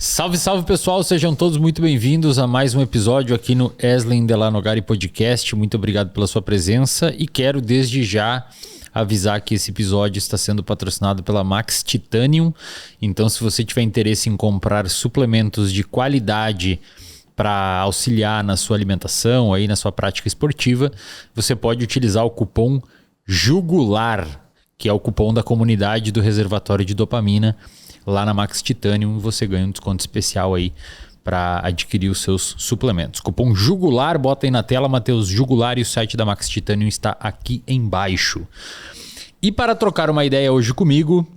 Salve, salve pessoal, sejam todos muito bem-vindos a mais um episódio aqui no Eslen Delanogari Podcast. Muito obrigado pela sua presença e quero desde já avisar que esse episódio está sendo patrocinado pela Max Titanium. Então, se você tiver interesse em comprar suplementos de qualidade para auxiliar na sua alimentação, aí na sua prática esportiva, você pode utilizar o cupom JUGULAR, que é o cupom da comunidade do reservatório de dopamina. Lá na Max Titanium você ganha um desconto especial aí para adquirir os seus suplementos. Cupom JUGULAR, bota aí na tela, Matheus Jugular, e o site da Max Titanium está aqui embaixo. E para trocar uma ideia hoje comigo,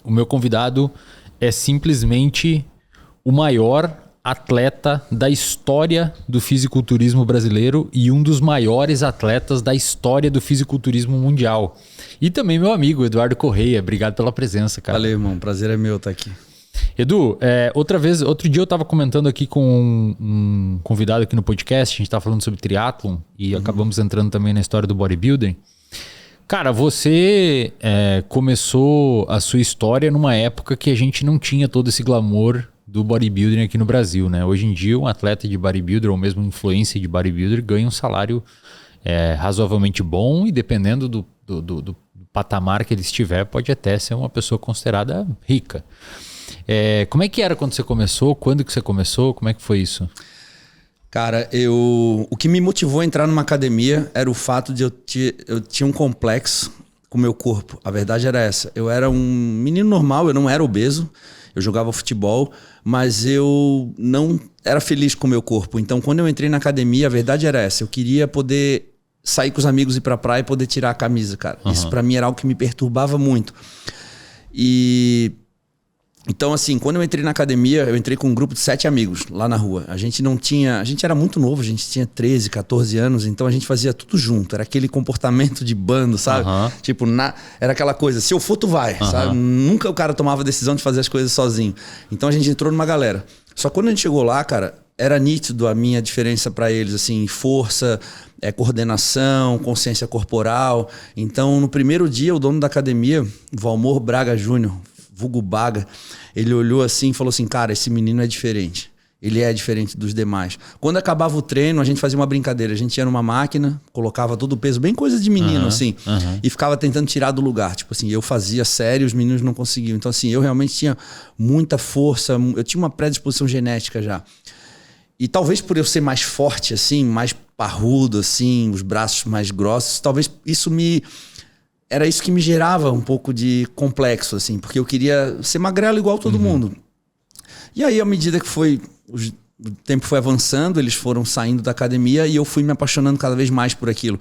o meu convidado é simplesmente o maior atleta da história do fisiculturismo brasileiro e um dos maiores atletas da história do fisiculturismo mundial. E também meu amigo, Eduardo Correia. Obrigado pela presença, cara. Valeu, irmão. Prazer é meu estar aqui. Edu, outro dia eu estava comentando aqui com um convidado aqui no podcast, a gente estava falando sobre triatlon e acabamos entrando também na história do bodybuilding. Cara, você começou a sua história numa época que a gente não tinha todo esse glamour do bodybuilding aqui no Brasil, né? Hoje em dia, um atleta de bodybuilder ou mesmo influencer de bodybuilder ganha um salário razoavelmente bom e dependendo do patamar que ele estiver, pode até ser uma pessoa considerada rica. Como é que era quando você começou? Quando que você começou? Como é que foi isso? Cara, o que me motivou a entrar numa academia era o fato de eu tinha um complexo com o meu corpo. A verdade era essa. Eu era um menino normal, eu não era obeso, eu jogava futebol, mas eu não era feliz com o meu corpo. Então, quando eu entrei na academia, a verdade era essa. Eu queria poder sair com os amigos, ir pra praia e poder tirar a camisa, cara. Isso pra mim era algo que me perturbava muito. Então, assim, quando eu entrei na academia, eu entrei com um grupo de 7 amigos lá na rua. A gente era muito novo, a gente tinha 13, 14 anos, então a gente fazia tudo junto. Era aquele comportamento de bando, sabe? Tipo, era aquela coisa, se eu for, tu vai, sabe? Nunca o cara tomava a decisão de fazer as coisas sozinho. Então a gente entrou numa galera. Só que quando a gente chegou lá, cara, era nítido a minha diferença pra eles, assim, força, coordenação, consciência corporal. Então, no primeiro dia, o dono da academia, Valmor Braga Júnior, vulgo Baga, ele olhou assim e falou assim, cara, esse menino é diferente. Ele é diferente dos demais. Quando acabava o treino, a gente fazia uma brincadeira. A gente ia numa máquina, colocava todo o peso, bem coisa de menino, assim, e ficava tentando tirar do lugar. Tipo assim, eu fazia sério, os meninos não conseguiam. Então, assim, eu realmente tinha muita força, eu tinha uma predisposição genética já. E talvez por eu ser mais forte, assim, mais parrudo, assim, os braços mais grossos, talvez era isso que me gerava um pouco de complexo, assim, porque eu queria ser magrelo igual todo mundo. E aí, à medida que o tempo foi avançando, eles foram saindo da academia e eu fui me apaixonando cada vez mais por aquilo.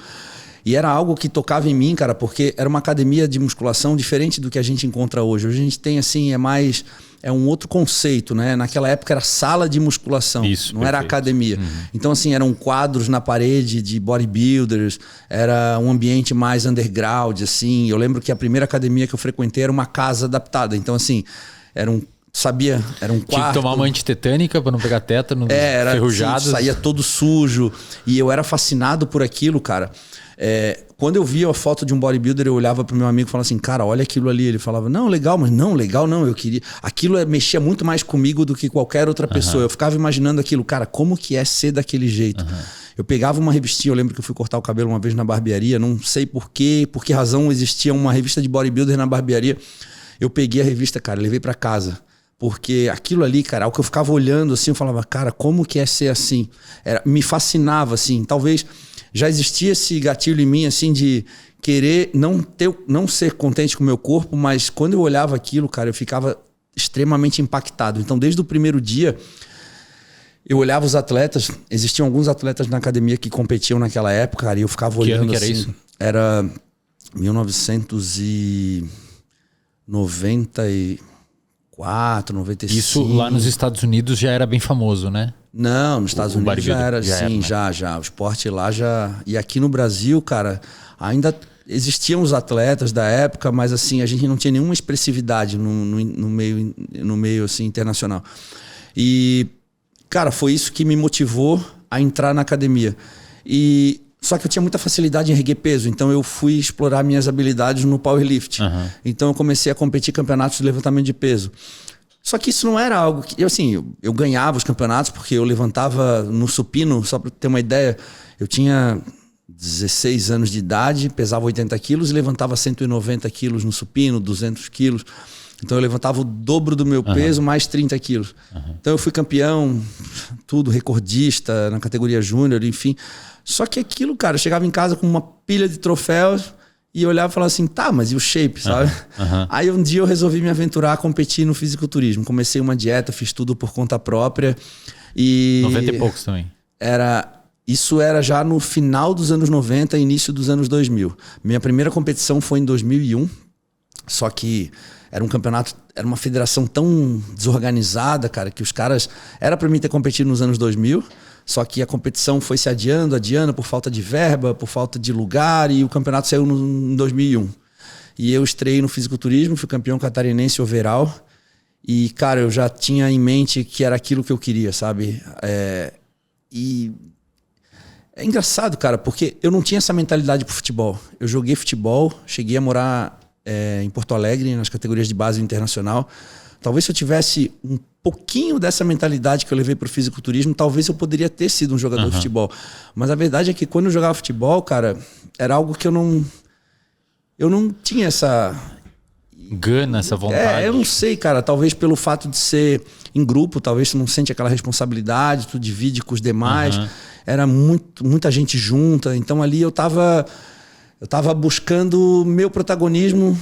E era algo que tocava em mim, cara, porque era uma academia de musculação diferente do que a gente encontra hoje. Hoje a gente tem, assim, é um outro conceito, né? Naquela época era sala de musculação, isso, não era academia. Então, assim, eram quadros na parede de bodybuilders, era um ambiente mais underground, assim. Eu lembro que a primeira academia que eu frequentei era uma casa adaptada. Então, assim, era um quarto. Tinha que tomar uma antitetânica para não pegar tétano, ferrujados. Assim, saía todo sujo. E eu era fascinado por aquilo, cara. Quando eu via a foto de um bodybuilder, eu olhava pro meu amigo e falava assim, cara, olha aquilo ali. Ele falava, não, legal, mas não, legal não, eu queria... Aquilo mexia muito mais comigo do que qualquer outra pessoa. Eu ficava imaginando aquilo, cara, como que é ser daquele jeito? Eu pegava uma revistinha, eu lembro que eu fui cortar o cabelo uma vez na barbearia, não sei por que razão existia uma revista de bodybuilder na barbearia. Eu peguei a revista, cara, levei pra casa. Porque aquilo ali, cara, o que eu ficava olhando assim, eu falava, cara, como que é ser assim? Me fascinava, assim, talvez... Já existia esse gatilho em mim, assim, de querer não ser contente com o meu corpo, mas quando eu olhava aquilo, cara, eu ficava extremamente impactado. Então, desde o primeiro dia, eu olhava os atletas, existiam alguns atletas na academia que competiam naquela época, cara, e eu ficava olhando que assim. era isso? Era 1994, 95. Isso lá nos Estados Unidos já era bem famoso, né? Não, nos Estados Unidos já era, sim, já. O esporte lá já... E aqui no Brasil, cara, ainda existiam os atletas da época, mas assim, a gente não tinha nenhuma expressividade no meio assim, internacional. E, cara, foi isso que me motivou a entrar na academia. Só que eu tinha muita facilidade em erguer peso, então eu fui explorar minhas habilidades no powerlifting. Então eu comecei a competir em campeonatos de levantamento de peso. Só que isso não era algo que... Eu ganhava os campeonatos porque eu levantava no supino, só para ter uma ideia, eu tinha 16 anos de idade, pesava 80 quilos e levantava 190 quilos no supino, 200 quilos. Então eu levantava o dobro do meu peso, mais 30 quilos. Então eu fui campeão, tudo, recordista na categoria júnior, enfim. Só que aquilo, cara, eu chegava em casa com uma pilha de troféus e eu olhava e falava assim, tá, mas e o shape, sabe? Aí um dia eu resolvi me aventurar a competir no fisiculturismo. Comecei uma dieta, fiz tudo por conta própria. 90 e poucos também. Isso era já no final dos anos 90, início dos anos 2000. Minha primeira competição foi em 2001, só que era um campeonato, era uma federação tão desorganizada, cara, que os caras... Era para mim ter competido nos anos 2000, só que a competição foi se adiando por falta de verba, por falta de lugar, e o campeonato saiu em 2001. E eu estreiei no fisiculturismo, fui campeão catarinense overall, e, cara, eu já tinha em mente que era aquilo que eu queria, sabe? E é engraçado, cara, porque eu não tinha essa mentalidade pro futebol. Eu joguei futebol, cheguei a morar em Porto Alegre, nas categorias de base internacional. Talvez se eu tivesse um pouquinho dessa mentalidade que eu levei pro fisiculturismo, talvez eu poderia ter sido um jogador de futebol. Mas a verdade é que quando eu jogava futebol, cara, era algo que eu não tinha essa... Gana, essa vontade. Eu não sei, cara. Talvez pelo fato de ser em grupo, talvez tu não sente aquela responsabilidade, tu divide com os demais. Era muita gente junta. Então ali eu tava buscando meu protagonismo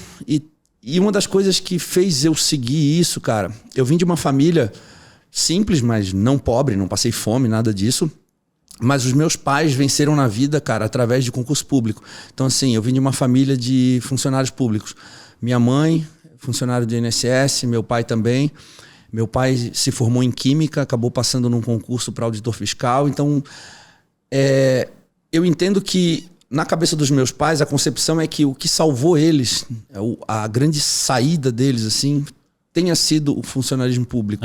e uma das coisas que fez eu seguir isso, cara, eu vim de uma família simples, mas não pobre, não passei fome, nada disso. Mas os meus pais venceram na vida, cara, através de concurso público. Então, assim, eu vim de uma família de funcionários públicos. Minha mãe, funcionário do INSS, meu pai também. Meu pai se formou em Química, acabou passando num concurso para auditor fiscal. Então, eu entendo que na cabeça dos meus pais, a concepção é que o que salvou eles, a grande saída deles, assim, tenha sido o funcionalismo público.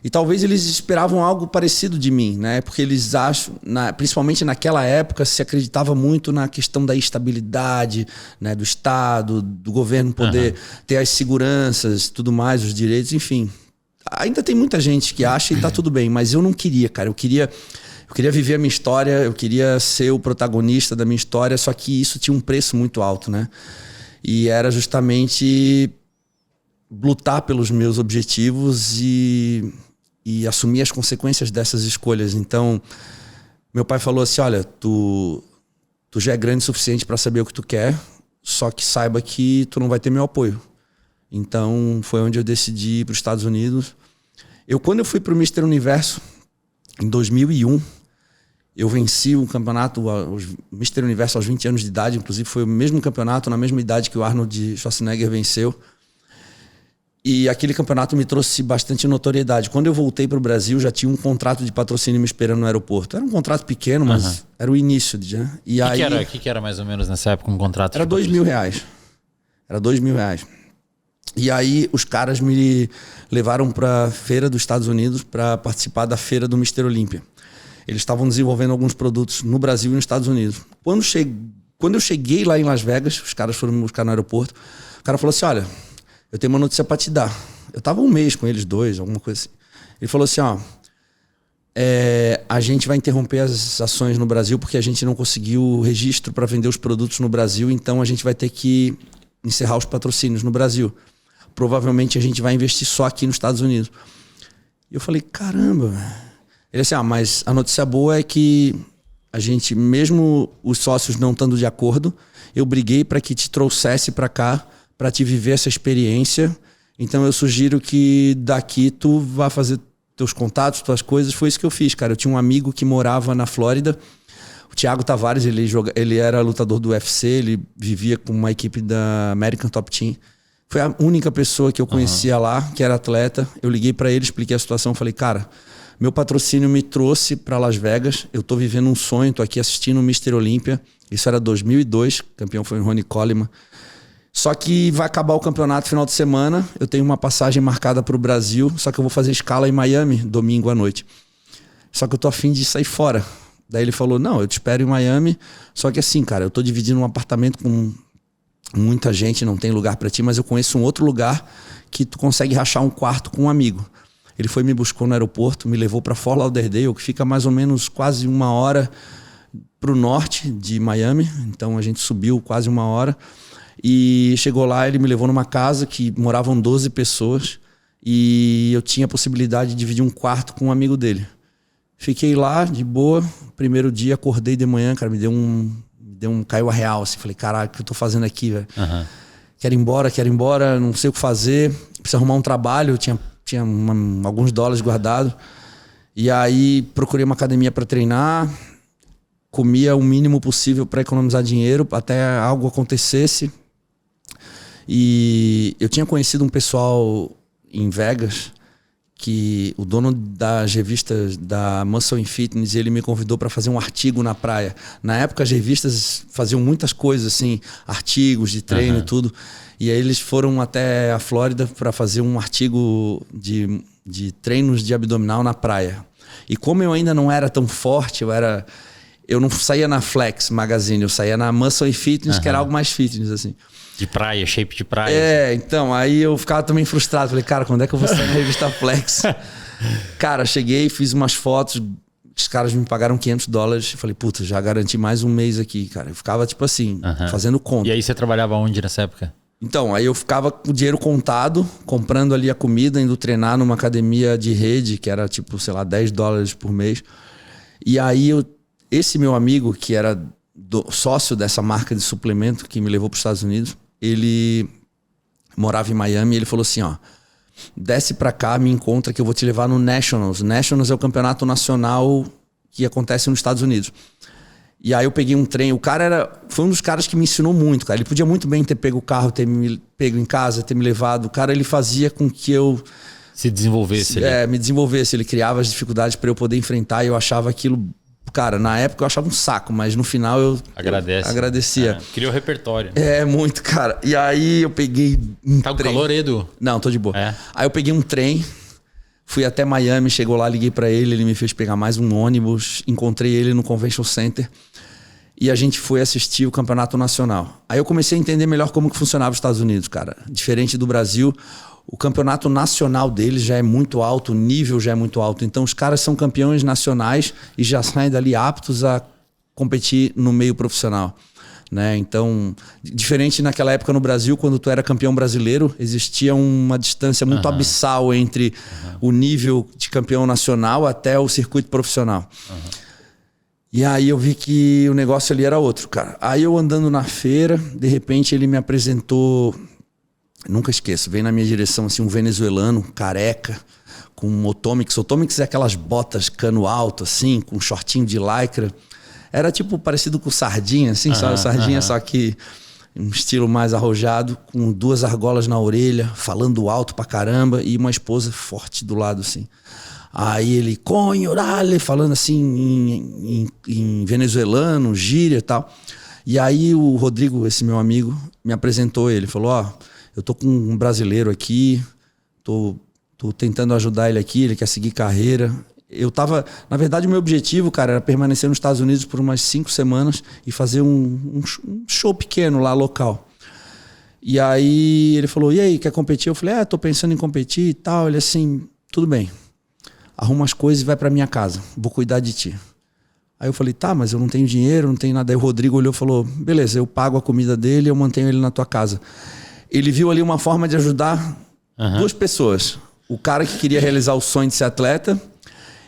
E talvez eles esperavam algo parecido de mim, né? Porque eles acham, principalmente naquela época, se acreditava muito na questão da estabilidade, né? Do Estado, do governo poder ter as seguranças, tudo mais, os direitos, enfim. Ainda tem muita gente que acha e tá tudo bem, mas eu não queria, cara. Eu queria viver a minha história, eu queria ser o protagonista da minha história, só que isso tinha um preço muito alto, né? E era justamente lutar pelos meus objetivos e assumir as consequências dessas escolhas. Então, meu pai falou assim, olha, tu já é grande o suficiente para saber o que tu quer, só que saiba que tu não vai ter meu apoio. Então, foi onde eu decidi ir para os Estados Unidos. Quando eu fui para o Mr. Universo, em 2001, eu venci o campeonato, o Mr. Universo aos 20 anos de idade, inclusive foi o mesmo campeonato, na mesma idade que o Arnold Schwarzenegger venceu. E aquele campeonato me trouxe bastante notoriedade. Quando eu voltei para o Brasil, já tinha um contrato de patrocínio me esperando no aeroporto. Era um contrato pequeno, mas era o início. Né? E o que era mais ou menos nessa época um contrato? Era R$2.000. Era R$2.000. E aí os caras me levaram para a feira dos Estados Unidos para participar da feira do Mr. Olímpia. Eles estavam desenvolvendo alguns produtos no Brasil e nos Estados Unidos. Quando eu cheguei lá em Las Vegas, os caras foram me buscar no aeroporto, o cara falou assim, olha, eu tenho uma notícia para te dar. Eu tava um mês com eles dois, alguma coisa assim. Ele falou assim, a gente vai interromper as ações no Brasil porque a gente não conseguiu o registro para vender os produtos no Brasil, então a gente vai ter que encerrar os patrocínios no Brasil. Provavelmente a gente vai investir só aqui nos Estados Unidos. E eu falei, caramba. Ele assim, mas a notícia boa é que a gente, mesmo os sócios não estando de acordo, eu briguei para que te trouxesse para cá, para te viver essa experiência. Então eu sugiro que daqui tu vá fazer teus contatos, tuas coisas. Foi isso que eu fiz, cara. Eu tinha um amigo que morava na Flórida, o Thiago Tavares, ele era lutador do UFC, ele vivia com uma equipe da American Top Team. Foi a única pessoa que eu conhecia lá, que era atleta. Eu liguei para ele, expliquei a situação, falei, cara, meu patrocínio me trouxe para Las Vegas, eu tô vivendo um sonho, tô aqui assistindo o Mr. Olímpia. Isso era 2002, campeão foi o Ronnie Coleman. Só que vai acabar o campeonato final de semana, eu tenho uma passagem marcada para o Brasil, só que eu vou fazer escala em Miami, domingo à noite. Só que eu tô a fim de sair fora. Daí ele falou, não, eu te espero em Miami, só que assim, cara, eu tô dividindo um apartamento com muita gente, não tem lugar para ti, mas eu conheço um outro lugar que tu consegue rachar um quarto com um amigo. Ele foi me buscou no aeroporto, me levou para Fort Lauderdale, que fica mais ou menos quase 1 hora para o norte de Miami. Então a gente subiu quase 1 hora. E chegou lá, ele me levou numa casa que moravam 12 pessoas. E eu tinha a possibilidade de dividir um quarto com um amigo dele. Fiquei lá, de boa. Primeiro dia, acordei de manhã, cara, caiu a real. Assim, falei, caralho, o que eu tô fazendo aqui, velho? Uhum. Quero ir embora, não sei o que fazer. Preciso arrumar um trabalho, eu tinha alguns dólares guardados. E aí procurei uma academia para treinar, comia o mínimo possível para economizar dinheiro até algo acontecesse. E eu tinha conhecido um pessoal em Vegas, que o dono das revistas da Muscle and Fitness, ele me convidou para fazer um artigo na praia. Na época as revistas faziam muitas coisas assim, artigos de treino e tudo. E aí eles foram até a Flórida para fazer um artigo de treinos de abdominal na praia. E como eu ainda não era tão forte, eu não saía na Flex Magazine, eu saía na Muscle and Fitness, que era algo mais fitness assim. De praia, shape de praia. Assim. Então, aí eu ficava também frustrado. Falei, cara, quando é que eu vou sair na revista Flex? Cara, cheguei, fiz umas fotos, os caras me pagaram $500. Falei, puta, já garanti mais um mês aqui, cara. Eu ficava tipo assim, fazendo conta. E aí você trabalhava onde nessa época? Então, aí eu ficava com o dinheiro contado, comprando ali a comida, indo treinar numa academia de rede, que era tipo, sei lá, $10 por mês. E aí esse meu amigo, que era sócio dessa marca de suplemento que me levou para os Estados Unidos, ele morava em Miami e ele falou assim, ó, desce pra cá, me encontra que eu vou te levar no Nationals. Nationals é o campeonato nacional que acontece nos Estados Unidos. E aí eu peguei um trem, o cara foi um dos caras que me ensinou muito, cara. Ele podia muito bem ter pego o carro, ter me pego em casa, ter me levado. O cara, ele fazia com que eu se desenvolvesse. Me desenvolvesse. Ele criava as dificuldades para eu poder enfrentar e eu achava aquilo... Cara, na época eu achava um saco, mas no final eu agradecia. Criou repertório. Muito, cara. E aí eu peguei um Tá com calor, Edu? Não, tô de boa. Aí eu peguei um trem, fui até Miami, chegou lá, liguei pra ele me fez pegar mais um ônibus, encontrei ele no Convention Center e a gente foi assistir o Campeonato Nacional. Aí eu comecei a entender melhor como que funcionava os Estados Unidos, cara. Diferente do Brasil, o campeonato nacional deles já é muito alto, o nível já é muito alto. Então os caras são campeões nacionais e já saem dali aptos a competir no meio profissional, né? Então, diferente naquela época no Brasil, quando tu era campeão brasileiro, existia uma distância muito abissal entre o nível de campeão nacional até o circuito profissional. E aí eu vi que o negócio ali era outro, cara. Aí eu andando na feira, de repente ele me apresentou... Nunca esqueço, veio na minha direção assim, um venezuelano, careca, com um Otomix. Otomix é aquelas botas cano alto, assim, com um shortinho de lycra. Era tipo parecido com sardinha, assim, sabe? Sardinha, só que um estilo mais arrojado, com 2 argolas na orelha, falando alto pra caramba, e uma esposa forte do lado, assim. Aí ele, conho, dale, falando assim em venezuelano, gíria e tal. E aí o Rodrigo, esse meu amigo, me apresentou ele, falou, ó... Eu tô com um brasileiro aqui, tô tentando ajudar ele aqui, ele quer seguir carreira. Na verdade, o meu objetivo, cara, era permanecer nos Estados Unidos por umas 5 semanas e fazer um show pequeno lá, local. E aí ele falou, e aí, quer competir? Eu falei, tô pensando em competir e tal. Ele assim, tudo bem, arruma as coisas e vai pra minha casa, vou cuidar de ti. Aí eu falei, tá, mas eu não tenho dinheiro, não tenho nada. Aí o Rodrigo olhou e falou, beleza, eu pago a comida dele e eu mantenho ele na tua casa. Ele viu ali uma forma de ajudar 2 pessoas. O cara que queria realizar o sonho de ser atleta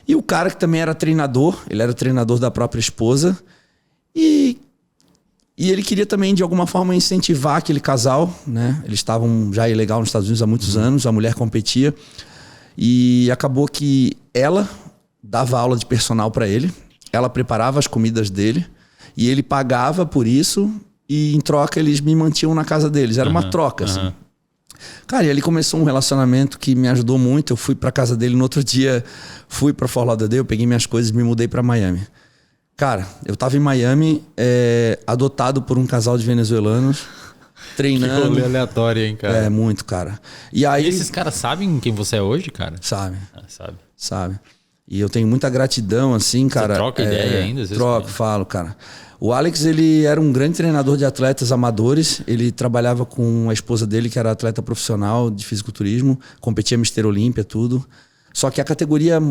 e o cara que também era treinador. Ele era treinador da própria esposa. E ele queria também, de alguma forma, incentivar aquele casal, né? Eles estavam já ilegal nos Estados Unidos há muitos anos. A mulher competia. E acabou que ela dava aula de personal para ele. Ela preparava as comidas dele. E ele pagava por isso... E em troca eles me mantinham na casa deles. Era uma troca, assim. Cara, e ali começou um relacionamento que me ajudou muito. Eu fui pra casa dele no outro dia, fui pra Fort Lauderdale, eu peguei minhas coisas e me mudei pra Miami. Cara, eu tava em Miami, adotado por um casal de venezuelanos, treinando. Que rolê aleatório, hein, cara? Muito, cara. E aí... esses caras sabem quem você é hoje, cara? Sabe. Sabe. Sabe. E eu tenho muita gratidão, assim, cara. Você troca ideia ainda? Troco, falo, cara. O Alex, ele era um grande treinador de atletas amadores. Ele trabalhava com a esposa dele, que era atleta profissional de fisiculturismo. Competia Mister Olímpia, tudo. Só que a categoria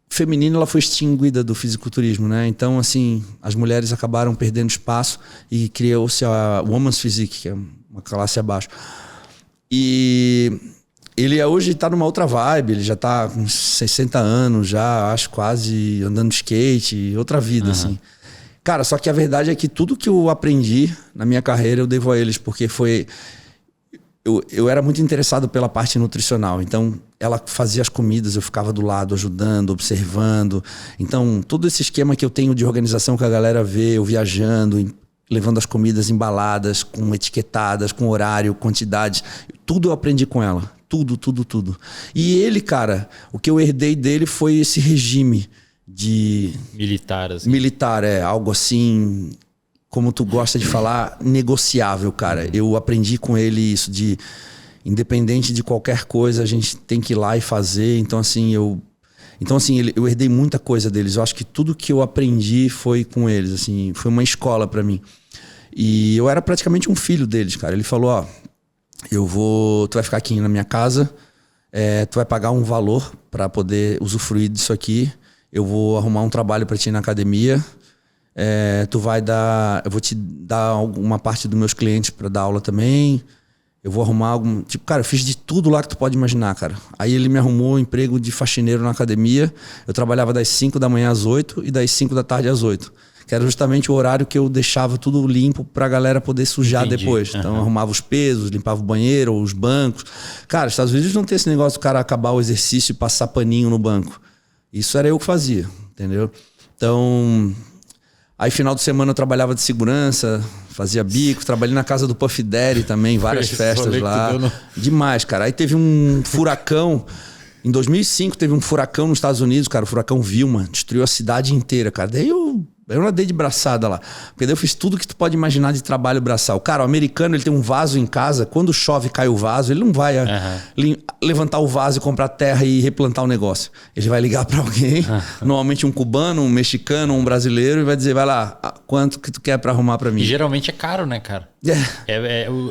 feminina, ela foi extinguida do fisiculturismo, né? Então, assim, as mulheres acabaram perdendo espaço e criou-se a Women's Physique, que é uma classe abaixo. E ele hoje tá numa outra vibe. Ele já tá com 60 anos, já, acho, quase andando de skate. Outra vida, assim. Cara, só que a verdade é que tudo que eu aprendi na minha carreira eu devo a eles, porque foi... Eu era muito interessado pela parte nutricional, então ela fazia as comidas, eu ficava do lado ajudando, observando. Então todo esse esquema que eu tenho de organização que a galera vê, eu viajando, levando as comidas embaladas, com etiquetadas, com horário, quantidades, tudo eu aprendi com ela, tudo. E ele, cara, o que eu herdei dele foi esse regime de... Militar, assim. Militar, algo assim... Como tu gosta de falar, negociável, cara. Eu aprendi com ele isso de, independente de qualquer coisa, a gente tem que ir lá e fazer. Então, assim, eu herdei muita coisa deles. Eu acho que tudo que eu aprendi foi com eles, assim, foi uma escola pra mim. E eu era praticamente um filho deles, cara. Ele falou, ó, tu vai ficar aqui na minha casa, tu vai pagar um valor pra poder usufruir disso aqui. Eu vou arrumar um trabalho pra ti na academia. Eu vou te dar uma parte dos meus clientes para dar aula também. Eu vou arrumar algum... Tipo, cara, eu fiz de tudo lá que tu pode imaginar, cara. Aí ele me arrumou um emprego de faxineiro na academia. Eu trabalhava das 5 da manhã às 8 e das 5 da tarde às 8. Que era justamente o horário que eu deixava tudo limpo pra galera poder sujar depois. Então eu arrumava os pesos, limpava o banheiro, os bancos. Cara, nos Estados Unidos não tem esse negócio do cara acabar o exercício e passar paninho no banco. Isso era eu que fazia, entendeu? Então... Aí, final de semana, eu trabalhava de segurança, fazia bico, trabalhei na casa do Puff Daddy também, várias festas lá. Demais, cara. Aí teve um furacão. Em 2005, teve um furacão nos Estados Unidos, cara, o furacão Vilma. Destruiu a cidade inteira, cara. Daí eu nadei de braçada lá. Porque daí eu fiz tudo que tu pode imaginar de trabalho braçal. Cara, o americano, ele tem um vaso em casa. Quando chove e cai o vaso, ele não vai levantar o vaso e comprar terra e replantar o negócio. Ele vai ligar pra alguém, normalmente um cubano, um mexicano, um brasileiro, e vai dizer, vai lá, quanto que tu quer pra arrumar pra mim? E geralmente é caro, né, cara?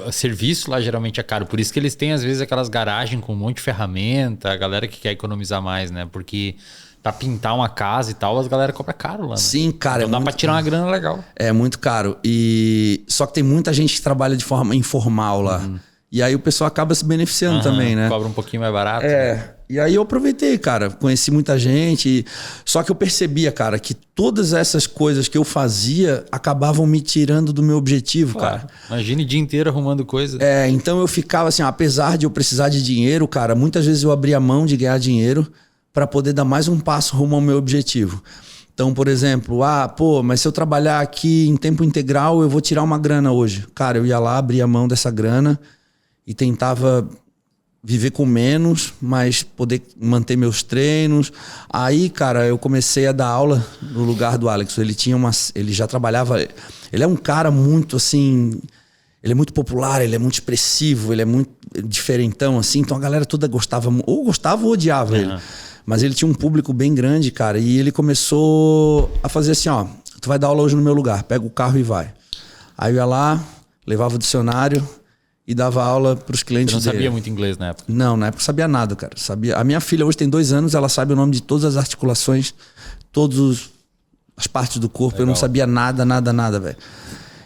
O serviço lá geralmente é caro. Por isso que eles têm, às vezes, aquelas garagens com um monte de ferramenta. A galera que quer economizar mais, né? Porque... Pra pintar uma casa e tal, as galera compra caro lá, né? Sim, cara. Então dá pra tirar uma grana legal. É muito caro. Só que tem muita gente que trabalha de forma informal lá. E aí o pessoal acaba se beneficiando também, né? Cobra um pouquinho mais barato. Né? E aí eu aproveitei, cara. Conheci muita gente. Só que eu percebia, cara, que todas essas coisas que eu fazia acabavam me tirando do meu objetivo, cara. Imagine o dia inteiro arrumando coisa. Então eu ficava assim, apesar de eu precisar de dinheiro, cara, muitas vezes eu abria mão de ganhar dinheiro para poder dar mais um passo rumo ao meu objetivo. Então, por exemplo, mas se eu trabalhar aqui em tempo integral, eu vou tirar uma grana hoje. Cara, eu ia lá, abria mão dessa grana e tentava viver com menos, mas poder manter meus treinos. Aí, cara, eu comecei a dar aula no lugar do Alex. Ele já trabalhava... Ele é um cara muito, assim... Ele é muito popular, ele é muito expressivo, ele é muito diferentão, assim. Então a galera toda gostava ou odiava ele. Mas ele tinha um público bem grande, cara. E ele começou a fazer assim, ó. Tu vai dar aula hoje no meu lugar. Pega o carro e vai. Aí eu ia lá, levava o dicionário e dava aula pros clientes dele. Você não sabia muito inglês na época? Não, na época eu sabia nada, cara. A minha filha hoje tem 2 anos, ela sabe o nome de todas as articulações, todas as partes do corpo. Legal. Eu não sabia nada, velho.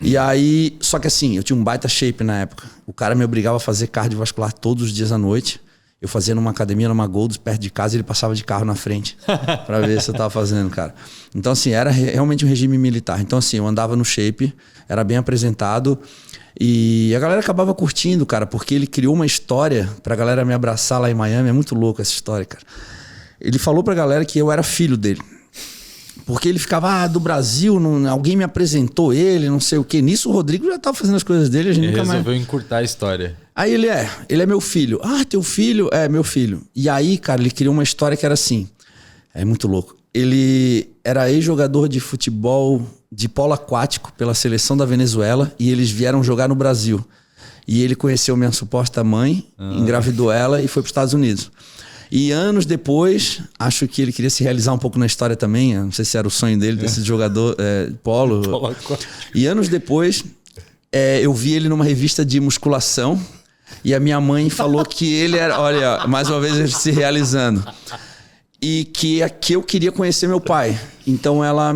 E aí, só que assim, eu tinha um baita shape na época. O cara me obrigava a fazer cardiovascular todos os dias à noite. Eu fazia numa academia, numa Golds, perto de casa, e ele passava de carro na frente pra ver se eu tava fazendo, cara. Então, assim, era realmente um regime militar. Então, assim, eu andava no shape, era bem apresentado. E a galera acabava curtindo, cara, porque ele criou uma história pra galera me abraçar lá em Miami. É muito louco essa história, cara. Ele falou pra galera que eu era filho dele. Porque ele ficava, do Brasil, alguém me apresentou ele, não sei o quê. Nisso o Rodrigo já tava fazendo as coisas dele, a gente nunca mais... resolveu encurtar a história. Aí ele é meu filho. Teu filho? É, meu filho. E aí, cara, ele criou uma história que era assim. É muito louco. Ele era ex-jogador de futebol de polo aquático pela seleção da Venezuela e eles vieram jogar no Brasil. E ele conheceu minha suposta mãe, engravidou ela e foi para os Estados Unidos. E anos depois, acho que ele queria se realizar um pouco na história também. Não sei se era o sonho dele ter sido jogador polo. E anos depois, eu vi ele numa revista de musculação. E a minha mãe falou que ele era... Olha, mais uma vez ele se realizando. E que eu queria conhecer meu pai. Então ela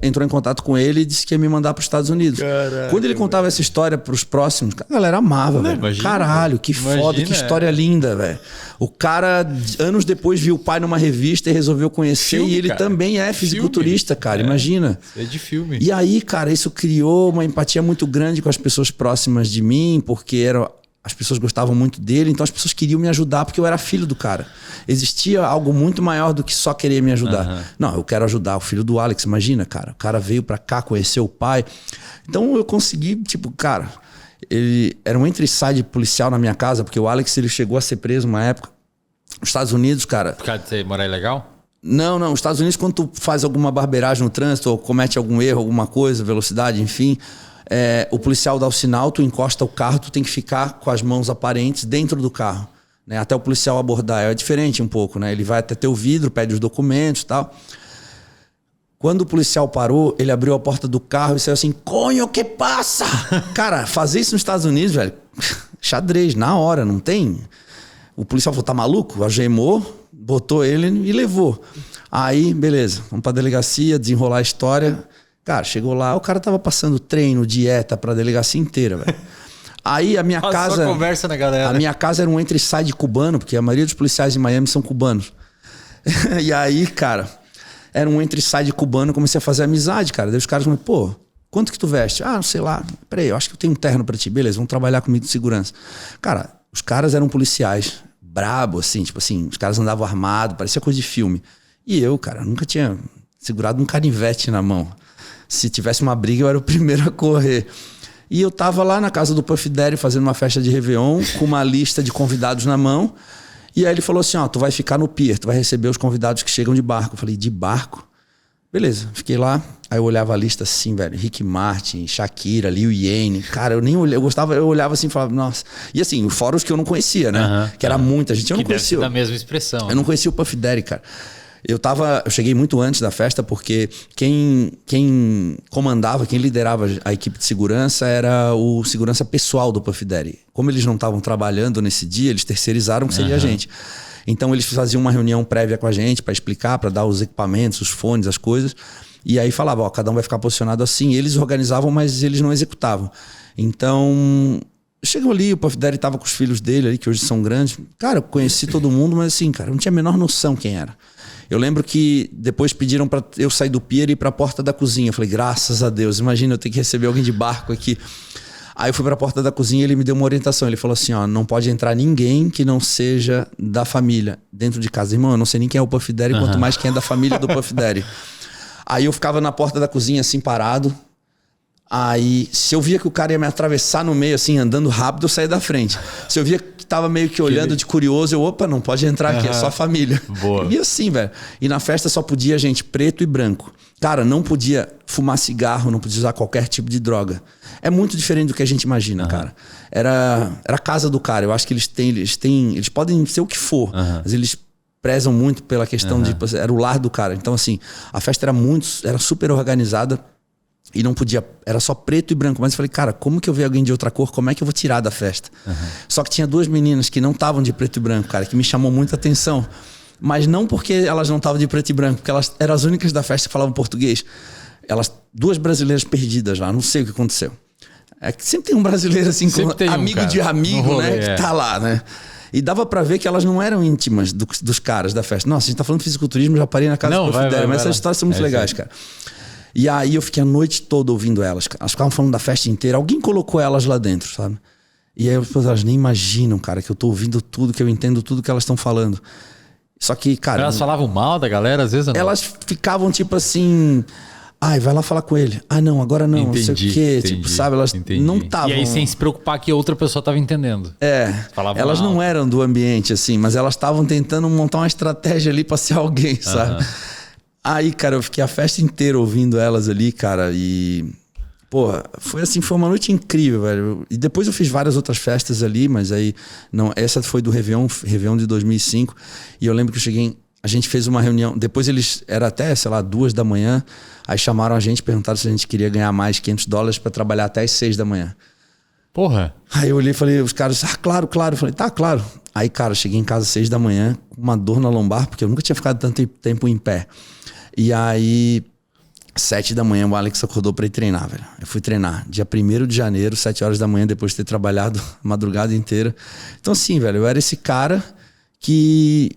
entrou em contato com ele e disse que ia me mandar para os Estados Unidos. Caraca, quando ele contava essa história para os próximos, a galera amava, velho. Imagina, caralho, que foda, que história linda, velho. O cara, anos depois, viu o pai numa revista e resolveu conhecer. Filme, e ele também é fisiculturista, cara. Imagina. É de filme. E aí, cara, isso criou uma empatia muito grande com as pessoas próximas de mim, porque as pessoas gostavam muito dele, então as pessoas queriam me ajudar porque eu era filho do cara. Existia algo muito maior do que só querer me ajudar. Não, eu quero ajudar o filho do Alex, imagina, cara. O cara veio pra cá, conheceu o pai. Então eu consegui, tipo, cara... Ele era um entra e sai de policial na minha casa, porque o Alex ele chegou a ser preso uma época. Nos Estados Unidos, cara... Por causa de você morar ilegal? Não. Nos Estados Unidos, quando tu faz alguma barbeiragem no trânsito ou comete algum erro, alguma coisa, velocidade, enfim... o policial dá o sinal, tu encosta o carro, tu tem que ficar com as mãos aparentes dentro do carro, né? Até o policial abordar. É diferente um pouco, né? Ele vai até teu vidro, pede os documentos e tal. Quando o policial parou, ele abriu a porta do carro e saiu assim, conho, que passa? Cara, fazer isso nos Estados Unidos, velho, xadrez, na hora, não tem? O policial falou, tá maluco? Algemou, botou ele e levou. Aí, beleza, vamos pra delegacia, desenrolar a história... Cara, chegou lá, o cara tava passando treino, dieta pra delegacia inteira, velho. Aí a minha casa... conversa na galera. A minha casa era um entra e sai de cubano, porque a maioria dos policiais em Miami são cubanos. E aí, cara, era um entra e sai de cubano, comecei a fazer amizade, cara. Daí os caras falaram, pô, quanto que tu veste? Ah, não sei lá. Peraí, eu acho que eu tenho um terno pra ti. Beleza, vamos trabalhar comigo de segurança. Cara, os caras eram policiais, brabo, assim, tipo assim, os caras andavam armados, parecia coisa de filme. E eu, cara, nunca tinha segurado um canivete na mão. Se tivesse uma briga, eu era o primeiro a correr. E eu tava lá na casa do Puff Daddy fazendo uma festa de Réveillon, com uma lista de convidados na mão. E aí ele falou assim, ó, tu vai ficar no pier, tu vai receber os convidados que chegam de barco. Eu falei, de barco? Beleza, fiquei lá. Aí eu olhava a lista assim, velho, Rick Martin, Shakira, Lil Yane. Cara, eu nem olhei, eu olhava assim e falava, nossa. E assim, fora os que eu não conhecia, né? Que era muita gente, eu não conhecia. Da mesma expressão. Eu não conhecia o Puff Daddy, cara. Eu cheguei muito antes da festa porque quem comandava, quem liderava a equipe de segurança era o segurança pessoal do Puff Daddy. Como eles não estavam trabalhando nesse dia, eles terceirizaram que seria a gente. Então eles faziam uma reunião prévia com a gente para explicar, para dar os equipamentos, os fones, as coisas. E aí falava, ó, cada um vai ficar posicionado assim. Eles organizavam, mas eles não executavam. Então... Chegou ali, o Puff Daddy tava com os filhos dele ali, que hoje são grandes. Cara, eu conheci todo mundo, mas assim, cara, eu não tinha a menor noção quem era. Eu lembro que depois pediram pra eu sair do pier e ir pra porta da cozinha. Eu falei, graças a Deus, imagina eu ter que receber alguém de barco aqui. Aí eu fui pra porta da cozinha e ele me deu uma orientação. Ele falou assim, ó, não pode entrar ninguém que não seja da família dentro de casa. Irmão, eu não sei nem quem é o Puff Daddy, quanto mais quem é da família do Puff Daddy. Aí eu ficava na porta da cozinha assim, parado. Aí, se eu via que o cara ia me atravessar no meio, assim, andando rápido, eu saía da frente. Se eu via que tava meio que olhando de curioso, eu, opa, não pode entrar aqui, é só família. Boa. E assim, velho. E na festa só podia gente preto e branco. Cara, não podia fumar cigarro, não podia usar qualquer tipo de droga. É muito diferente do que a gente imagina, cara. Era a casa do cara. Eu acho que eles podem ser o que for, mas eles prezam muito pela questão de... Era o lar do cara. Então, assim, a festa era super organizada. E não podia, era só preto e branco. Mas eu falei, cara, como que eu ver alguém de outra cor? Como é que eu vou tirar da festa? Só que tinha duas meninas que não estavam de preto e branco, cara, que me chamou muita atenção. Mas não porque elas não estavam de preto e branco, porque elas eram as únicas da festa que falavam português. Duas brasileiras perdidas lá, não sei o que aconteceu. É que sempre tem um brasileiro assim, amigo de amigo, né? Que tá lá, né? E dava pra ver que elas não eram íntimas dos caras da festa. Nossa, a gente tá falando de fisiculturismo, já parei na casa do Puff Daddy, mas essas histórias são muito legais, cara. E aí eu fiquei a noite toda ouvindo elas. Elas ficavam falando da festa inteira. Alguém colocou elas lá dentro, sabe? E aí elas nem imaginam, cara, que eu tô ouvindo tudo, que eu entendo tudo que elas estão falando. Só que, cara... Elas falavam mal da galera, às vezes? Não? Elas ficavam tipo assim... Ai, vai lá falar com ele. Ah, não, agora não. Entendi, não sei o quê. Tipo, sabe? Elas não estavam... E aí sem se preocupar que outra pessoa tava entendendo. Elas não eram do ambiente, assim, mas elas estavam tentando montar uma estratégia ali pra ser alguém, sabe? Aí, cara, eu fiquei a festa inteira ouvindo elas ali, cara, e... Pô, foi uma noite incrível, velho. E depois eu fiz várias outras festas ali, mas aí não, essa foi do Réveillon de 2005. E eu lembro que a gente fez uma reunião, depois era até, sei lá, 2 da manhã, aí chamaram a gente, perguntaram se a gente queria ganhar mais $500 para trabalhar até as 6 da manhã. Porra. Aí eu olhei e falei, os caras, claro. Eu falei, tá, claro. Aí, cara, eu cheguei em casa às 6 da manhã, com uma dor na lombar, porque eu nunca tinha ficado tanto tempo em pé. E aí, 7 da manhã, o Alex acordou pra ir treinar, velho. Eu fui treinar dia 1º de janeiro, 7 horas da manhã, depois de ter trabalhado a madrugada inteira. Então, assim, velho, eu era esse cara que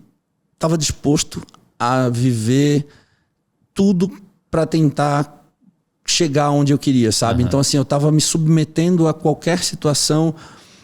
tava disposto a viver tudo pra tentar chegar onde eu queria, sabe? Então, assim, eu tava me submetendo a qualquer situação.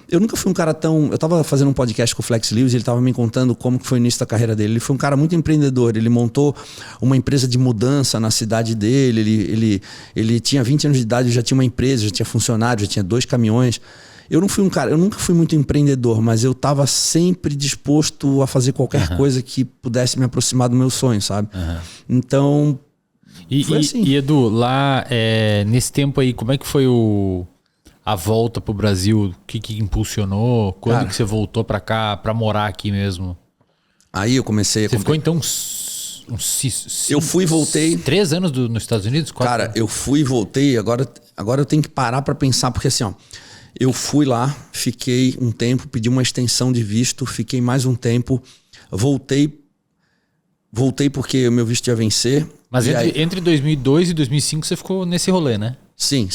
Eu nunca fui um cara tão... Eu tava fazendo um podcast com o Flex Lewis e ele tava me contando como que foi o início da carreira dele. Ele foi um cara muito empreendedor. Ele montou uma empresa de mudança na cidade dele. Ele tinha 20 anos de idade, já tinha uma empresa, já tinha funcionário, já tinha 2 caminhões. Eu nunca fui muito empreendedor, mas eu tava sempre disposto a fazer qualquer coisa que pudesse me aproximar do meu sonho, sabe? Então... foi assim. E Edu, lá nesse tempo aí, como é que foi a volta pro Brasil? O que impulsionou? Quando que você voltou pra cá, pra morar aqui mesmo? Aí eu comecei a... Você ficou então eu fui e voltei. 3 anos nos Estados Unidos? 4? Cara, eu fui e voltei. Agora eu tenho que parar pra pensar, porque assim, ó, eu fui lá, fiquei um tempo, pedi uma extensão de visto, fiquei mais um tempo, voltei porque o meu visto ia vencer. Mas entre 2002 e 2005 você ficou nesse rolê, né? Sim.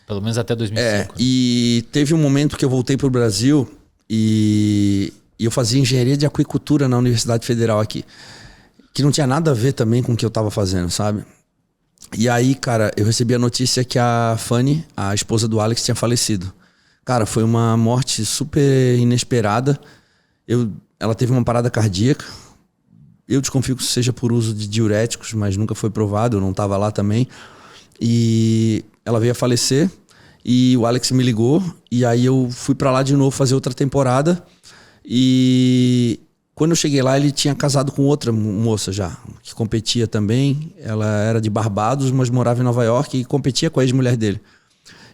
Pelo menos até 2005. E teve um momento que eu voltei pro Brasil e eu fazia engenharia de aquicultura na Universidade Federal aqui, que não tinha nada a ver também com o que eu tava fazendo, sabe? E aí, cara, eu recebi a notícia que a Fanny, a esposa do Alex, tinha falecido. Cara, foi uma morte super inesperada. Ela teve uma parada cardíaca. Eu desconfio que seja por uso de diuréticos, mas nunca foi provado, eu não estava lá também. E ela veio a falecer e o Alex me ligou e aí eu fui para lá de novo fazer outra temporada. E quando eu cheguei lá, ele tinha casado com outra moça já, que competia também. Ela era de Barbados, mas morava em Nova York e competia com a ex-mulher dele.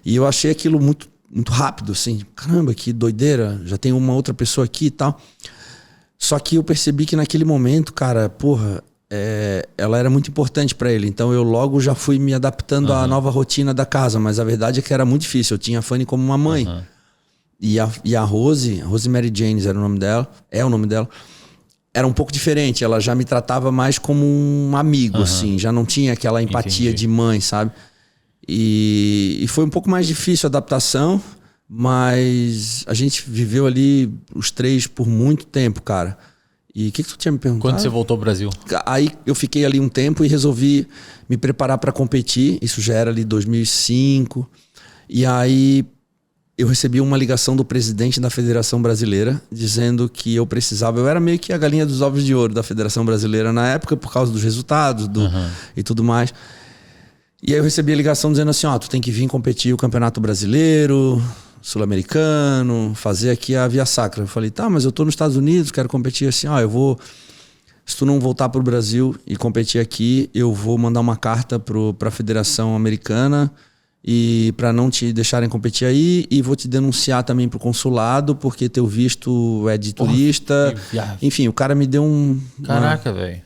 E eu achei aquilo muito, muito rápido, assim. Caramba, que doideira, já tem uma outra pessoa aqui e tal. Só que eu percebi que naquele momento, cara, ela era muito importante pra ele. Então eu logo já fui me adaptando à nova rotina da casa. Mas a verdade é que era muito difícil. Eu tinha a Fanny como uma mãe. E a Rose Mary Janes era o nome dela, é o nome dela. Era um pouco diferente. Ela já me tratava mais como um amigo, assim. Já não tinha aquela empatia de mãe, sabe? E foi um pouco mais difícil a adaptação. Mas a gente viveu ali os 3 por muito tempo, cara. E o que tu tinha me perguntado? Quando você voltou ao Brasil? Aí eu fiquei ali um tempo e resolvi me preparar para competir. Isso já era ali 2005. E aí eu recebi uma ligação do presidente da Federação Brasileira dizendo que eu precisava... Eu era meio que a galinha dos ovos de ouro da Federação Brasileira na época por causa dos resultados e tudo mais. E aí eu recebi a ligação dizendo assim, tu tem que vir competir o Campeonato Brasileiro... Sul-Americano, fazer aqui a Via Sacra. Eu falei, tá, mas eu tô nos Estados Unidos, quero competir assim, eu vou... Se tu não voltar pro Brasil e competir aqui, eu vou mandar uma carta pra Federação Americana e para não te deixarem competir aí, e vou te denunciar também pro consulado, porque teu visto é de turista. Enfim, o cara me deu Caraca, velho.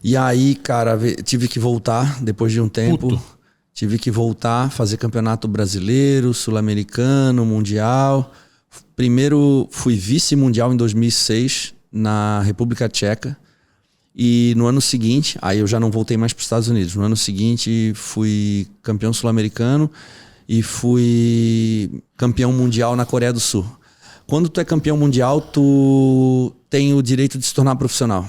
E aí, cara, tive que voltar depois de um tempo. Tive que voltar, fazer campeonato brasileiro, sul-americano, mundial. Primeiro fui vice-mundial em 2006 na República Tcheca. E no ano seguinte, aí eu já não voltei mais para os Estados Unidos. No ano seguinte fui campeão sul-americano e fui campeão mundial na Coreia do Sul. Quando tu é campeão mundial, tu tem o direito de se tornar profissional.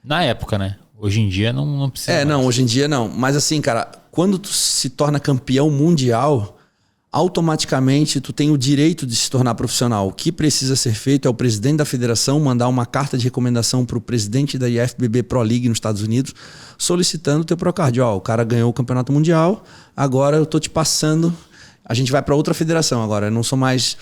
Na época, né? Hoje em dia não precisa mais. Não, hoje em dia não. Mas assim, cara, quando tu se torna campeão mundial, automaticamente tu tem o direito de se tornar profissional. O que precisa ser feito é o presidente da federação mandar uma carta de recomendação para o presidente da IFBB Pro League nos Estados Unidos, solicitando o teu Procard. O cara ganhou o campeonato mundial, agora eu tô te passando... A gente vai para outra federação agora. Eu não sou mais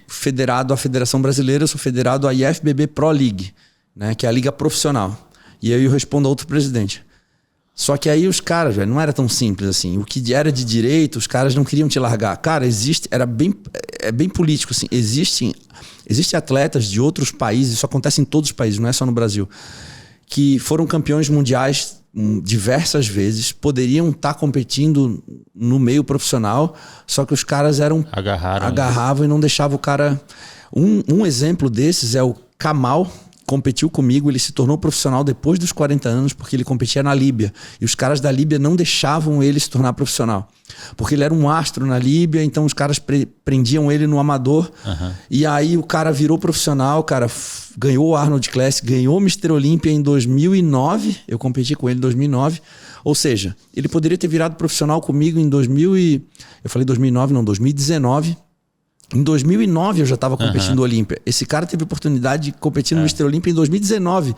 federado à Federação Brasileira, eu sou federado à IFBB Pro League, né, que é a liga profissional. E aí eu respondo a outro presidente. Só que aí os caras, velho, não era tão simples assim. O que era de direito, os caras não queriam te largar. Cara, é bem político, assim. Existem atletas de outros países, isso acontece em todos os países, não é só no Brasil, que foram campeões mundiais diversas vezes, poderiam estar competindo no meio profissional, só que os caras agarravam e não deixavam o cara... Um exemplo desses é o Kamal, competiu comigo, ele se tornou profissional depois dos 40 anos porque ele competia na Líbia. E os caras da Líbia não deixavam ele se tornar profissional. Porque ele era um astro na Líbia, então os caras prendiam ele no amador. E aí o cara virou profissional, cara, ganhou o Arnold Classic, ganhou o Mr. Olympia em 2009. Eu competi com ele em 2009. Ou seja, ele poderia ter virado profissional comigo em 2019. Em 2009 eu já estava competindo no Olímpia. Esse cara teve oportunidade de competir no Mr. Olympia em 2019.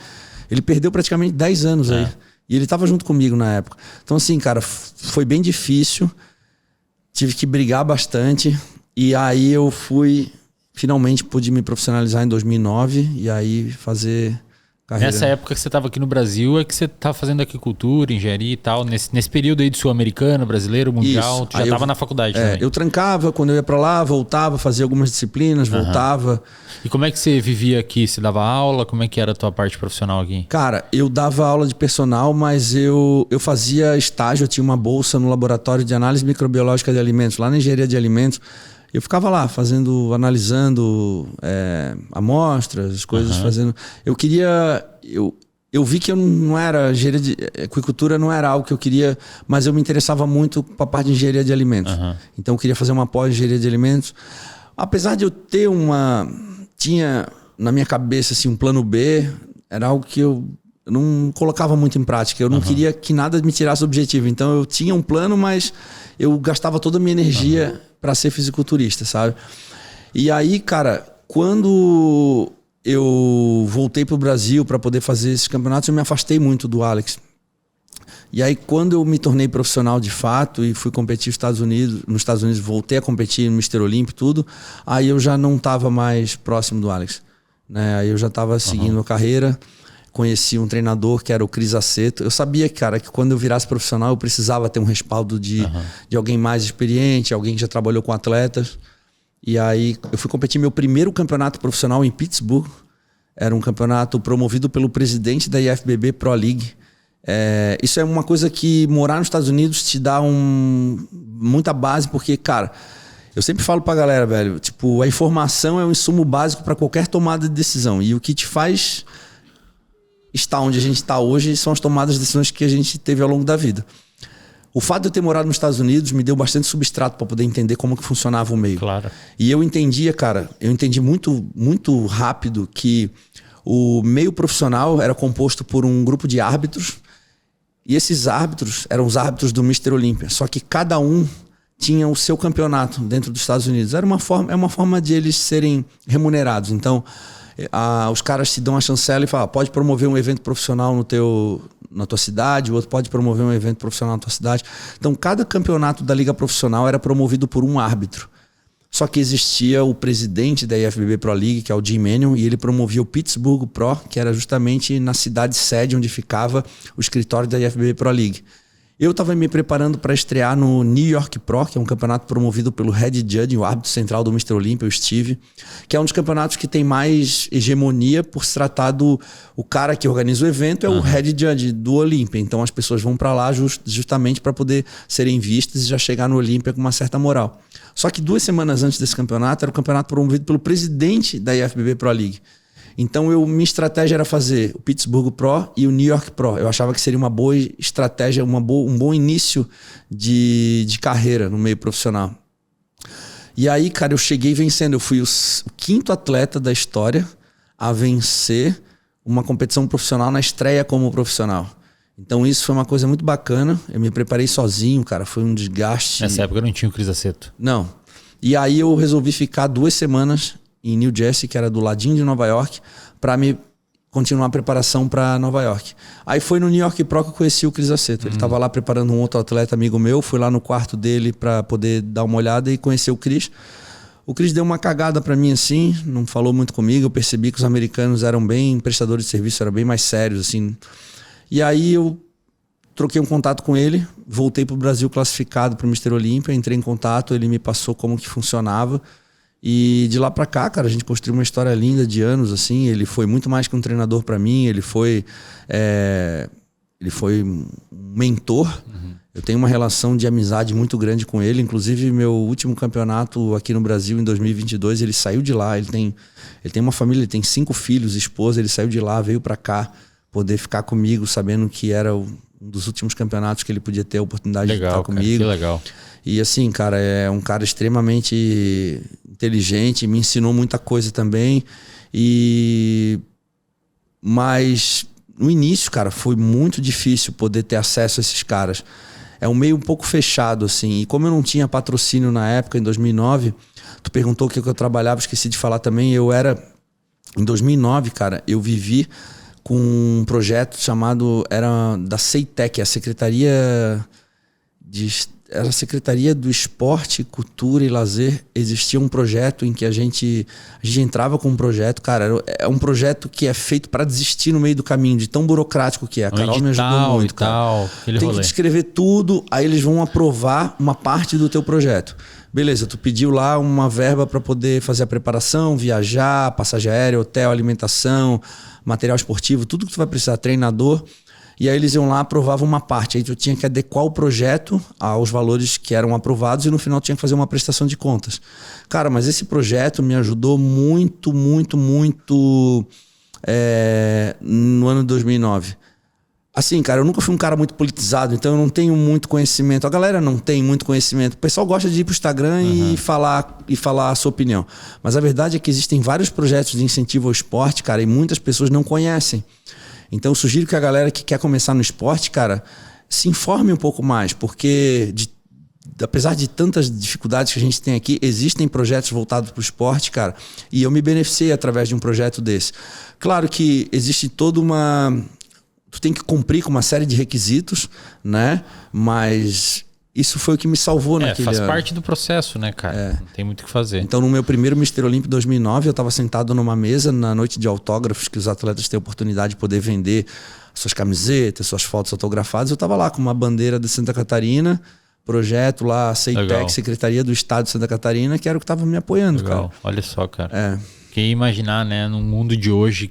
Ele perdeu praticamente 10 anos aí. E ele estava junto comigo na época. Então assim, cara, foi bem difícil. Tive que brigar bastante. E aí eu finalmente pude me profissionalizar em 2009. E aí fazer carreira. Nessa época que você estava aqui no Brasil, é que você estava fazendo agricultura, engenharia e tal. Nesse período aí de sul-americano, brasileiro, mundial, isso. tu já estava na faculdade também. Eu trancava quando eu ia para lá, voltava, fazia algumas disciplinas, voltava. E como é que você vivia aqui? Você dava aula? Como é que era a tua parte profissional aqui? Cara, eu dava aula de personal, mas eu fazia estágio, eu tinha uma bolsa no laboratório de análise microbiológica de alimentos, lá na engenharia de alimentos. Eu ficava lá analisando amostras, coisas, fazendo... Eu vi que eu não era engenharia de aquicultura, não era algo que eu queria, mas eu me interessava muito para a parte de engenharia de alimentos. Então eu queria fazer uma pós-engenharia de alimentos. Apesar de eu ter tinha na minha cabeça assim, um plano B, era algo que eu não colocava muito em prática. Eu não queria que nada me tirasse do objetivo. Então eu tinha um plano, mas eu gastava toda a minha energia para ser fisiculturista, sabe? E aí, cara, quando eu voltei pro Brasil para poder fazer esses campeonatos, eu me afastei muito do Alex. E aí, quando eu me tornei profissional de fato e fui competir nos Estados Unidos, voltei a competir no Mr. Olympia e tudo, aí eu já não estava mais próximo do Alex, né? Aí eu já estava seguindo a carreira. Conheci um treinador que era o Cris Aceto. Eu sabia, cara, que quando eu virasse profissional eu precisava ter um respaldo de alguém mais experiente, alguém que já trabalhou com atletas. E aí eu fui competir meu primeiro campeonato profissional em Pittsburgh. Era um campeonato promovido pelo presidente da IFBB Pro League. Isso é uma coisa que morar nos Estados Unidos te dá muita base, porque, cara, eu sempre falo pra galera, velho, tipo, a informação é um insumo básico para qualquer tomada de decisão. E o que te faz estar onde a gente está hoje são as tomadas de decisões que a gente teve ao longo da vida. O fato de eu ter morado nos Estados Unidos me deu bastante substrato para poder entender como que funcionava o meio. Claro. E eu entendi muito, muito rápido que o meio profissional era composto por um grupo de árbitros, e esses árbitros eram os árbitros do Mr. Olympia. Só que cada um tinha o seu campeonato dentro dos Estados Unidos. É uma forma de eles serem remunerados. Então, os caras te dão a chancela e falam, pode promover um evento profissional na tua cidade, o outro pode promover um evento profissional na tua cidade. Então, cada campeonato da liga profissional era promovido por um árbitro. Só que existia o presidente da IFBB Pro League, que é o Jim Manion, e ele promovia o Pittsburgh Pro, que era justamente na cidade sede onde ficava o escritório da IFBB Pro League. Eu estava me preparando para estrear no New York Pro, que é um campeonato promovido pelo Head Judge, o árbitro central do Mr. Olympia, o Steve, que é um dos campeonatos que tem mais hegemonia por se tratar o cara que organiza o evento, é o Head Judge do Olympia. Então as pessoas vão para lá justamente para poder serem vistas e já chegar no Olympia com uma certa moral. Só que 2 semanas antes desse campeonato, era o campeonato promovido pelo presidente da IFBB Pro League. Então, minha estratégia era fazer o Pittsburgh Pro e o New York Pro. Eu achava que seria uma boa estratégia, um bom início de carreira no meio profissional. E aí, cara, eu cheguei vencendo. Eu fui o 5º atleta da história a vencer uma competição profissional na estreia como profissional. Então, isso foi uma coisa muito bacana. Eu me preparei sozinho, cara. Foi um desgaste. Nessa época não tinha o Cris Aceto. Não. E aí eu resolvi ficar 2 semanas em New Jersey, que era do ladinho de Nova York, para me continuar a preparação para Nova York. Aí foi no New York Pro que eu conheci o Cris Aceto. Ele estava lá preparando um outro atleta amigo meu, fui lá no quarto dele para poder dar uma olhada e conhecer o Cris. O Cris deu uma cagada para mim assim, não falou muito comigo, eu percebi que os americanos eram bem prestadores de serviço, eram bem mais sérios assim. E aí eu troquei um contato com ele, voltei pro Brasil classificado pro Mr. Olímpia, entrei em contato, ele me passou como que funcionava. E de lá pra cá, cara, a gente construiu uma história linda de anos, assim. Ele foi muito mais que um treinador pra mim, ele foi um mentor. Eu tenho uma relação de amizade muito grande com ele. Inclusive, meu último campeonato aqui no Brasil, em 2022, ele saiu de lá. Ele tem uma família, ele tem 5 filhos, esposa. Ele saiu de lá, veio pra cá poder ficar comigo, sabendo que era um dos últimos campeonatos que ele podia ter a oportunidade de estar comigo. Que legal. E assim, cara, é um cara extremamente inteligente, me ensinou muita coisa também. Mas no início, cara, foi muito difícil poder ter acesso a esses caras. É um meio um pouco fechado, assim. E como eu não tinha patrocínio na época, em 2009, tu perguntou o que eu trabalhava, esqueci de falar também. Em 2009, cara, eu vivi com um projeto era da CEITEC, a Secretaria do Esporte, Cultura e Lazer. Existia um projeto em que a gente entrava com um projeto, cara, é um projeto que é feito para desistir no meio do caminho, de tão burocrático que é. A Carol me ajudou muito, cara. Tem que escrever tudo, aí eles vão aprovar uma parte do teu projeto. Beleza, tu pediu lá uma verba para poder fazer a preparação, viajar, passagem aérea, hotel, alimentação, material esportivo, tudo que tu vai precisar, treinador. E aí eles iam lá, aprovavam uma parte. Aí tu tinha que adequar o projeto aos valores que eram aprovados e no final tinha que fazer uma prestação de contas. Cara, mas esse projeto me ajudou muito, muito, muito no ano de 2009. Assim, cara, eu nunca fui um cara muito politizado, então eu não tenho muito conhecimento. A galera não tem muito conhecimento. O pessoal gosta de ir pro Instagram e falar a sua opinião. Mas a verdade é que existem vários projetos de incentivo ao esporte, cara, e muitas pessoas não conhecem. Então eu sugiro que a galera que quer começar no esporte, cara, se informe um pouco mais, porque apesar de tantas dificuldades que a gente tem aqui, existem projetos voltados para o esporte, cara, e eu me beneficiei através de um projeto desse. Claro que existe toda uma... Tu tem que cumprir com uma série de requisitos, né? Mas isso foi o que me salvou naquele ano. Faz parte do processo, né, cara? Não tem muito o que fazer. Então, no meu primeiro Mr. Olímpia 2009, eu estava sentado numa mesa na noite de autógrafos, que os atletas têm a oportunidade de poder vender suas camisetas, suas fotos autografadas. Eu estava lá com uma bandeira de Santa Catarina, projeto lá, CEITEC, Secretaria do Estado de Santa Catarina, que era o que estava me apoiando, cara. Olha só, cara. Quem imaginar, né, num mundo de hoje,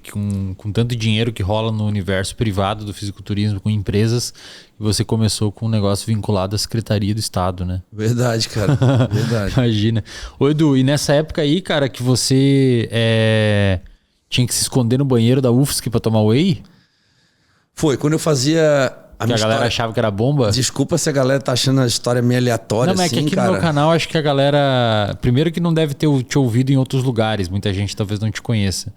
com tanto dinheiro que rola no universo privado do fisiculturismo, com empresas, e você começou com um negócio vinculado à Secretaria do Estado, né? Verdade, cara. Verdade. Imagina. Ô, Edu, e nessa época aí, cara, que você tinha que se esconder no banheiro da UFSC pra tomar whey? Foi, quando eu fazia... Que a galera achava que era bomba? Desculpa se a galera tá achando a história meio aleatória. Não, mas assim, é que aqui cara, no meu canal acho que a galera... Primeiro que não deve ter te ouvido em outros lugares. Muita gente talvez não te conheça.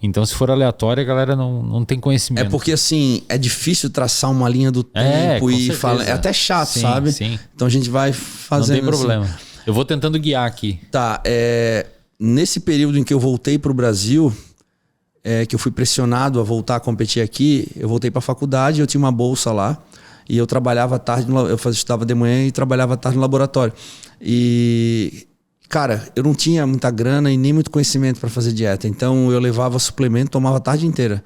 Então se for aleatório, a galera não tem conhecimento. É porque assim, é difícil traçar uma linha do tempo e falar. É até chato, sim, sabe? Sim. Então a gente vai fazendo. Não tem problema. Assim. Eu vou tentando guiar aqui. Tá, nesse período em que eu voltei pro Brasil... que eu fui pressionado a voltar a competir aqui, eu voltei para a faculdade, eu tinha uma bolsa lá e eu trabalhava à tarde, estudava de manhã e trabalhava à tarde no laboratório. E, cara, eu não tinha muita grana e nem muito conhecimento para fazer dieta, então eu levava suplemento, tomava a tarde inteira.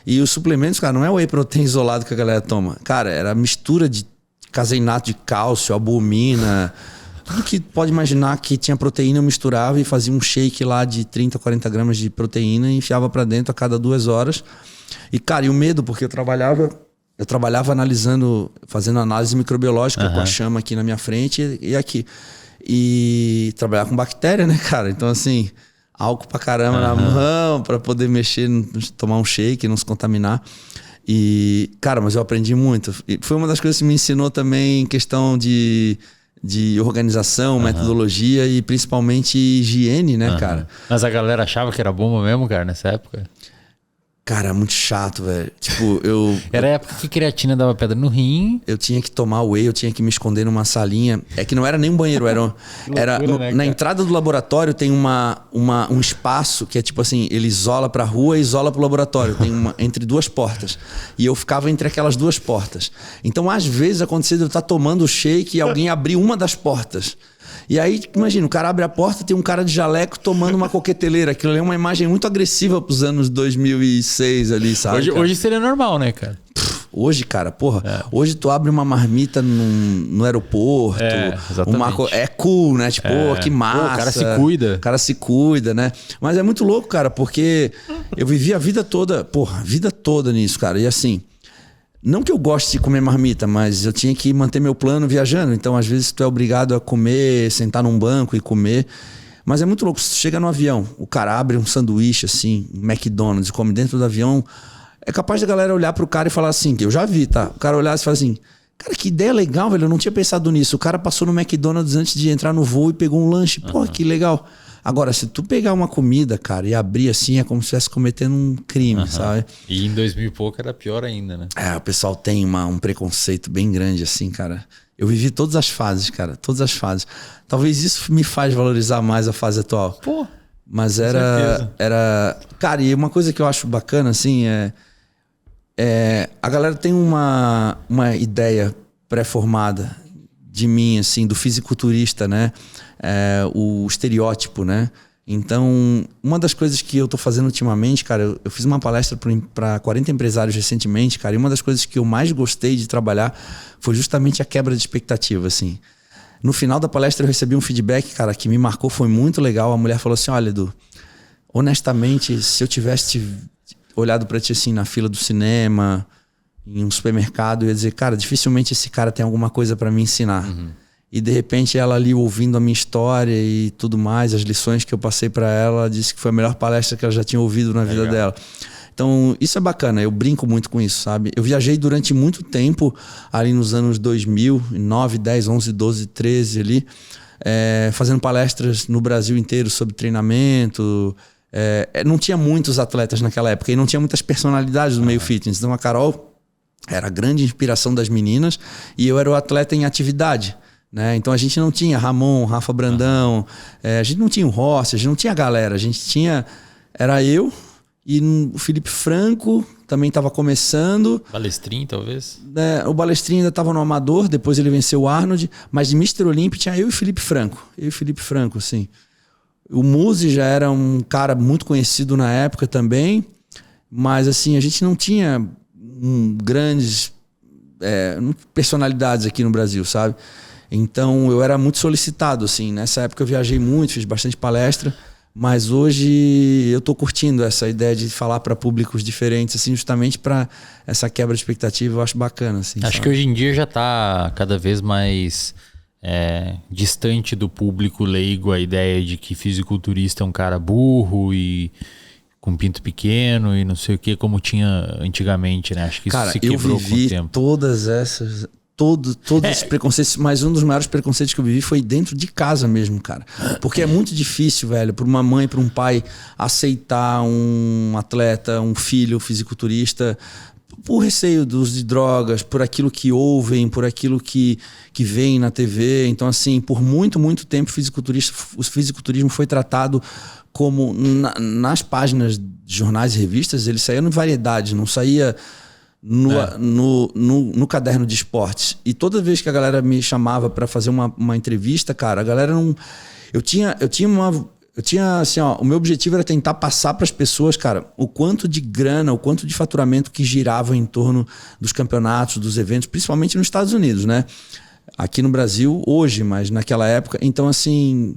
E os suplementos, cara, não é o whey protein isolado que a galera toma. Cara, era mistura de caseinato de cálcio, albumina... Tudo que pode imaginar que tinha proteína eu misturava e fazia um shake lá de 30, 40 gramas de proteína e enfiava para dentro a cada 2 horas. E, cara, e o medo, porque eu trabalhava analisando, fazendo análise microbiológica com a chama aqui na minha frente e aqui. E trabalhar com bactéria, né, cara? Então, assim, álcool pra caramba na mão para poder mexer, tomar um shake, não se contaminar. E, cara, mas eu aprendi muito. E foi uma das coisas que me ensinou também em questão de organização, metodologia e principalmente higiene, né, cara? Mas a galera achava que era bomba mesmo, cara, nessa época? Cara, muito chato, velho. Tipo, Era a época que creatina dava pedra no rim. Eu tinha que tomar whey, eu tinha que me esconder numa salinha. É que não era nem um banheiro, na entrada do laboratório tem um espaço que é tipo assim, ele isola pra rua e isola pro laboratório. Tem entre 2 portas. E eu ficava entre aquelas 2 portas. Então, às vezes, acontecia de eu estar tomando o shake e alguém abrir uma das portas. E aí, imagina, o cara abre a porta, tem um cara de jaleco tomando uma coqueteleira. Aquilo ali é uma imagem muito agressiva pros anos 2006 ali, sabe? Hoje seria normal, né, cara? Hoje, cara, porra, hoje tu abre uma marmita no aeroporto. Exatamente. É cool, né? Tipo, que massa. Pô, o cara se cuida. O cara se cuida, né? Mas é muito louco, cara, porque eu vivi a vida toda nisso, cara. E assim, não que eu goste de comer marmita, mas eu tinha que manter meu plano viajando. Então, às vezes, tu é obrigado a comer, sentar num banco e comer. Mas é muito louco. Você chega no avião, o cara abre um sanduíche, assim, um McDonald's, come dentro do avião. É capaz da galera olhar pro cara e falar assim, que eu já vi, tá? O cara olhar e falar assim, cara, que ideia legal, velho. Eu não tinha pensado nisso. O cara passou no McDonald's antes de entrar no voo e pegou um lanche. Pô, que legal. Agora, se tu pegar uma comida, cara, e abrir assim, é como se estivesse cometendo um crime, sabe? E em 2000 e pouco era pior ainda, né? O pessoal tem um preconceito bem grande, assim, cara. Eu vivi todas as fases, cara. Todas as fases. Talvez isso me faz valorizar mais a fase atual. Pô, mas era... Cara, e uma coisa que eu acho bacana, assim, a galera tem uma ideia pré-formada de mim, assim, do fisiculturista, né? O estereótipo, né? Então, uma das coisas que eu tô fazendo ultimamente, cara, eu fiz uma palestra para 40 empresários recentemente, cara, e uma das coisas que eu mais gostei de trabalhar foi justamente a quebra de expectativa, assim. No final da palestra eu recebi um feedback, cara, que me marcou, foi muito legal. A mulher falou assim, olha, Edu, honestamente, se eu tivesse olhado para ti assim na fila do cinema, em um supermercado, eu ia dizer, cara, dificilmente esse cara tem alguma coisa para me ensinar. E de repente ela ali ouvindo a minha história e tudo mais, as lições que eu passei para ela, disse que foi a melhor palestra que ela já tinha ouvido na vida dela. Então isso é bacana, eu brinco muito com isso, sabe? Eu viajei durante muito tempo, ali nos anos 2000, 9, 10, 11, 12, 13 ali, fazendo palestras no Brasil inteiro sobre treinamento. Não tinha muitos atletas naquela época e não tinha muitas personalidades do meio fitness. Então a Carol era a grande inspiração das meninas e eu era o atleta em atividade, né? Então a gente não tinha Ramon, Rafa Brandão, a gente não tinha o Rossi, a gente não tinha a galera, a gente tinha... Era eu e o Felipe Franco também estava começando. Balestrin, talvez? O Balestrin ainda estava no amador, depois ele venceu o Arnold, mas de Mr. Olympia tinha eu e o Felipe Franco, assim. O Muzi já era um cara muito conhecido na época também, mas assim, a gente não tinha grandes personalidades aqui no Brasil, sabe? Então eu era muito solicitado, assim. Nessa época eu viajei muito, fiz bastante palestra, mas hoje eu tô curtindo essa ideia de falar para públicos diferentes, assim, justamente para essa quebra de expectativa. Eu acho bacana, assim. Acho que hoje em dia já tá cada vez mais distante do público leigo a ideia de que fisiculturista é um cara burro e com pinto pequeno e não sei o que, como tinha antigamente, né? Acho que isso se quebrou com o tempo. Eu vivi todas essas... Todos esses preconceitos, mas um dos maiores preconceitos que eu vivi foi dentro de casa mesmo, cara. Porque é muito difícil, velho, para uma mãe, para um pai aceitar um atleta, um filho fisiculturista, por receio do uso de drogas, por aquilo que ouvem, por aquilo que veem na TV. Então, assim, por muito, muito tempo o fisiculturismo foi tratado como, nas páginas de jornais e revistas, ele saía em variedade, não saía... No caderno de esportes. E toda vez que a galera me chamava para fazer uma entrevista, cara, a galera não... Eu tinha assim, ó, o meu objetivo era tentar passar para as pessoas, cara, o quanto de grana, o quanto de faturamento que girava em torno dos campeonatos, dos eventos, principalmente nos Estados Unidos, né? Aqui no Brasil, hoje, mas naquela época. Então, assim,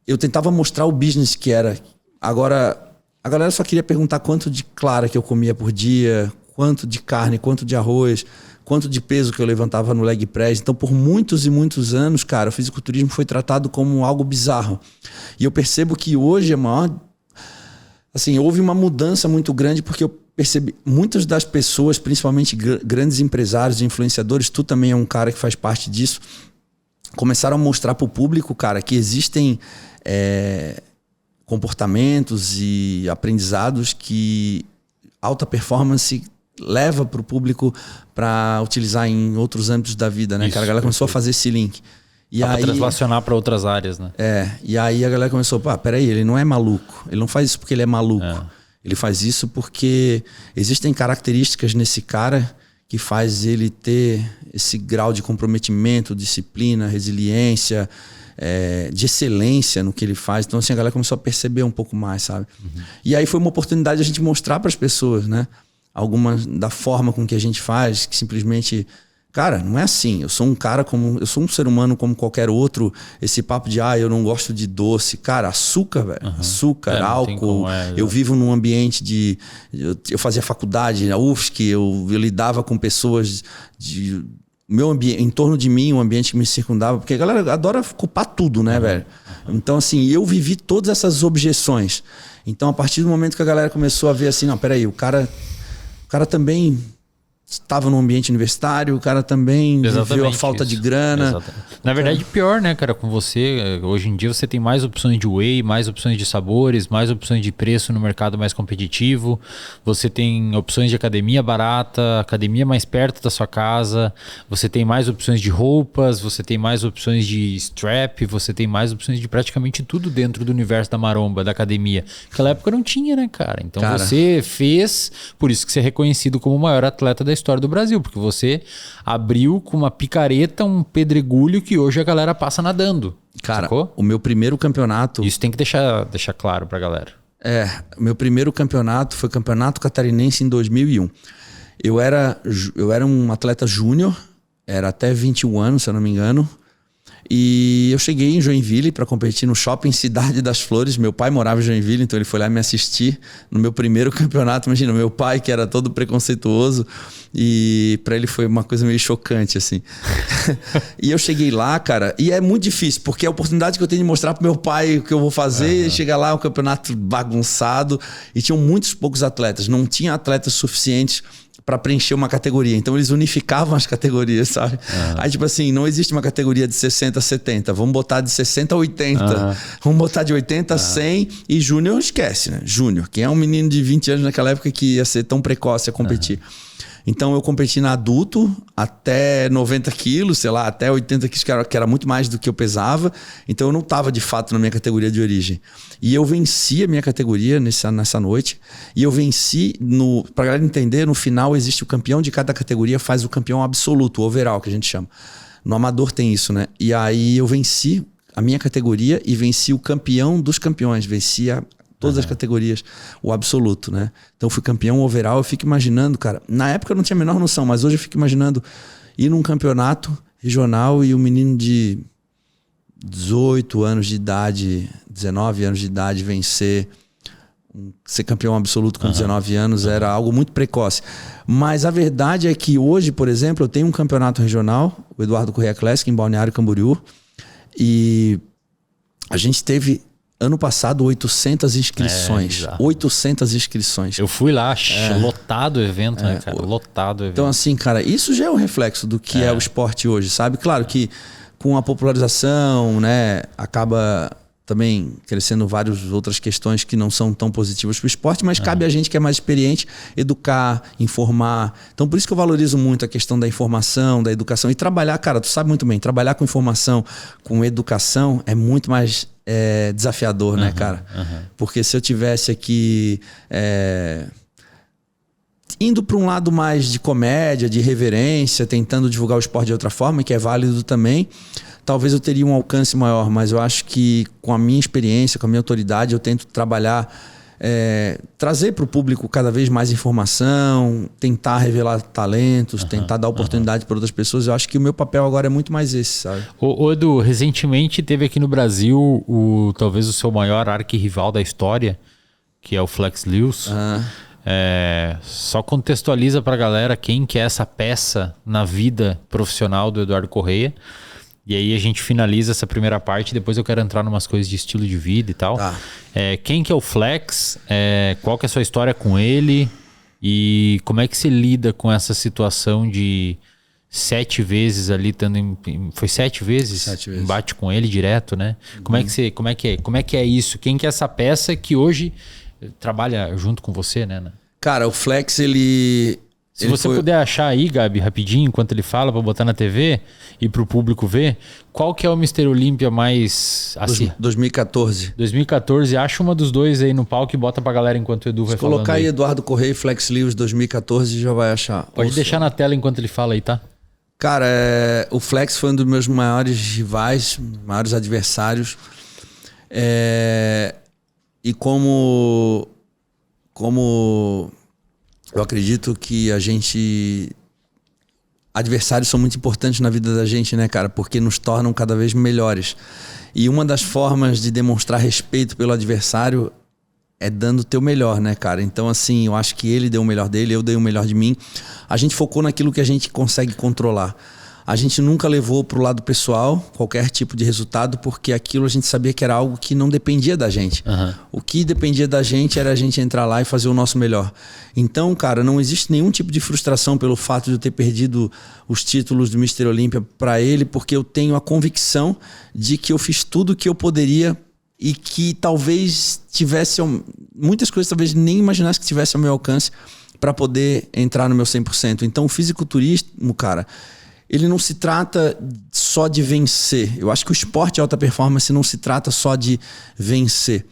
eu tentava mostrar o business que era. Agora, a galera só queria perguntar quanto de clara que eu comia por dia, quanto de carne, quanto de arroz, quanto de peso que eu levantava no leg press. Então, por muitos e muitos anos, cara, o fisiculturismo foi tratado como algo bizarro. E eu percebo que hoje houve uma mudança muito grande, porque eu percebi muitas das pessoas, principalmente grandes empresários e influenciadores, tu também é um cara que faz parte disso, começaram a mostrar para o público, cara, que existem comportamentos e aprendizados que alta performance leva para o público para utilizar em outros âmbitos da vida, né? Isso, cara, a galera começou a fazer esse link. E aí, translacionar para outras áreas, né? E aí a galera começou, peraí, ele não é maluco. Ele não faz isso porque ele é maluco. Ele faz isso porque existem características nesse cara que faz ele ter esse grau de comprometimento, disciplina, resiliência, de excelência no que ele faz. Então, assim, a galera começou a perceber um pouco mais, sabe? E aí foi uma oportunidade de a gente mostrar para as pessoas, né? algumas da forma com que a gente faz, que simplesmente... Cara, não é assim. Eu sou um ser humano como qualquer outro. Esse papo de, eu não gosto de doce. Cara, açúcar, velho. Açúcar, álcool. Eu vivo num ambiente de... Eu fazia faculdade na UFSC, eu lidava com pessoas de... Meu ambiente, em torno de mim, um ambiente que me circundava, porque a galera adora culpar tudo, né, velho? Então, assim, eu vivi todas essas objeções. Então, a partir do momento que a galera começou a ver assim, não, peraí, o cara também estava no ambiente universitário, o cara também viveu a falta de grana. Na verdade, pior, né, cara, com você, hoje em dia você tem mais opções de whey, mais opções de sabores, mais opções de preço no mercado mais competitivo, você tem opções de academia barata, academia mais perto da sua casa, você tem mais opções de roupas, você tem mais opções de strap, você tem mais opções de praticamente tudo dentro do universo da maromba, da academia. Naquela época não tinha, né, cara? Então você fez, por isso que você é reconhecido como o maior atleta da história do Brasil, porque você abriu com uma picareta um pedregulho que hoje a galera passa nadando. Cara, sacou? O meu primeiro campeonato... Isso tem que deixar claro pra galera. O meu primeiro campeonato foi o Campeonato Catarinense em 2001. Eu era um atleta júnior, era até 21 anos, se eu não me engano. E eu cheguei em Joinville para competir no Shopping Cidade das Flores. Meu pai morava em Joinville, então ele foi lá me assistir no meu primeiro campeonato. Imagina, meu pai, que era todo preconceituoso, e para ele foi uma coisa meio chocante, assim. E eu cheguei lá, cara, e é muito difícil, porque é a oportunidade que eu tenho de mostrar pro meu pai o que eu vou fazer, e chegar lá, um campeonato bagunçado, e tinham muitos poucos atletas, não tinha atletas suficientes para preencher uma categoria. Então eles unificavam as categorias, sabe? Aí tipo assim, não existe uma categoria de 60 a 70, vamos botar de 60 a 80, vamos botar de 80 a 100 e júnior esquece, né? Júnior, quem é um menino de 20 anos naquela época que ia ser tão precoce a competir. Então eu competi na adulto até 90 quilos, sei lá, até 80 quilos, que era muito mais do que eu pesava. Então eu não estava de fato na minha categoria de origem. E eu venci a minha categoria nessa noite. E eu venci, pra galera entender, no final existe o campeão de cada categoria, faz o campeão absoluto, o overall, que a gente chama. No amador tem isso, né? E aí eu venci a minha categoria e venci o campeão dos campeões, venci todas as categorias, o absoluto, né? Então fui campeão overall, eu fico imaginando, cara, na época eu não tinha a menor noção, mas hoje eu fico imaginando ir num campeonato regional e um menino de 18 anos de idade, 19 anos de idade vencer, ser campeão absoluto com 19 anos era algo muito precoce. Mas a verdade é que hoje, por exemplo, eu tenho um campeonato regional, o Eduardo Corrêa Classic, em Balneário Camboriú, e a gente teve... Ano passado, 800 inscrições. 800 inscrições. Eu fui lá, lotado o evento, né, cara? Lotado o evento. Então, assim, cara, isso já é um reflexo do que é o esporte hoje, sabe? Claro que com a popularização, né, acaba também crescendo várias outras questões que não são tão positivas para o esporte, mas cabe a gente que é mais experiente educar, informar. Então, por isso que eu valorizo muito a questão da informação, da educação. E trabalhar, cara, tu sabe muito bem, trabalhar com informação, com educação é muito mais... desafiador, né, cara? Porque se eu tivesse aqui indo para um lado mais de comédia, de reverência, tentando divulgar o esporte de outra forma, que é válido também, talvez eu teria um alcance maior, mas eu acho que com a minha experiência, com a minha autoridade, eu tento trabalhar, trazer para o público cada vez mais informação, tentar revelar talentos, tentar dar oportunidade para outras pessoas. Eu acho que o meu papel agora é muito mais esse, sabe? Ô Edu, recentemente teve aqui no Brasil talvez o seu maior arquirrival da história, que é o Flex Lewis. Só contextualiza pra galera quem que é essa peça na vida profissional do Eduardo Corrêa. E aí a gente finaliza essa primeira parte, depois eu quero entrar em umas coisas de estilo de vida e tal. Tá. Quem que é o Flex? Qual que é a sua história com ele? E como é que você lida com essa situação de 7 vezes ali, foi 7 vezes? 7 vezes. Embate com ele direto, né? Como é que é isso? Quem que é essa peça que hoje trabalha junto com você, né? Cara, o Flex, ele... Se você puder achar aí, Gabi, rapidinho, enquanto ele fala, pra botar na TV e pro público ver, qual que é o Mr. Olímpia mais... 2014. 2014, acha uma dos dois aí no palco e bota pra galera enquanto o Edu vai falando. Colocar aí Eduardo Corrêa e Flex Lewis 2014 já vai achar. Pode deixar na tela enquanto ele fala aí, tá? Cara, o Flex foi um dos meus maiores rivais, maiores adversários. E como Eu acredito que adversários são muito importantes na vida da gente, né, cara? Porque nos tornam cada vez melhores. E uma das formas de demonstrar respeito pelo adversário é dando o teu melhor, né, cara? Então, assim, eu acho que ele deu o melhor dele, eu dei o melhor de mim. A gente focou naquilo que a gente consegue controlar. A gente nunca levou pro lado pessoal qualquer tipo de resultado, porque aquilo a gente sabia que era algo que não dependia da gente. Uhum. O que dependia da gente era a gente entrar lá e fazer o nosso melhor. Então, cara, não existe nenhum tipo de frustração pelo fato de eu ter perdido os títulos do Mr. Olímpia para ele, porque eu tenho a convicção de que eu fiz tudo o que eu poderia e que talvez tivesse... Muitas coisas talvez nem imaginasse que tivesse ao meu alcance para poder entrar no meu 100%. Então, o fisiculturismo, cara... ele não se trata só de vencer. Eu acho que o esporte de alta performance não se trata só de vencer.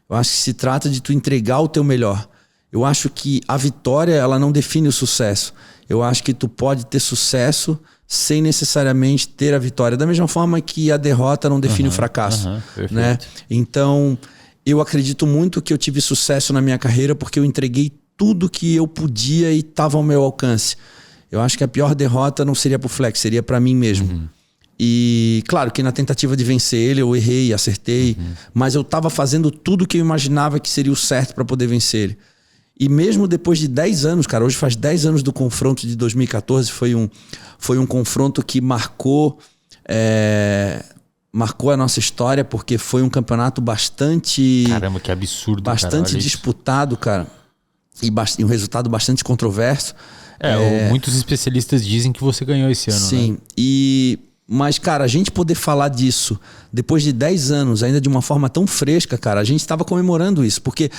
Eu acho que se trata de tu entregar o teu melhor. Eu acho que a vitória, ela não define o sucesso. Eu acho que tu pode ter sucesso sem necessariamente ter a vitória. Da mesma forma que a derrota não define o fracasso. Né? Então, eu acredito muito que eu tive sucesso na minha carreira porque eu entreguei tudo que eu podia e estava ao meu alcance. Eu acho que a pior derrota não seria pro Flex, seria para mim mesmo. E claro que na tentativa de vencer ele eu errei, acertei, mas eu estava fazendo tudo que eu imaginava que seria o certo para poder vencer ele. E mesmo depois de 10 anos, cara, hoje faz 10 anos do confronto de 2014, foi um confronto que marcou a nossa história, porque foi um campeonato bastante... Caramba, que absurdo, bastante cara, disputado, cara, e um resultado bastante controverso. Muitos especialistas dizem que você ganhou esse ano, sim, né? Mas, cara, a gente poder falar disso depois de 10 anos, ainda de uma forma tão fresca, cara, a gente estava comemorando isso. Porque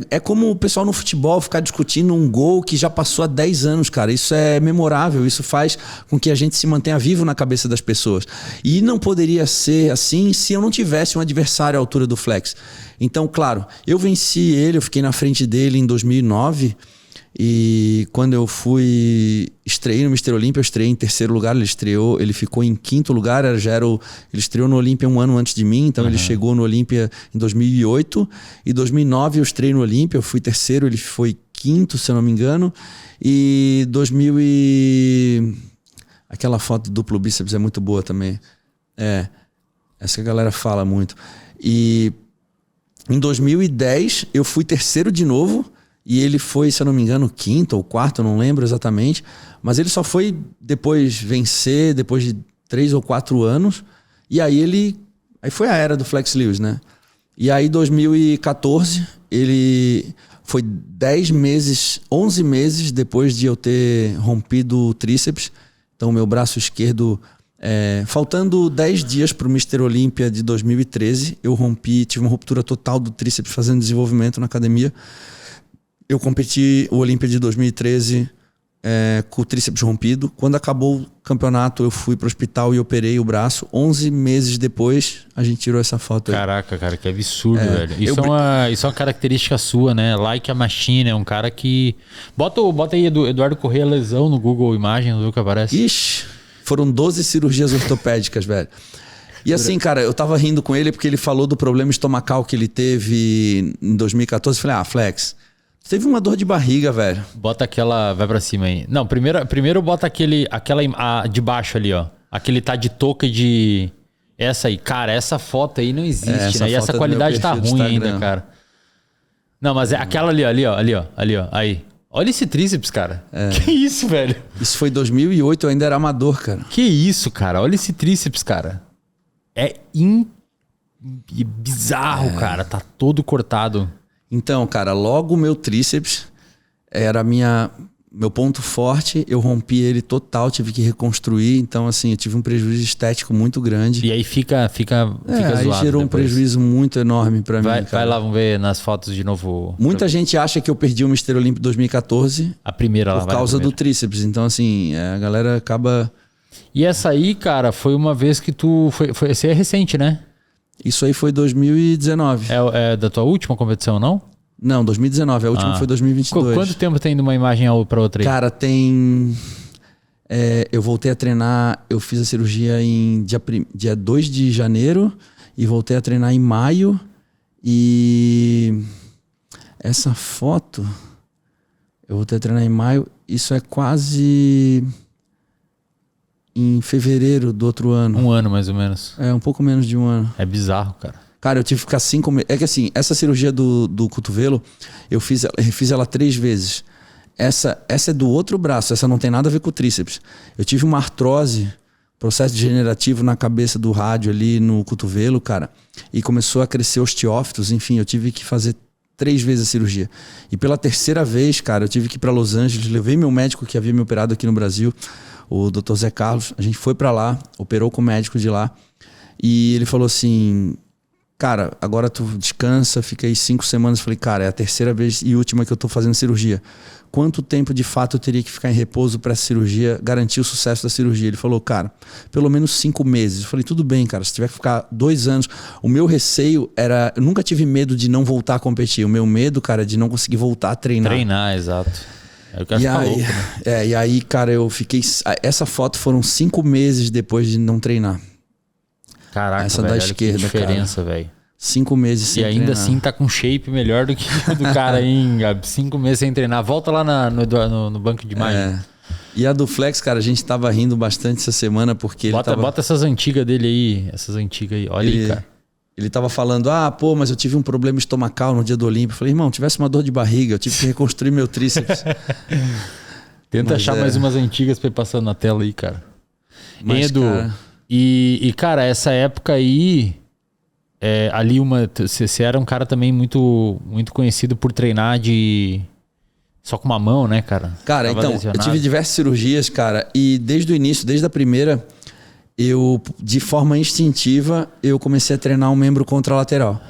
é como o pessoal no futebol ficar discutindo um gol que já passou há 10 anos, cara. Isso é memorável, isso faz com que a gente se mantenha vivo na cabeça das pessoas. E não poderia ser assim se eu não tivesse um adversário à altura do Flex. Então, claro, eu venci ele, eu fiquei na frente dele em 2009... E quando eu estreiei no Mr. Olímpia, eu estreiei em 3º lugar, ele ficou em 5º lugar, ele estreou no Olímpia um ano antes de mim, então ele chegou no Olímpia em 2008, e 2009 eu estreiei no Olímpia, eu fui 3º, ele foi 5º, se eu não me engano, e aquela foto do duplo bíceps é muito boa também, essa que a galera fala muito. E em 2010 eu fui 3º de novo, e ele foi, se eu não me engano, 5º ou 4º, não lembro exatamente. Mas ele só foi depois vencer, depois de 3 ou 4 anos. E aí foi a era do Flex Lewis, né? E aí 2014, ele foi 11 meses depois de eu ter rompido o tríceps. Então meu braço esquerdo, faltando 10 dias para o Mr. Olímpia de 2013, eu tive uma ruptura total do tríceps fazendo desenvolvimento na academia. Eu competi o Olímpia de 2013 com o tríceps rompido. Quando acabou o campeonato, eu fui pro hospital e operei o braço. 11 meses depois, a gente tirou essa foto aí. Caraca, cara, que absurdo, velho. Isso é uma característica sua, né? Like a Machine, é um cara que... Bota aí Eduardo Corrêa lesão no Google Imagens, viu que aparece? Ixi, foram 12 cirurgias ortopédicas, velho. E assim, cara, eu tava rindo com ele porque ele falou do problema estomacal que ele teve em 2014. Eu falei, Flex... Teve uma dor de barriga, velho. Bota aquela... Vai pra cima aí. Não, primeiro bota aquela de baixo ali, ó. Aquele tá de touca de... Essa aí. Cara, essa foto aí não existe, né? E essa qualidade tá ruim ainda, cara. Não, mas é aquela ali, ó. Aí. Olha esse tríceps, cara. Que isso, velho? Isso foi 2008, eu ainda era amador, cara. Que isso, cara? Olha esse tríceps, cara. É bizarro, cara. Tá todo cortado. Então, cara, logo o meu tríceps era meu ponto forte, eu rompi ele total, tive que reconstruir, então assim, eu tive um prejuízo estético muito grande. E aí fica aí zoado gerou depois. Um prejuízo muito enorme pra mim, cara. Vai lá, vamos ver nas fotos de novo. Muita gente acha que eu perdi o Mr. Olímpia 2014 a primeira lá, por causa do tríceps, então assim, a galera acaba... E essa aí, cara, foi uma vez que esse é recente, né? Isso aí foi 2019. É da tua última competição, não? Não, 2019. A última foi 2022. Quanto tempo tem de uma imagem para outra aí? Cara, tem... eu voltei a treinar... Eu fiz a cirurgia em dia 2 de janeiro e voltei a treinar em maio. E essa foto... Eu voltei a treinar em maio. Isso é quase em fevereiro do outro ano. Um ano, mais ou menos. É, um pouco menos de um ano. É bizarro, cara. Cara, eu tive que ficar 5 meses. É que assim, essa cirurgia do cotovelo, eu refiz ela 3 vezes. Essa é do outro braço, essa não tem nada a ver com o tríceps. Eu tive uma artrose, processo degenerativo na cabeça do rádio ali no cotovelo, cara. E começou a crescer osteófitos, enfim, eu tive que fazer 3 vezes a cirurgia. E pela 3ª vez, cara, eu tive que ir para Los Angeles, levei meu médico que havia me operado aqui no Brasil, o Dr. Zé Carlos. A gente foi para lá, operou com o médico de lá. E ele falou assim: cara, agora tu descansa, fica aí 5 semanas. Eu falei, cara, é a 3ª vez e última que eu tô fazendo cirurgia. Quanto tempo de fato eu teria que ficar em repouso para essa cirurgia garantir o sucesso da cirurgia? Ele falou, cara, pelo menos 5 meses. Eu falei, tudo bem, cara, se tiver que ficar 2 anos. O meu receio era, eu nunca tive medo de não voltar a competir. O meu medo, cara, é de não conseguir voltar a treinar. Treinar, exato. É o que eu acho que tá louco, né? E aí, cara, eu fiquei... Essa foto foram 5 meses depois de não treinar. Caraca, essa velho, da esquerda, que diferença, velho. 5 meses sem treinar. E ainda treinar. assim tá com shape melhor do que o do cara aí, 5 meses sem treinar. Volta lá no banco de imagem. E a do Flex, cara, a gente tava rindo bastante essa semana porque Bota essas antigas dele aí, Olha aí, cara. Ele tava falando, mas eu tive um problema estomacal no dia do Olímpio. Eu falei, irmão, tivesse uma dor de barriga, eu tive que reconstruir meu tríceps. Tenta achar mais umas antigas pra ir passando na tela aí, cara. Mas, Edu, cara... cara, essa época aí... ali você era um cara também muito, muito conhecido por treinar só com uma mão, né, cara? Cara, então, eu tive diversas cirurgias, cara, e desde o início, desde a primeira, eu, de forma instintiva, eu comecei a treinar um membro contralateral.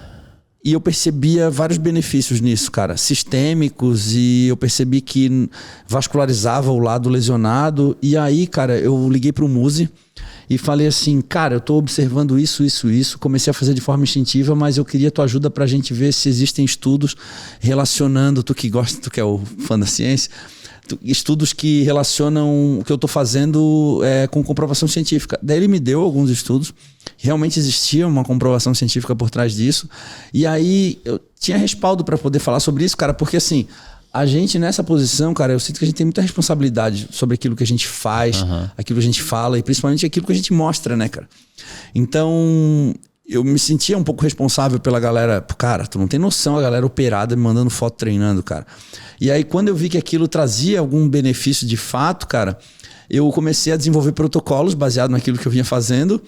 E eu percebia vários benefícios nisso, cara, sistêmicos, e eu percebi que vascularizava o lado lesionado. E aí, cara, eu liguei pro Muzi e falei assim, cara, eu tô observando isso. Comecei a fazer de forma instintiva, mas eu queria tua ajuda pra gente ver se existem estudos relacionando, tu que que é o fã da ciência, estudos que relacionam o que eu tô fazendo com comprovação científica. Daí ele me deu alguns estudos, realmente existia uma comprovação científica por trás disso, e aí eu tinha respaldo para poder falar sobre isso, cara, porque assim, a gente nessa posição, cara, eu sinto que a gente tem muita responsabilidade sobre aquilo que a gente faz, aquilo que a gente fala e principalmente aquilo que a gente mostra, né, cara? Então, eu me sentia um pouco responsável pela galera. Cara, tu não tem noção, a galera operada me mandando foto treinando, cara. E aí, quando eu vi que aquilo trazia algum benefício de fato, cara, eu comecei a desenvolver protocolos baseado naquilo que eu vinha fazendo.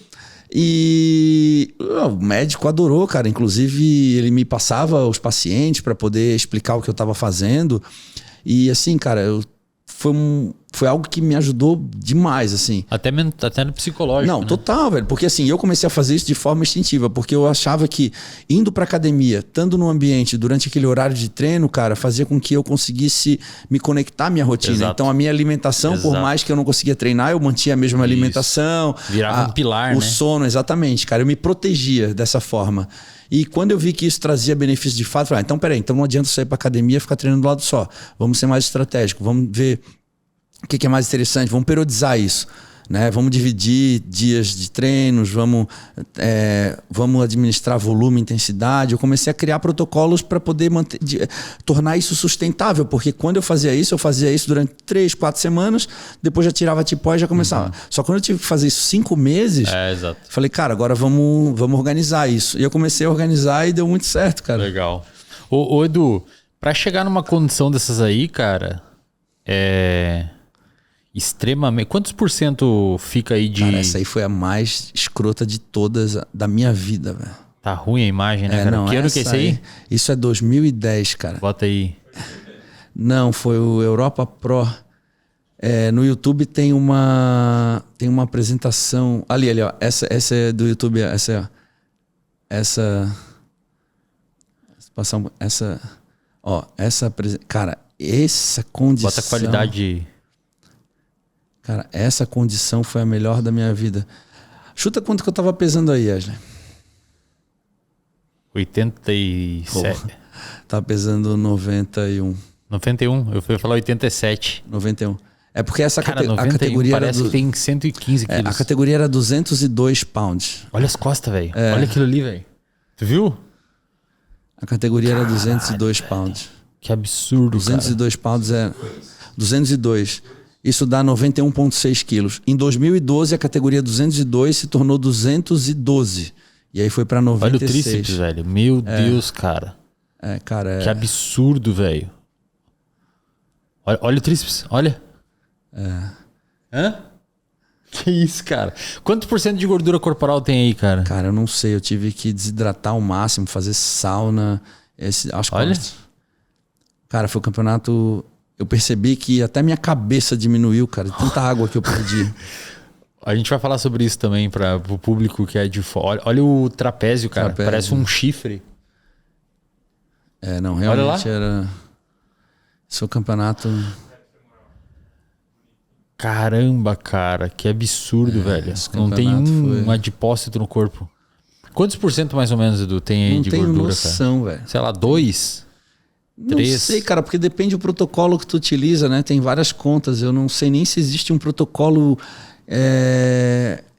E o médico adorou, cara. Inclusive, ele me passava os pacientes para poder explicar o que eu estava fazendo. E assim, cara, foi algo que me ajudou demais, assim. Até no psicológico. Não, né? Total, velho. Porque assim, eu comecei a fazer isso de forma instintiva, porque eu achava que indo pra academia, estando no ambiente durante aquele horário de treino, cara, fazia com que eu conseguisse me conectar à minha rotina. Exato. Então a minha alimentação, por mais que eu não conseguia treinar, eu mantinha a mesma alimentação. Virava um pilar, né? O sono, exatamente, cara. Eu me protegia dessa forma. E quando eu vi que isso trazia benefícios de fato, eu falei, então peraí, então não adianta sair pra academia e ficar treinando do lado só. Vamos ser mais estratégicos, vamos ver o que é mais interessante, vamos periodizar isso, né? Vamos dividir dias de treinos, vamos administrar volume, intensidade. Eu comecei a criar protocolos para poder tornar isso sustentável, porque quando eu fazia isso durante 3, 4 semanas, depois já tirava a tipó e já começava. Só quando eu tive que fazer isso 5 meses, exato. Falei, cara, agora vamos organizar isso. E eu comecei a organizar e deu muito certo, cara. Legal. Ô Edu, para chegar numa condição dessas aí, cara, extremamente... Quantos % fica aí de... Cara, essa aí foi a mais escrota de todas da minha vida, velho. Tá ruim a imagem, né, cara? Não, que ano que é isso aí? Isso é 2010, cara. Bota aí. Não, foi o Europa Pro. No YouTube tem uma apresentação... Ali, ó. Essa é do YouTube, essa... Cara, essa condição... Bota a qualidade... Cara, essa condição foi a melhor da minha vida. Chuta quanto que eu tava pesando aí, Ashley. 87. Tava pesando 91. 91? Eu fui falar 87. 91. É porque essa cara, 91 a categoria parece era que tem 115 quilos. A categoria era 202 pounds. Olha as costas, velho. Olha aquilo ali, velho. Tu viu? A categoria era 202 pounds. Que absurdo, 202 pounds é 202. Isso dá 91,6 quilos. Em 2012, a categoria 202 se tornou 212. E aí foi pra 96. Olha o tríceps, velho. Meu Deus, cara. Cara. Que absurdo, velho. Olha o tríceps, olha. Hã? Que isso, cara? Quanto por cento de gordura corporal tem aí, cara? Cara, eu não sei. Eu tive que desidratar ao máximo, fazer sauna. Olha. Cara, foi o campeonato... Eu percebi que até minha cabeça diminuiu, cara, de tanta água que eu perdi. A gente vai falar sobre isso também para o público que é de fora. Olha o trapézio, cara. Parece um chifre. Não, realmente era... Esse foi o campeonato... Caramba, cara, que absurdo, velho. Não tem um adipócito no corpo. Quantos por cento mais ou menos, Edu, tem aí de gordura, cara? Não tenho noção, velho. Sei lá, 2? 3? Não sei, cara, porque depende do protocolo que tu utiliza, né? Tem várias contas. Eu não sei nem se existe um protocolo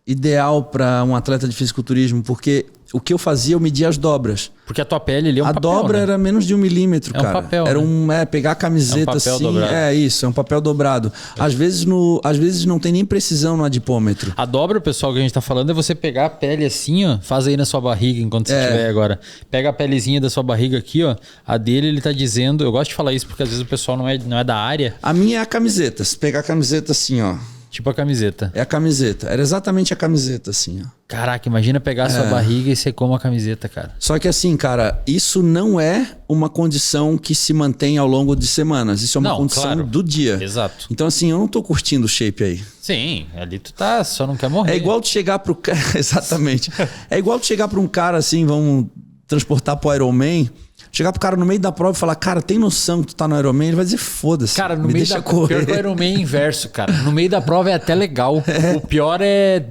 ideal para um atleta de fisiculturismo, porque o que eu fazia, eu media as dobras. Porque a tua pele ali é um papel, dobra, né? Era menos de 1 milímetro, cara. É um papel, era pegar a camiseta assim. Dobrado. É um papel dobrado. Às vezes não tem nem precisão no adipômetro. A dobra, pessoal, que a gente tá falando é você pegar a pele assim, ó. Faz aí na sua barriga enquanto você estiver agora. Pega a pelezinha da sua barriga aqui, ó. A dele, ele tá dizendo... Eu gosto de falar isso porque às vezes o pessoal não é da área. A minha é a camiseta. Se pegar a camiseta assim, ó. Tipo a camiseta. É a camiseta. Era exatamente a camiseta, assim, ó. Caraca, imagina pegar a sua barriga e você come a camiseta, cara. Só que assim, cara, isso não é uma condição que se mantém ao longo de semanas. Isso é uma condição do dia. Exato. Então assim, eu não tô curtindo o shape aí. Sim, ali tu tá, só não quer morrer. É igual tu chegar pro cara... Exatamente. É igual tu chegar pra um cara assim, vamos transportar pro Ironman... Chegar pro cara no meio da prova e falar, cara, tem noção que tu tá no Ironman? Ele vai dizer, foda-se. Cara, no meio da prova, pior que o Ironman é inverso, cara. No meio da prova é até legal. O pior é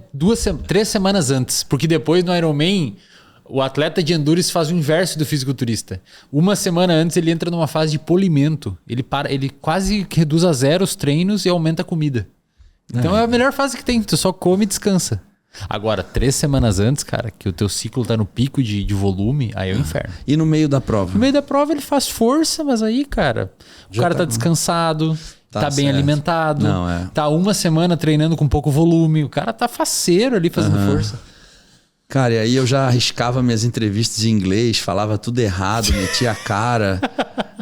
3 semanas antes. Porque depois no Ironman, o atleta de endurance faz o inverso do fisiculturista. 1 semana antes ele entra numa fase de polimento. Ele quase reduz a 0 os treinos e aumenta a comida. Então é a melhor fase que tem. Tu só come e descansa. Agora, 3 semanas antes, cara, que o teu ciclo tá no pico de volume, aí é o inferno. E no meio da prova? No meio da prova ele faz força, mas aí, cara, o cara tá descansado, tá bem alimentado, tá 1 semana treinando com pouco volume, o cara tá faceiro ali fazendo força. Cara, e aí eu já arriscava minhas entrevistas em inglês, falava tudo errado, metia a cara.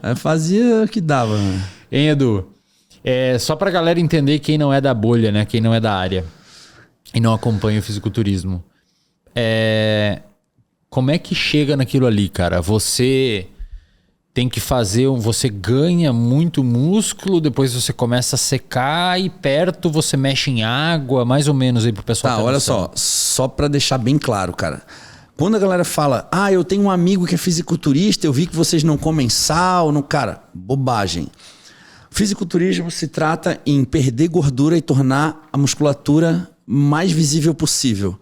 Aí fazia o que dava. Hein, Edu? Só pra galera entender quem não é da bolha, né? Quem não é da área. E não acompanha o fisiculturismo. Como é que chega naquilo ali, cara? Você tem que fazer... Você ganha muito músculo, depois você começa a secar e perto você mexe em água, mais ou menos aí pro pessoal. Tá, olha só pra deixar bem claro, cara. Quando a galera fala, eu tenho um amigo que é fisiculturista, eu vi que vocês não comem sal, cara, bobagem. Fisiculturismo se trata em perder gordura e tornar a musculatura mais visível possível.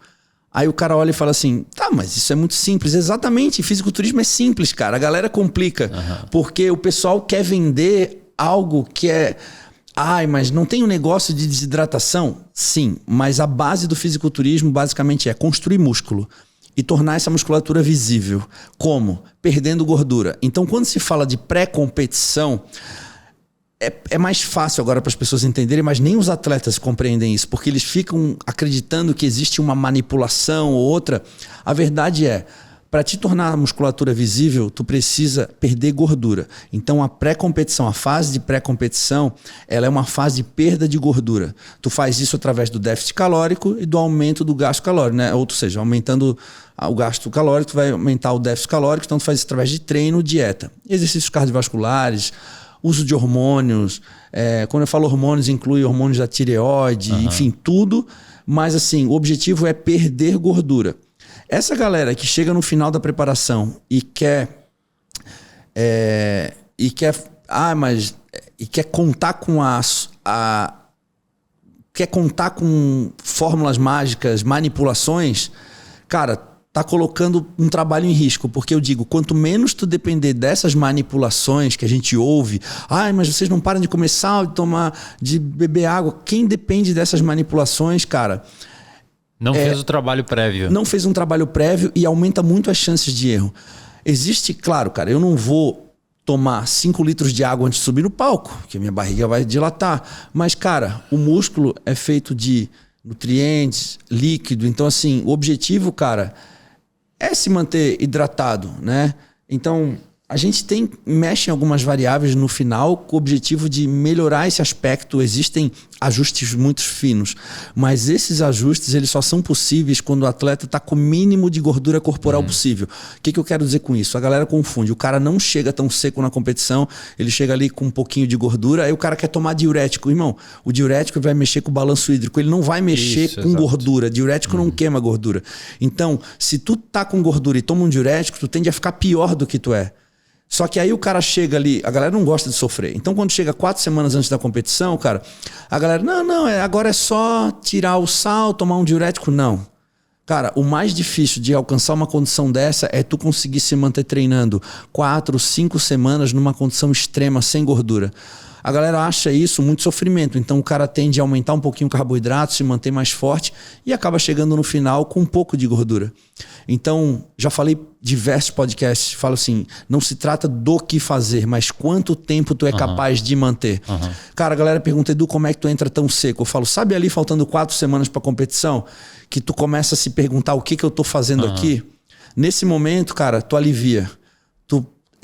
Aí o cara olha e fala assim, tá, mas isso é muito simples. Exatamente, fisiculturismo é simples, cara. A galera complica, porque o pessoal quer vender algo que é... mas não tem um negócio de desidratação? Sim, mas a base do fisiculturismo basicamente é construir músculo e tornar essa musculatura visível. Como? Perdendo gordura. Então, quando se fala de pré-competição... É mais fácil agora para as pessoas entenderem, mas nem os atletas compreendem isso, porque eles ficam acreditando que existe uma manipulação ou outra. A verdade é, para te tornar a musculatura visível, tu precisa perder gordura. Então a pré-competição, a fase de pré-competição, ela é uma fase de perda de gordura. Tu faz isso através do déficit calórico e do aumento do gasto calórico, né? Ou seja, aumentando o gasto calórico, tu vai aumentar o déficit calórico, então tu faz isso através de treino, dieta. Exercícios cardiovasculares, uso de hormônios, quando eu falo hormônios, inclui hormônios da tireoide, enfim, tudo. Mas assim, o objetivo é perder gordura. Essa galera que chega no final da preparação e quer contar com quer contar com fórmulas mágicas, manipulações, cara, tá colocando um trabalho em risco, porque eu digo, quanto menos tu depender dessas manipulações que a gente ouve, mas vocês não param de comer sal, de beber água. Quem depende dessas manipulações, cara... Não fez o trabalho prévio. Não fez um trabalho prévio e aumenta muito as chances de erro. Existe, claro, cara, eu não vou tomar 5 litros de água antes de subir no palco, porque minha barriga vai dilatar. Mas, cara, o músculo é feito de nutrientes, líquido. Então, assim, o objetivo, cara, é se manter hidratado, né? Então, a gente mexe em algumas variáveis no final com o objetivo de melhorar esse aspecto. Existem ajustes muito finos, mas esses ajustes eles só são possíveis quando o atleta está com o mínimo de gordura corporal possível. O que eu quero dizer com isso? A galera confunde. O cara não chega tão seco na competição, ele chega ali com um pouquinho de gordura, aí o cara quer tomar diurético. Irmão, o diurético vai mexer com o balanço hídrico, ele não vai mexer com gordura. Diurético não queima gordura. Então, se tu tá com gordura e toma um diurético, tu tende a ficar pior do que tu é. Só que aí o cara chega ali, a galera não gosta de sofrer. Então quando chega 4 semanas antes da competição, cara, a galera, agora é só tirar o sal, tomar um diurético. Não. Cara, o mais difícil de alcançar uma condição dessa é tu conseguir se manter treinando 4, 5 semanas numa condição extrema, sem gordura. A galera acha isso muito sofrimento, então o cara tende a aumentar um pouquinho o carboidrato, se manter mais forte e acaba chegando no final com um pouco de gordura. Então, já falei diversos podcasts, falo assim, não se trata do que fazer, mas quanto tempo tu é capaz de manter. Cara, a galera pergunta, Edu, como é que tu entra tão seco? Eu falo, sabe ali faltando 4 semanas pra competição, que tu começa a se perguntar o que eu tô fazendo aqui? Nesse momento, cara, tu alivia.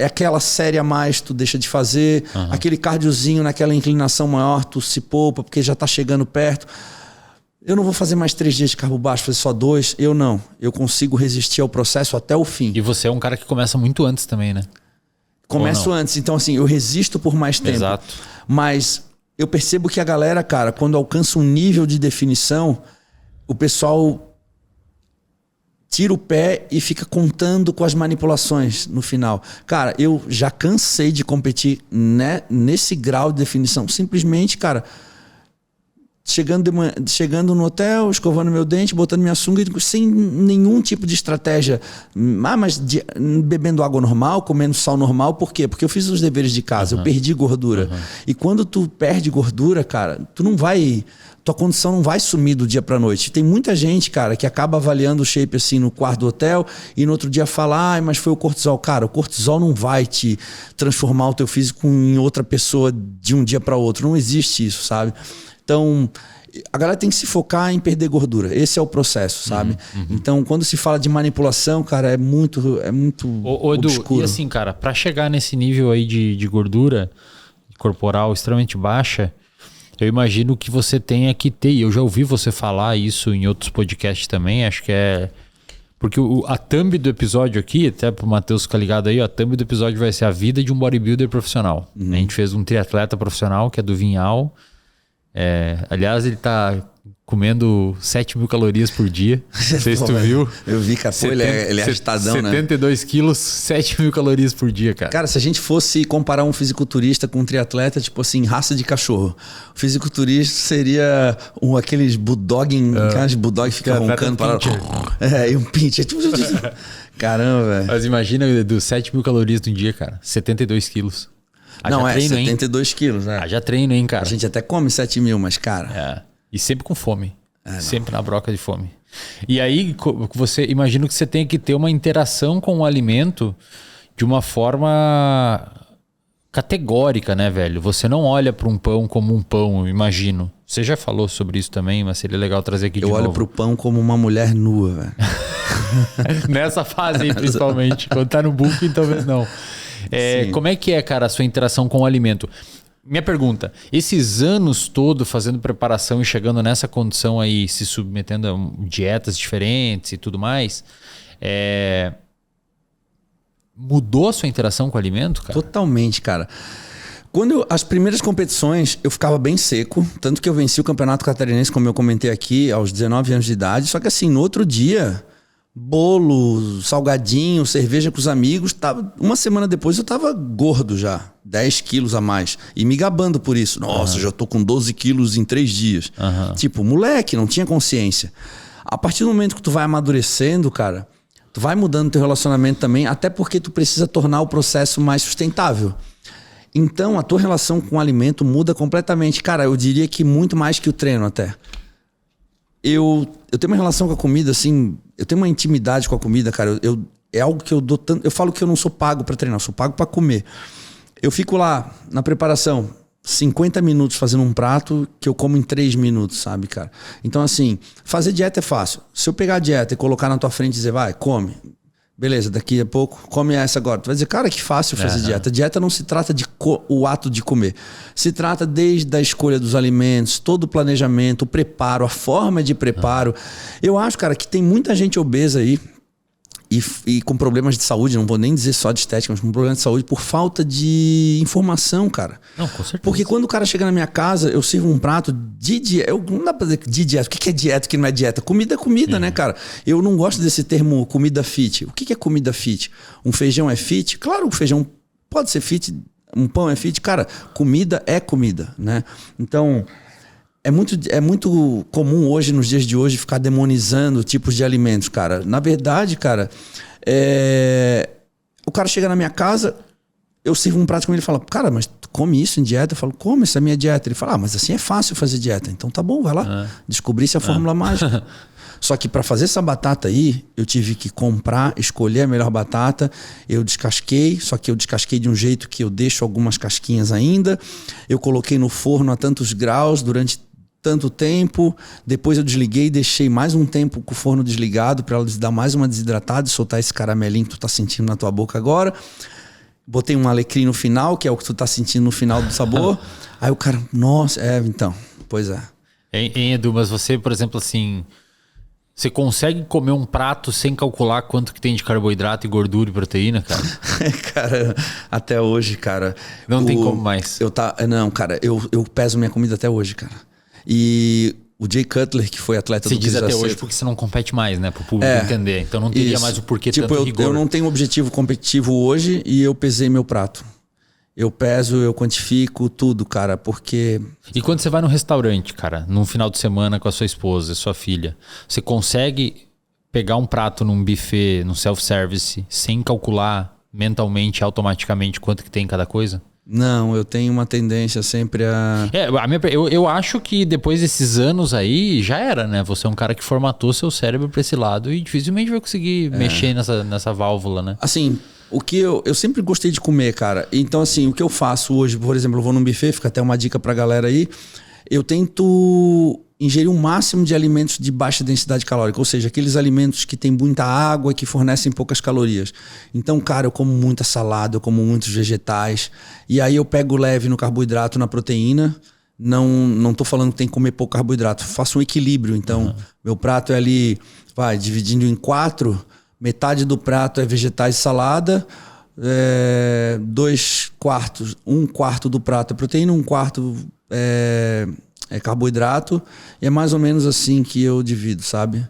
É aquela série a mais, tu deixa de fazer. Aquele cardiozinho naquela inclinação maior, tu se poupa porque já tá chegando perto. Eu não vou fazer mais 3 dias de carbo baixo, fazer só 2. Eu não. Eu consigo resistir ao processo até o fim. E você é um cara que começa muito antes também, né? Começo antes. Então, assim, eu resisto por mais tempo. Exato. Mas eu percebo que a galera, cara, quando alcança um nível de definição, o pessoal tira o pé e fica contando com as manipulações no final. Cara, eu já cansei de competir nesse grau de definição. Simplesmente, cara, chegando no hotel, escovando meu dente, botando minha sunga, sem nenhum tipo de estratégia. Bebendo água normal, comendo sal normal. Por quê? Porque eu fiz os deveres de casa, eu perdi gordura. E quando tu perde gordura, cara, tua condição não vai sumir do dia pra noite. Tem muita gente, cara, que acaba avaliando o shape assim no quarto do hotel e no outro dia fala, mas foi o cortisol. Cara, o cortisol não vai te transformar o teu físico em outra pessoa de um dia para outro. Não existe isso, sabe? Então, a galera tem que se focar em perder gordura. Esse é o processo, sabe? Então, quando se fala de manipulação, cara, é muito Edu, obscuro. E assim, cara, pra chegar nesse nível aí de gordura corporal extremamente baixa, eu imagino que você tenha que ter, e eu já ouvi você falar isso em outros podcasts também, acho que é... Porque a thumb do episódio aqui, até pro Matheus ficar ligado aí, a thumb do episódio vai ser a vida de um bodybuilder profissional. A gente fez um triatleta profissional, que é do Vinhal. Aliás, ele tá comendo 7.000 calorias por dia. Não sei se tu viu. Eu vi, cara. Ele é agitadão, né? 72 quilos, 7.000 calorias por dia, cara. Cara, se a gente fosse comparar um fisiculturista com um triatleta, tipo assim, raça de cachorro. O fisiculturista seria aqueles bulldog, aqueles bulldog que ficam roncando para... E um pincher. Caramba, velho. Mas imagina, Edu, 7.000 calorias no dia, cara. 72 quilos. Não, treino, 72 quilos, né? Já treino, hein, cara. A gente até come 7.000, mas, cara... E sempre com fome. Sempre na broca de fome. E aí, você imagina que você tem que ter uma interação com o alimento de uma forma categórica, né, velho? Você não olha para um pão como um pão, eu imagino. Você já falou sobre isso também, mas seria legal trazer aqui de novo. Eu olho pro pão como uma mulher nua, velho. Nessa fase aí, principalmente. Quando tá no bulking, talvez não. Como é que é, cara, a sua interação com o alimento? Minha pergunta, esses anos todo fazendo preparação e chegando nessa condição aí, se submetendo a dietas diferentes e tudo mais, mudou a sua interação com o alimento, cara? Totalmente, cara. As primeiras competições, eu ficava bem seco, tanto que eu venci o Campeonato Catarinense, como eu comentei aqui, aos 19 anos de idade, só que assim, no outro dia... Bolo, salgadinho, cerveja com os amigos. Uma semana depois eu tava gordo já. 10 quilos a mais. E me gabando por isso. Nossa, já tô com 12 quilos em 3 dias. Tipo, moleque, não tinha consciência. A partir do momento que tu vai amadurecendo, cara, tu vai mudando teu relacionamento também, até porque tu precisa tornar o processo mais sustentável. Então, a tua relação com o alimento muda completamente. Cara, eu diria que muito mais que o treino até. Eu tenho uma relação com a comida, assim... Eu tenho uma intimidade com a comida, cara. É algo que eu dou tanto... Eu falo que eu não sou pago pra treinar, eu sou pago pra comer. Eu fico lá na preparação 50 minutos fazendo um prato que eu como em 3 minutos, sabe, cara? Então, assim, fazer dieta é fácil. Se eu pegar a dieta e colocar na tua frente e dizer, vai, come. Beleza, daqui a pouco, come essa agora. Tu vai dizer, cara, que fácil fazer dieta. Dieta não se trata de o ato de comer. Se trata desde a escolha dos alimentos, todo o planejamento, o preparo, a forma de preparo. Eu acho, cara, que tem muita gente obesa aí, e com problemas de saúde, não vou nem dizer só de estética, mas com problemas de saúde por falta de informação, cara. Não, com certeza. Porque quando o cara chega na minha casa, eu sirvo um prato de dieta. Não dá pra dizer de dieta. O que é dieta, o que não é dieta? Comida é comida, né, cara? Eu não gosto desse termo comida fit. O que é comida fit? Um feijão é fit? Claro, o feijão pode ser fit, um pão é fit. Cara, comida é comida, né? Então... É muito comum hoje, nos dias de hoje, ficar demonizando tipos de alimentos, cara. Na verdade, cara, o cara chega na minha casa, eu sirvo um prato com ele e fala, cara, mas tu come isso em dieta? Eu falo, come, essa é a minha dieta. Ele fala, mas assim é fácil fazer dieta. Então tá bom, vai lá. Descobrisse a fórmula mágica. Só que para fazer essa batata aí, eu tive que comprar, escolher a melhor batata. Eu descasquei, só que eu descasquei de um jeito que eu deixo algumas casquinhas ainda. Eu coloquei no forno a tantos graus durante tanto tempo, depois eu desliguei e deixei mais um tempo com o forno desligado para ela dar mais uma desidratada e soltar esse caramelinho que tu tá sentindo na tua boca agora. Botei um alecrim no final, que é o que tu tá sentindo no final do sabor. Aí o cara, nossa, então, pois é. Hein, Edu, mas você, por exemplo, assim, você consegue comer um prato sem calcular quanto que tem de carboidrato e gordura e proteína, cara? Cara, até hoje, cara. Não tem como mais. Não, cara, eu peso minha comida até hoje, cara. E o Jay Cutler, que foi atleta do Você diz até hoje porque você não compete mais, né? Para o público entender. Então não teria mais o porquê tanto rigor. Eu não tenho objetivo competitivo hoje e eu pesei meu prato. Eu peso, eu quantifico tudo, cara, porque... E quando você vai no restaurante, cara, num final de semana com a sua esposa, sua filha, você consegue pegar um prato num buffet, num self-service, sem calcular mentalmente, automaticamente quanto que tem em cada coisa? Não, eu tenho uma tendência sempre a... Eu acho que depois desses anos aí, já era, né? Você é um cara que formatou seu cérebro pra esse lado e dificilmente vai conseguir mexer nessa válvula, né? Assim, o que eu sempre gostei de comer, cara. Então, assim, o que eu faço hoje, por exemplo, eu vou num buffet, fica até uma dica pra galera aí, eu tento ingerir um máximo de alimentos de baixa densidade calórica, ou seja, aqueles alimentos que têm muita água e que fornecem poucas calorias. Então, cara, eu como muita salada, eu como muitos vegetais, e aí eu pego leve no carboidrato, na proteína. Não tô falando que tem que comer pouco carboidrato, faço um equilíbrio. Então, meu prato é ali, dividindo em 4, metade do prato é vegetais e salada, 2/4, 1/4 do prato é proteína, 1/4 é carboidrato, e é mais ou menos assim que eu divido, sabe?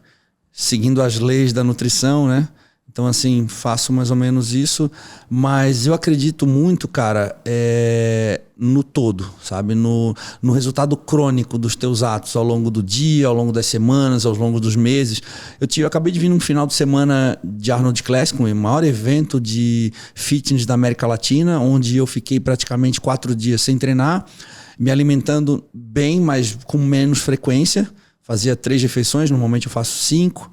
Seguindo as leis da nutrição, né? Então, assim, faço mais ou menos isso, mas eu acredito muito, cara, no todo, sabe? No resultado crônico dos teus atos ao longo do dia, ao longo das semanas, ao longo dos meses. Eu acabei de vir num final de semana de Arnold Classic, o maior evento de fitness da América Latina, onde eu fiquei praticamente 4 dias sem treinar, me alimentando bem, mas com menos frequência. Fazia 3 refeições, normalmente eu faço 5,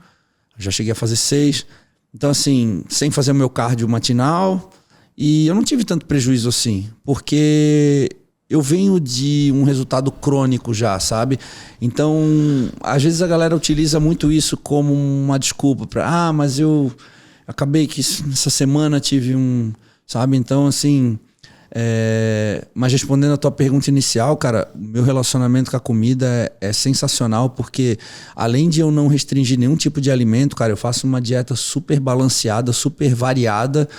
já cheguei a fazer 6. Então, assim, sem fazer o meu cardio matinal. E eu não tive tanto prejuízo assim, porque eu venho de um resultado crônico já, sabe? Então, às vezes a galera utiliza muito isso como uma desculpa para, mas eu acabei que essa semana tive sabe? Então, assim... mas respondendo a tua pergunta inicial, cara, meu relacionamento com a comida é sensacional, porque além de eu não restringir nenhum tipo de alimento, cara, eu faço uma dieta super balanceada, super variada,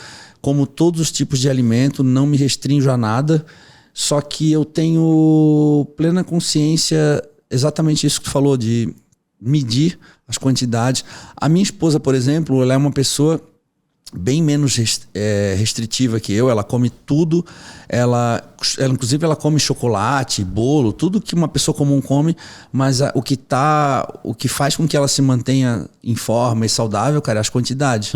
como todos os tipos de alimento, não me restringo a nada, só que eu tenho plena consciência, exatamente isso que tu falou, de medir as quantidades. A minha esposa, por exemplo, ela é uma pessoa bem menos restritiva que eu, ela come tudo, inclusive ela come chocolate, bolo, tudo que uma pessoa comum come, mas o que faz com que ela se mantenha em forma e saudável, cara, é as quantidades.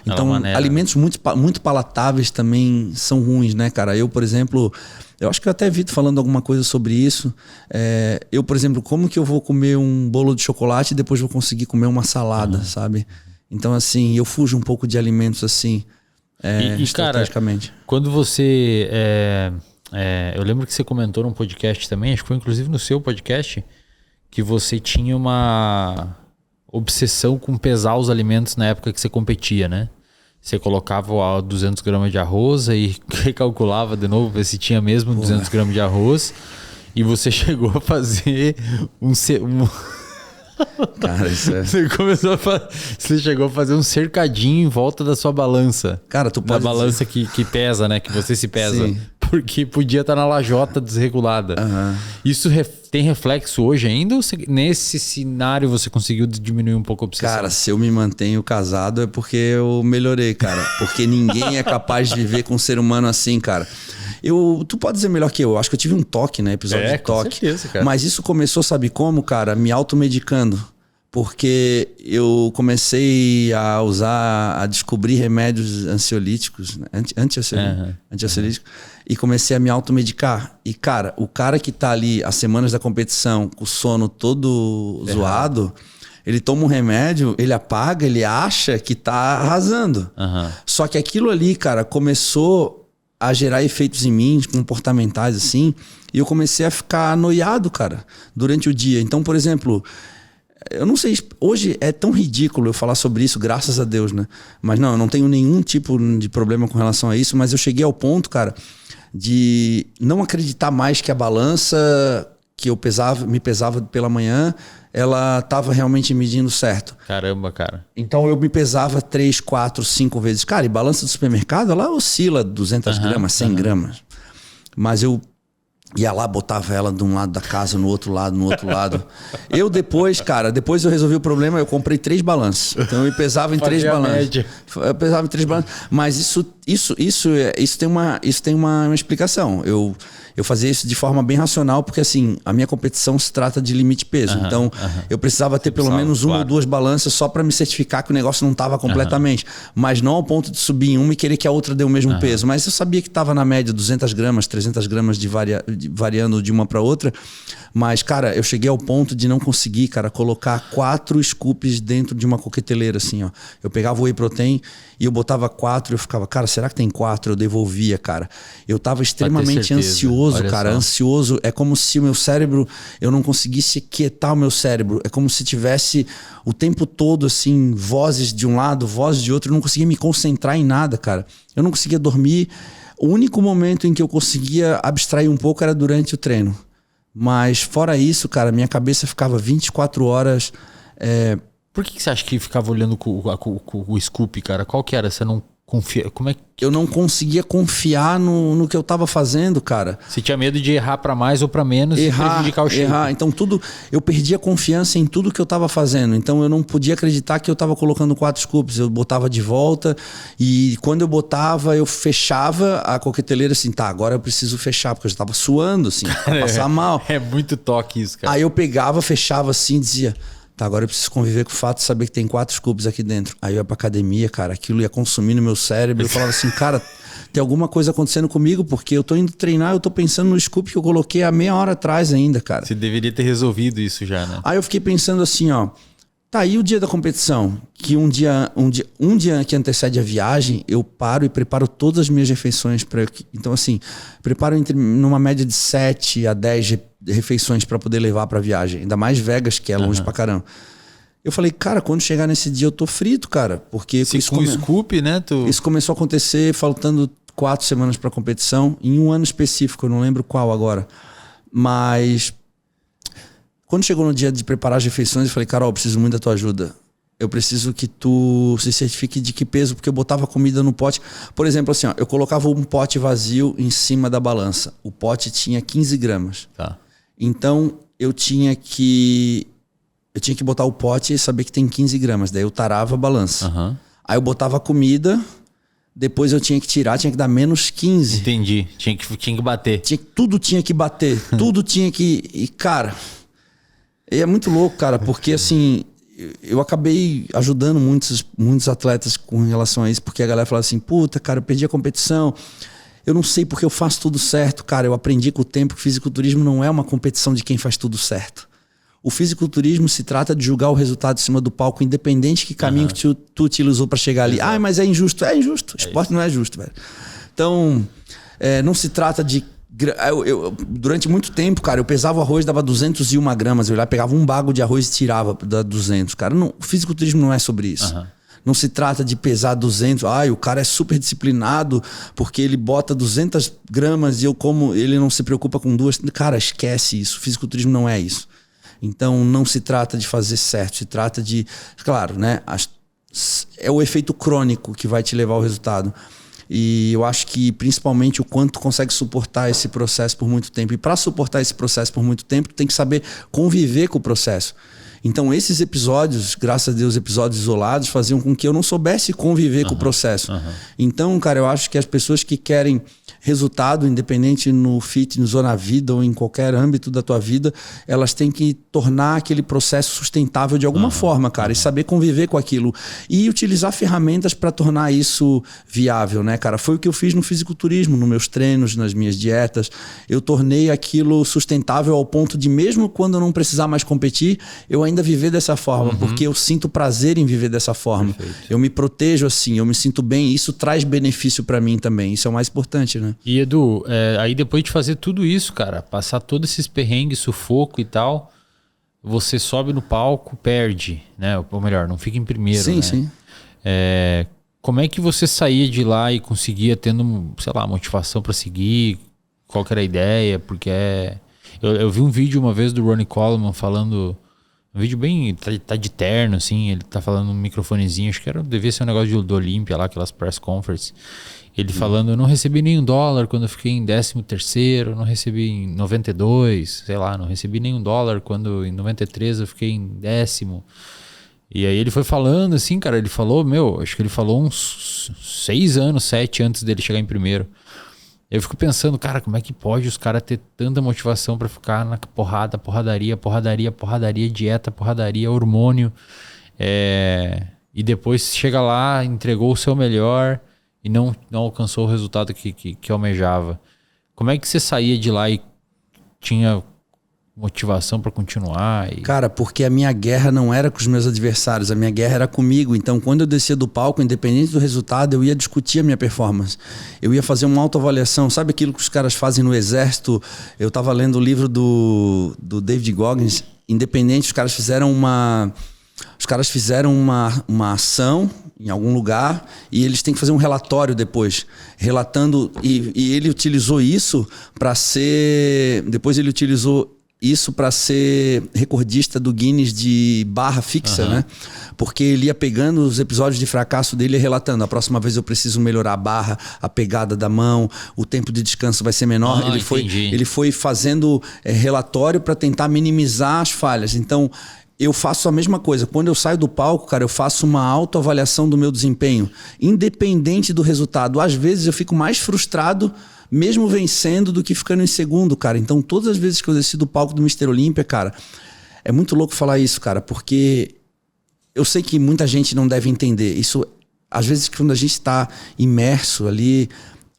Então, alimentos muito palatáveis também são ruins, né, cara? Eu, por exemplo, eu acho que eu até vi tu falando alguma coisa sobre isso. Eu, por exemplo, como que eu vou comer um bolo de chocolate e depois vou conseguir comer uma salada, sabe? Então, assim, eu fujo um pouco de alimentos assim. Cara, quando você... eu lembro que você comentou num podcast também, acho que foi inclusive no seu podcast, que você tinha uma obsessão com pesar os alimentos na época que você competia, né? Você colocava 200 gramas de arroz e recalculava de novo, ver se tinha mesmo 200 gramas de arroz. E você chegou a fazer Cara, isso é... Você chegou a fazer um cercadinho em volta da sua balança. Cara, tu pode... Da balança que pesa, né? Que você se pesa. Sim. Porque podia estar na lajota desregulada. Isso tem reflexo hoje ainda? Ou nesse cenário você conseguiu diminuir um pouco a obsessão? Cara, se eu me mantenho casado é porque eu melhorei, cara. Porque ninguém é capaz de viver com um ser humano assim, cara. Tu pode dizer melhor que eu. Acho que eu tive um toque, né? Episódio de toque. Com certeza, cara. Mas isso começou, sabe como, cara? Me automedicando. Porque eu comecei a descobrir remédios ansiolíticos, né? Antiansiolíticos, e comecei a me automedicar. E, cara, o cara que tá ali as semanas da competição com o sono todo zoado, ele toma um remédio, ele apaga, ele acha que tá arrasando. Só que aquilo ali, cara, começou a gerar efeitos em mim, comportamentais, assim, e eu comecei a ficar noiado, cara, durante o dia. Então, por exemplo... Eu não sei, hoje é tão ridículo eu falar sobre isso, graças a Deus, né? Mas não, eu não tenho nenhum tipo de problema com relação a isso, mas eu cheguei ao ponto, cara, de não acreditar mais que a balança que me pesava pela manhã, ela estava realmente medindo certo. Caramba, cara. Então eu me pesava 3, 4, 5 vezes. Cara, e balança do supermercado, ela oscila 200 gramas, 100 gramas. Mas eu ia lá, botava ela de um lado da casa, no outro lado. Eu depois eu resolvi o problema, eu comprei 3 balanças. Então eu pesava em 3 balanças. Eu pesava em 3 balanças. Mas isso tem uma explicação. Eu fazia isso de forma bem racional, porque assim, a minha competição se trata de limite peso. Então, eu precisava ter pelo menos uma ou 2 balanças só para me certificar que o negócio não estava completamente. Mas não ao ponto de subir em uma e querer que a outra dê o mesmo peso. Mas eu sabia que estava na média 200 gramas, 300 gramas variando de uma para outra. Mas, cara, eu cheguei ao ponto de não conseguir, cara, colocar 4 scoops dentro de uma coqueteleira, assim, ó. Eu pegava o whey protein e eu botava 4 e eu ficava, cara, será que tem 4? Eu devolvia, cara. Eu tava extremamente ansioso, cara. Ansioso. É como se o meu cérebro, eu não conseguisse quietar o meu cérebro. É como se tivesse o tempo todo, assim, vozes de um lado, vozes de outro. Eu não conseguia me concentrar em nada, cara. Eu não conseguia dormir. O único momento em que eu conseguia abstrair um pouco era durante o treino. Mas fora isso, cara, minha cabeça ficava 24 horas... Por que você acha que ficava olhando com o scoop, cara? Qual que era? Você não confia? Como é que... Eu não conseguia confiar no que eu tava fazendo, cara. Você tinha medo de errar para mais ou para menos e prejudicar o shape. Então eu perdia confiança em tudo que eu tava fazendo. Então eu não podia acreditar que eu tava colocando 4 scoops. Eu botava de volta e quando eu botava, eu fechava a coqueteleira assim, tá, agora eu preciso fechar, porque eu já tava suando, assim, pra passar mal. É muito toque isso, cara. Aí eu pegava, fechava assim e dizia... Tá, agora eu preciso conviver com o fato de saber que tem 4 scoops aqui dentro. Aí eu ia pra academia, cara, aquilo ia consumir no meu cérebro. Eu falava assim, cara, tem alguma coisa acontecendo comigo, porque eu tô indo treinar, eu tô pensando no scoop que eu coloquei há meia hora atrás ainda, cara. Você deveria ter resolvido isso já, né? Aí eu fiquei pensando assim, ó, tá aí o dia da competição, que um dia que antecede a viagem, eu paro e preparo todas as minhas refeições para. Então assim, preparo numa média de 7 a 10 refeições para poder levar para viagem, ainda mais Vegas, que é longe pra caramba. Eu falei, cara, quando chegar nesse dia eu tô frito, cara, porque com o scoop, né? Isso começou a acontecer faltando 4 semanas para competição, em um ano específico, eu não lembro qual agora, mas quando chegou no dia de preparar as refeições, eu falei, Carol, eu preciso muito da tua ajuda. Eu preciso que tu se certifique de que peso, porque eu botava comida no pote. Por exemplo, assim, ó, eu colocava um pote vazio em cima da balança. O pote tinha 15 gramas. Tá. Então, eu tinha que botar o pote e saber que tem 15 gramas. Daí eu tarava a balança. Aí eu botava a comida, depois eu tinha que tirar, tinha que dar menos 15. Entendi. Tinha que bater. Tudo tinha que bater. Tudo tinha que... E, cara... E é muito louco, cara, porque assim... Eu acabei ajudando muitos atletas com relação a isso, porque a galera fala assim, puta, cara, eu perdi a competição, eu não sei porque eu faço tudo certo, cara, eu aprendi com o tempo que fisiculturismo não é uma competição de quem faz tudo certo. O fisiculturismo se trata de julgar o resultado em cima do palco, independente que caminho que tu utilizou para chegar ali. Ah, mas é injusto. É injusto. O esporte não é justo, velho. Então, não se trata de... durante muito tempo, cara, eu pesava o arroz, dava 201 gramas. Eu lá pegava um bago de arroz e tirava da 200. Cara, o fisiculturismo não é sobre isso. Não se trata de pesar 200. O cara é super disciplinado porque ele bota 200 gramas e ele não se preocupa com 2. Cara, esquece isso. O fisiculturismo não é isso. Então, não se trata de fazer certo. Se trata de... Claro, né? É o efeito crônico que vai te levar ao resultado. E eu acho que, principalmente, o quanto tu consegue suportar esse processo por muito tempo. E para suportar esse processo por muito tempo, tu tem que saber conviver com o processo. Então, esses episódios, graças a Deus, episódios isolados, faziam com que eu não soubesse conviver com o processo. Então, cara, eu acho que as pessoas que querem resultado, independente no fitness ou na vida ou em qualquer âmbito da tua vida, elas têm que tornar aquele processo sustentável de alguma forma, cara, e saber conviver com aquilo e utilizar ferramentas para tornar isso viável, né, cara? Foi o que eu fiz no fisiculturismo, nos meus treinos, nas minhas dietas. Eu tornei aquilo sustentável ao ponto de, mesmo quando eu não precisar mais competir, eu ainda viver dessa forma, porque eu sinto prazer em viver dessa forma. Perfeito. Eu me protejo assim, eu me sinto bem, e isso traz benefício para mim também. Isso é o mais importante, né? E Edu, aí depois de fazer tudo isso, cara, passar todos esses perrengues, sufoco e tal, você sobe no palco, perde, né? Ou melhor, não fica em primeiro, sim, né? Sim. Como é que você saía de lá e conseguia tendo, sei lá, motivação para seguir? Qual que era a ideia? Porque eu vi um vídeo uma vez do Ronnie Coleman falando... Um vídeo bem... Tá de terno, assim. Ele tá falando num microfonezinho. Acho que devia ser um negócio do Olímpia lá, aquelas press conference. Ele falando, eu não recebi nenhum dólar quando eu fiquei em 13º. Não recebi em 92, sei lá. Não recebi nenhum dólar quando em 93 eu fiquei em 10º. E aí ele foi falando assim, cara. Ele falou, acho que ele falou uns 6 anos, 7 antes dele chegar em primeiro. Eu fico pensando, cara, como é que pode os caras ter tanta motivação pra ficar na porradaria, dieta, porradaria, hormônio. E depois chega lá, entregou o seu melhor e não alcançou o resultado que almejava. Como é que você saía de lá e tinha motivação para continuar? Cara, porque a minha guerra não era com os meus adversários, a minha guerra era comigo. Então, quando eu descia do palco, independente do resultado, eu ia discutir a minha performance. Eu ia fazer uma autoavaliação. Sabe aquilo que os caras fazem no exército? Eu tava lendo o livro do David Goggins. Independente, os caras fizeram uma ação em algum lugar e eles têm que fazer um relatório depois, relatando, e ele utilizou isso para ser... Depois ele utilizou isso para ser recordista do Guinness de barra fixa, né? Porque ele ia pegando os episódios de fracasso dele e relatando, a próxima vez eu preciso melhorar a barra, a pegada da mão, o tempo de descanso vai ser menor. Ele foi fazendo relatório para tentar minimizar as falhas. Então, eu faço a mesma coisa. Quando eu saio do palco, cara, eu faço uma autoavaliação do meu desempenho, independente do resultado. Às vezes eu fico mais frustrado mesmo vencendo do que ficando em segundo, cara. Então, todas as vezes que eu desci do palco do Mr. Olímpia, cara, é muito louco falar isso, cara, porque eu sei que muita gente não deve entender. Isso, às vezes, quando a gente está imerso ali,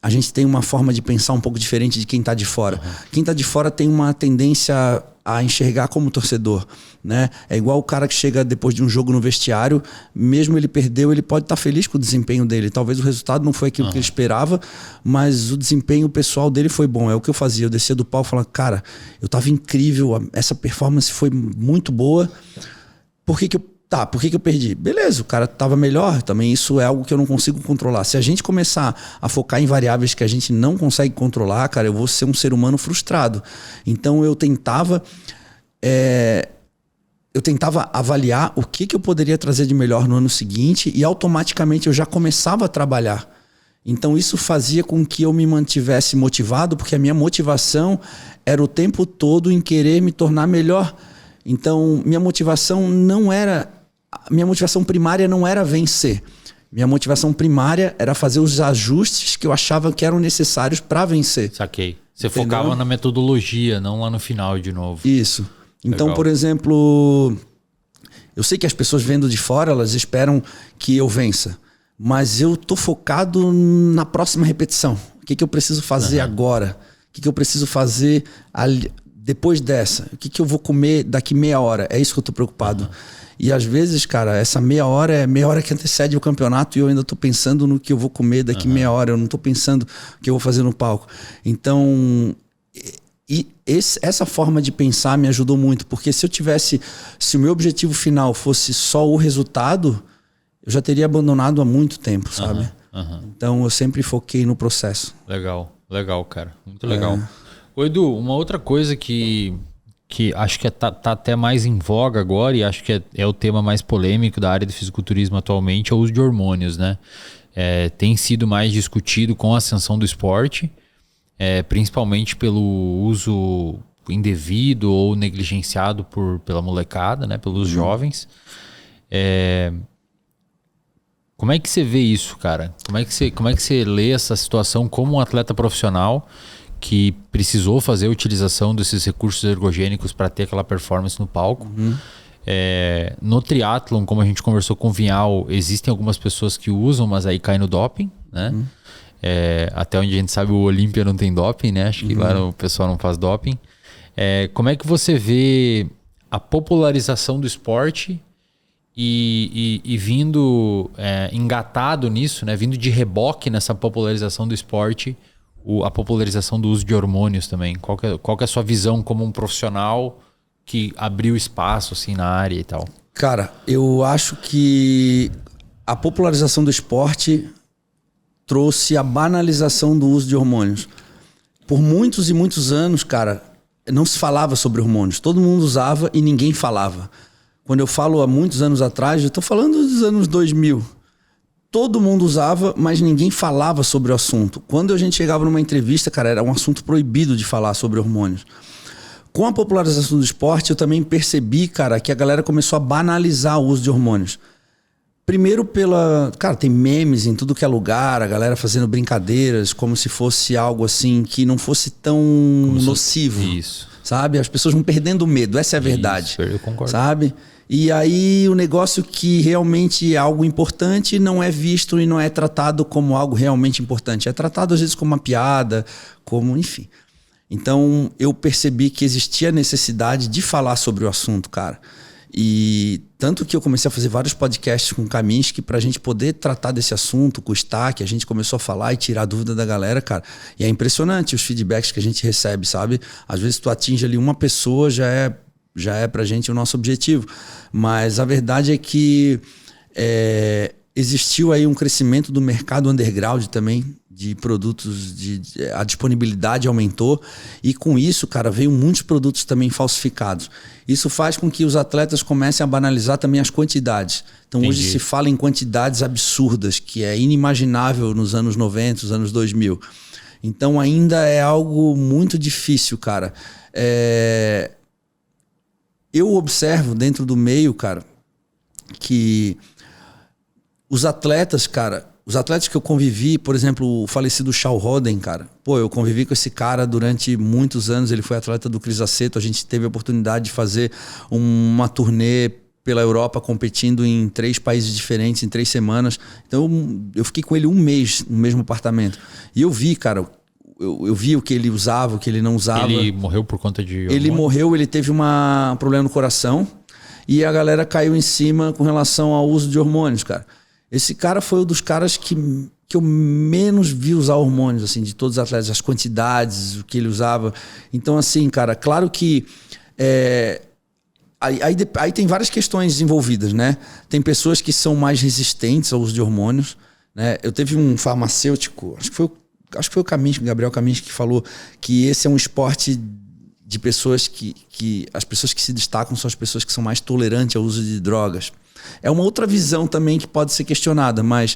a gente tem uma forma de pensar um pouco diferente de quem está de fora. Quem está de fora tem uma tendência a enxergar como torcedor, né? É igual o cara que chega depois de um jogo no vestiário, mesmo ele perdeu, ele pode estar feliz com o desempenho dele. Talvez o resultado não foi aquilo que ele esperava, mas o desempenho pessoal dele foi bom. É o que eu fazia. Eu descia do palco e falava, cara, eu tava incrível, essa performance foi muito boa. Por que eu perdi? Beleza, o cara tava melhor também. Isso é algo que eu não consigo controlar. Se a gente começar a focar em variáveis que a gente não consegue controlar, cara, eu vou ser um ser humano frustrado. Então eu tentava avaliar o que eu poderia trazer de melhor no ano seguinte e automaticamente eu já começava a trabalhar. Então isso fazia com que eu me mantivesse motivado, porque a minha motivação era o tempo todo em querer me tornar melhor. Então minha motivação primária não era vencer. Minha motivação primária era fazer os ajustes que eu achava que eram necessários para vencer. Saquei. Você focava na metodologia, não lá no final de novo. Isso. Então, legal. Por exemplo, eu sei que as pessoas vendo de fora, elas esperam que eu vença. Mas eu tô focado na próxima repetição. O que eu preciso fazer agora? O que eu preciso fazer depois dessa? O que eu vou comer daqui meia hora? É isso que eu tô preocupado. E às vezes, cara, essa meia hora é meia hora que antecede o campeonato e eu ainda tô pensando no que eu vou comer daqui meia hora. Eu não tô pensando o que eu vou fazer no palco. Então, essa forma de pensar me ajudou muito. Porque se o meu objetivo final fosse só o resultado, eu já teria abandonado há muito tempo, sabe? Então eu sempre foquei no processo. Legal, cara. Muito legal. Ô, Edu, uma outra coisa que acho que tá até mais em voga agora e acho que é o tema mais polêmico da área do fisiculturismo atualmente é o uso de hormônios, né? Tem sido mais discutido com a ascensão do esporte, principalmente pelo uso indevido ou negligenciado pela molecada, né? Pelos jovens. Como é que você vê isso, cara? Como é que você lê essa situação como um atleta profissional que precisou fazer a utilização desses recursos ergogênicos para ter aquela performance no palco? No triatlon, como a gente conversou com o Vinhal, existem algumas pessoas que usam, mas aí cai no doping, né? Até onde a gente sabe, o Olímpia não tem doping, né? Acho que lá o pessoal não faz doping. Como é que você vê a popularização do esporte e vindo engatado nisso, né? Vindo de reboque nessa popularização do esporte, a popularização do uso de hormônios também? Qual que é a sua visão como um profissional que abriu espaço assim, na área e tal? Cara, eu acho que a popularização do esporte trouxe a banalização do uso de hormônios. Por muitos e muitos anos, cara, não se falava sobre hormônios. Todo mundo usava e ninguém falava. Quando eu falo há muitos anos atrás, eu estou falando dos anos 2000. Todo mundo usava, mas ninguém falava sobre o assunto. Quando a gente chegava numa entrevista, cara, era um assunto proibido de falar sobre hormônios. Com a popularização do esporte, eu também percebi, cara, que a galera começou a banalizar o uso de hormônios. Primeiro Cara, tem memes em tudo que é lugar, a galera fazendo brincadeiras, como se fosse algo assim que não fosse tão nocivo. Isso. Sabe? As pessoas vão perdendo o medo, essa é a verdade. Isso, eu concordo. Sabe? E aí o negócio que realmente é algo importante não é visto e não é tratado como algo realmente importante. É tratado às vezes como uma piada, como enfim. Então eu percebi que existia necessidade de falar sobre o assunto, cara. E tanto que eu comecei a fazer vários podcasts com o Kaminski pra gente poder tratar desse assunto, com o Stack, a gente começou a falar e tirar a dúvida da galera, cara. E é impressionante os feedbacks que a gente recebe, sabe? Às vezes tu atinge ali uma pessoa, já é pra gente o nosso objetivo. Mas a verdade é que existiu aí um crescimento do mercado underground também, de produtos, a disponibilidade aumentou e com isso, cara, veio muitos produtos também falsificados. Isso faz com que os atletas comecem a banalizar também as quantidades. Então Entendi. Hoje se fala em quantidades absurdas, que é inimaginável nos anos 90, nos anos 2000. Então ainda é algo muito difícil, cara. Eu observo dentro do meio, cara, que os atletas, cara, os atletas que eu convivi, por exemplo, o falecido Shaw Roden, cara. Pô, eu convivi com esse cara durante muitos anos. Ele foi atleta do Cris Aceto. A gente teve a oportunidade de fazer uma turnê pela Europa, competindo em 3 países diferentes, em 3 semanas. Então, eu fiquei com ele um mês no mesmo apartamento. E eu vi, cara, eu vi o que ele usava, o que ele não usava. Ele morreu por conta de hormônio? Ele morreu, ele teve um problema no coração. E a galera caiu em cima com relação ao uso de hormônios, cara. Esse cara foi um dos caras que eu menos vi usar hormônios, assim, de todos os atletas, as quantidades, o que ele usava. Então, assim, cara, claro que aí tem várias questões envolvidas, né? Tem pessoas que são mais resistentes ao uso de hormônios, né? Eu teve um farmacêutico, acho que foi o Kaminski, Gabriel Kaminski, que falou que esse é um esporte de pessoas que as pessoas que se destacam são as pessoas que são mais tolerantes ao uso de drogas. É uma outra visão também que pode ser questionada, mas,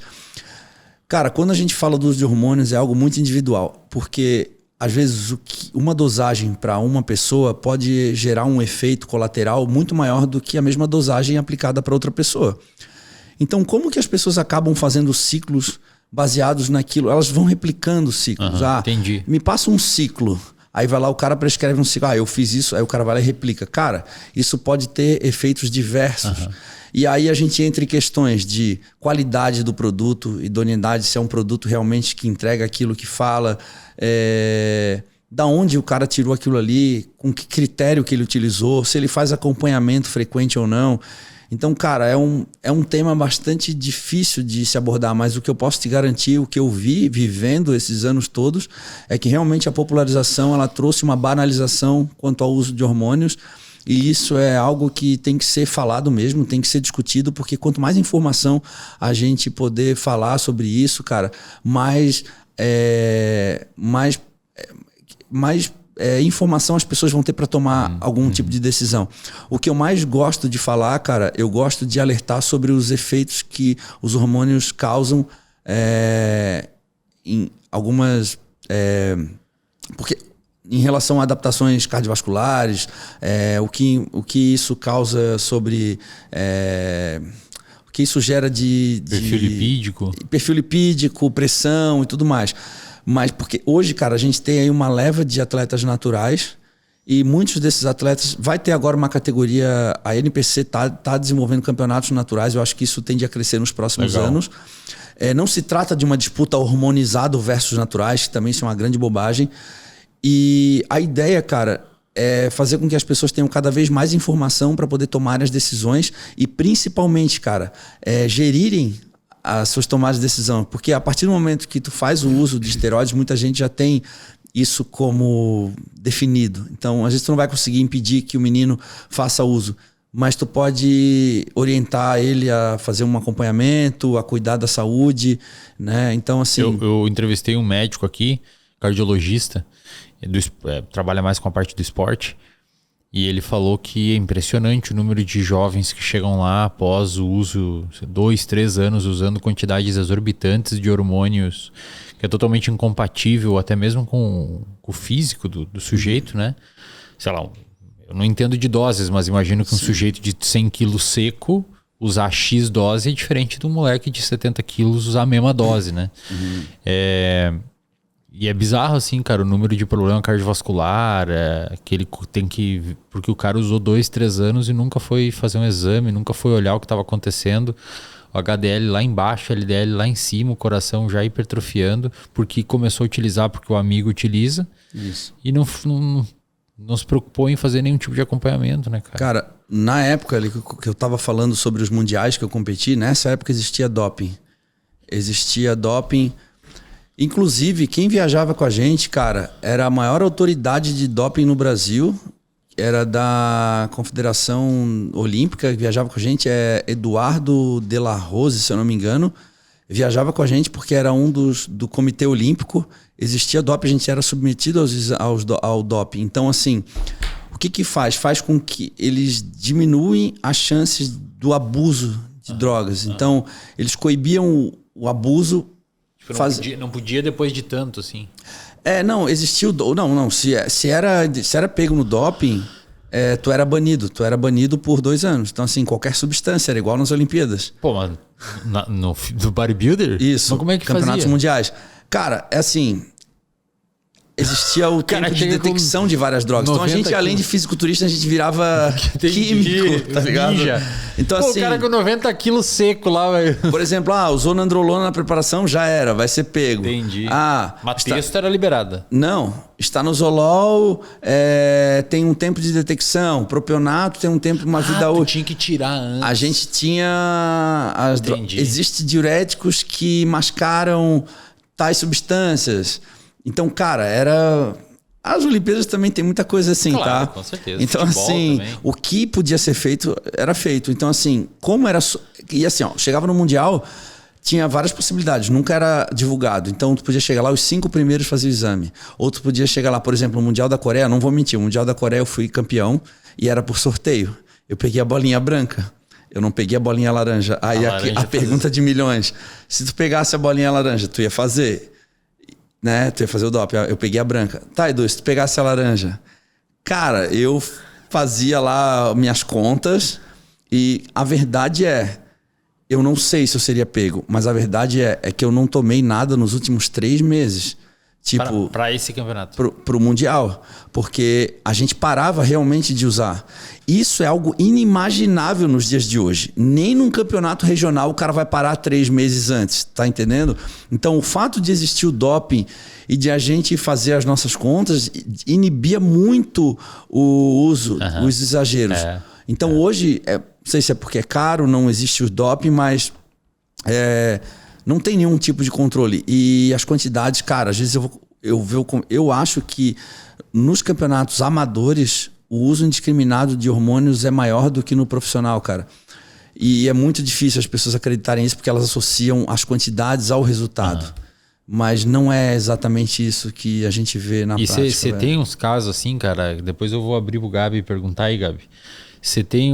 cara, quando a gente fala do uso de hormônios é algo muito individual, porque às vezes uma dosagem para uma pessoa pode gerar um efeito colateral muito maior do que a mesma dosagem aplicada para outra pessoa. Então, como que as pessoas acabam fazendo ciclos baseados naquilo? Elas vão replicando ciclos. Entendi. Me passa um ciclo. Aí vai lá, o cara prescreve um ciclo. Eu fiz isso. Aí o cara vai lá e replica. Cara, isso pode ter efeitos diversos. E aí a gente entra em questões de qualidade do produto, idoneidade, se é um produto realmente que entrega aquilo que fala, da onde o cara tirou aquilo ali, com que critério que ele utilizou, se ele faz acompanhamento frequente ou não. Então, cara, é um tema bastante difícil de se abordar, mas o que eu posso te garantir, o que eu vi vivendo esses anos todos, é que realmente a popularização ela trouxe uma banalização quanto ao uso de hormônios, e isso é algo que tem que ser falado mesmo, tem que ser discutido, porque quanto mais informação a gente poder falar sobre isso, cara, mais informação as pessoas vão ter para tomar algum tipo de decisão. O que eu mais gosto de falar, cara, eu gosto de alertar sobre os efeitos que os hormônios causam em algumas... porque em relação a adaptações cardiovasculares, o que isso causa sobre... o que isso gera de perfil lipídico, pressão e tudo mais. Mas porque hoje, cara, a gente tem aí uma leva de atletas naturais e muitos desses atletas... Vai ter agora uma categoria... A NPC tá desenvolvendo campeonatos naturais. Eu acho que isso tende a crescer nos próximos anos. Não se trata de uma disputa hormonizado versus naturais, que também isso é uma grande bobagem. E a ideia, cara, é fazer com que as pessoas tenham cada vez mais informação para poder tomar as decisões e principalmente, cara, gerirem as suas tomadas de decisão. Porque a partir do momento que tu faz o uso de esteroides, muita gente já tem isso como definido. Então, às vezes tu não vai conseguir impedir que o menino faça uso, mas tu pode orientar ele a fazer um acompanhamento, a cuidar da saúde, né? Então, assim... Eu entrevistei um médico aqui, cardiologista, trabalha mais com a parte do esporte, e ele falou que é impressionante o número de jovens que chegam lá após o uso, 2, 3 anos, usando quantidades exorbitantes de hormônios, que é totalmente incompatível até mesmo com o físico do sujeito, né? Sei lá, eu não entendo de doses, mas imagino que um sujeito de 100 quilos seco usar X dose é diferente de um moleque de 70 quilos usar a mesma dose, né? E é bizarro, assim, cara, o número de problema cardiovascular, que ele tem que... Porque o cara usou 2, 3 anos e nunca foi fazer um exame, nunca foi olhar o que estava acontecendo. O HDL lá embaixo, o LDL lá em cima, o coração já hipertrofiando, porque começou a utilizar porque o amigo utiliza. Isso. E não se preocupou em fazer nenhum tipo de acompanhamento, né, cara? Cara, na época ali que eu tava falando sobre os mundiais que eu competi, nessa época existia doping. Inclusive, quem viajava com a gente, cara, era a maior autoridade de doping no Brasil, era da Confederação Olímpica, que viajava com a gente, Eduardo de la Rose, se eu não me engano, viajava com a gente porque era do Comitê Olímpico, existia doping, a gente era submetido ao doping. Então, assim, o que faz? Faz com que eles diminuem as chances do abuso de drogas. Então, eles coibiam o abuso. Não podia depois de tanto, assim. Não, existia Não, se era pego no doping, tu era banido. Tu era banido por 2 anos. Então, assim, qualquer substância, era igual nas Olimpíadas. Pô, mas do bodybuilder? Isso. Mas como é que campeonatos fazia? mundiais. Cara, é assim... Existia o tempo de detecção de várias drogas. Então a gente, além de fisiculturista, a gente virava químico, tá ligado? Ninja. Então, pô, assim, o cara com 90 quilos seco lá, velho. Por exemplo, usou nandrolona na preparação, já era, vai ser pego. Entendi. Mas texto era liberada. Não, está no Zolol, tem um tempo de detecção. Propionato tem um tempo, uma vida útil. Tinha que tirar antes. A gente tinha... Existem diuréticos que mascaram tais substâncias. Então, cara, as Olimpíadas também tem muita coisa assim, claro, tá? Com certeza. Então, futebol assim, também. o que podia ser feito, era feito. Então, assim, como era... E assim, chegava no Mundial, tinha várias possibilidades. Nunca era divulgado. Então, tu podia chegar lá, os 5 primeiros faziam o exame. Ou tu podia chegar lá, por exemplo, no Mundial da Coreia, não vou mentir, o Mundial da Coreia eu fui campeão e era por sorteio. Eu peguei a bolinha branca. Eu não peguei a bolinha laranja. Aí a pergunta de milhões. Se tu pegasse a bolinha laranja, tu ia fazer... Né? Tu ia fazer o doping. Eu peguei a branca. Tá, Edu, se tu pegasse a laranja. Cara, eu fazia lá minhas contas e a verdade eu não sei se eu seria pego, mas a verdade é que eu não tomei nada nos últimos 3 meses. Tipo, para esse campeonato. Pro Mundial. Porque a gente parava realmente de usar. Isso é algo inimaginável nos dias de hoje. Nem num campeonato regional o cara vai parar 3 meses antes, tá entendendo? Então o fato de existir o doping e de a gente fazer as nossas contas inibia muito o uso, os exageros. Então hoje, não sei se é porque é caro, não existe o doping, mas não tem nenhum tipo de controle. E as quantidades, cara, às vezes eu acho que nos campeonatos amadores o uso indiscriminado de hormônios é maior do que no profissional, cara. E é muito difícil as pessoas acreditarem nisso porque elas associam as quantidades ao resultado. Mas não é exatamente isso que a gente vê na prática. E você tem uns casos assim, cara, depois eu vou abrir pro Gabi e perguntar aí, Gabi. Você tem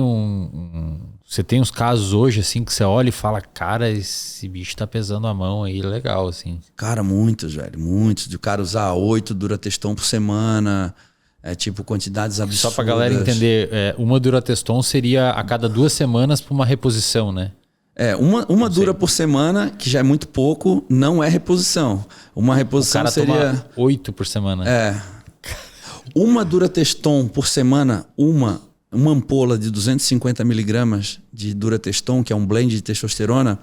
você tem uns casos hoje assim que você olha e fala, cara, esse bicho tá pesando a mão aí, legal, assim. Cara, muitos, velho, muitos. De o cara usar 8 Durateston por semana, tipo quantidades absurdas. Só pra galera entender, uma Durateston seria a cada 2 semanas pra uma reposição, né? Uma dura por semana, que já é muito pouco, não é reposição. Uma reposição seria... O cara toma 8 por semana. Uma Durateston por semana, uma ampola de 250 miligramas de Durateston, que é um blend de testosterona,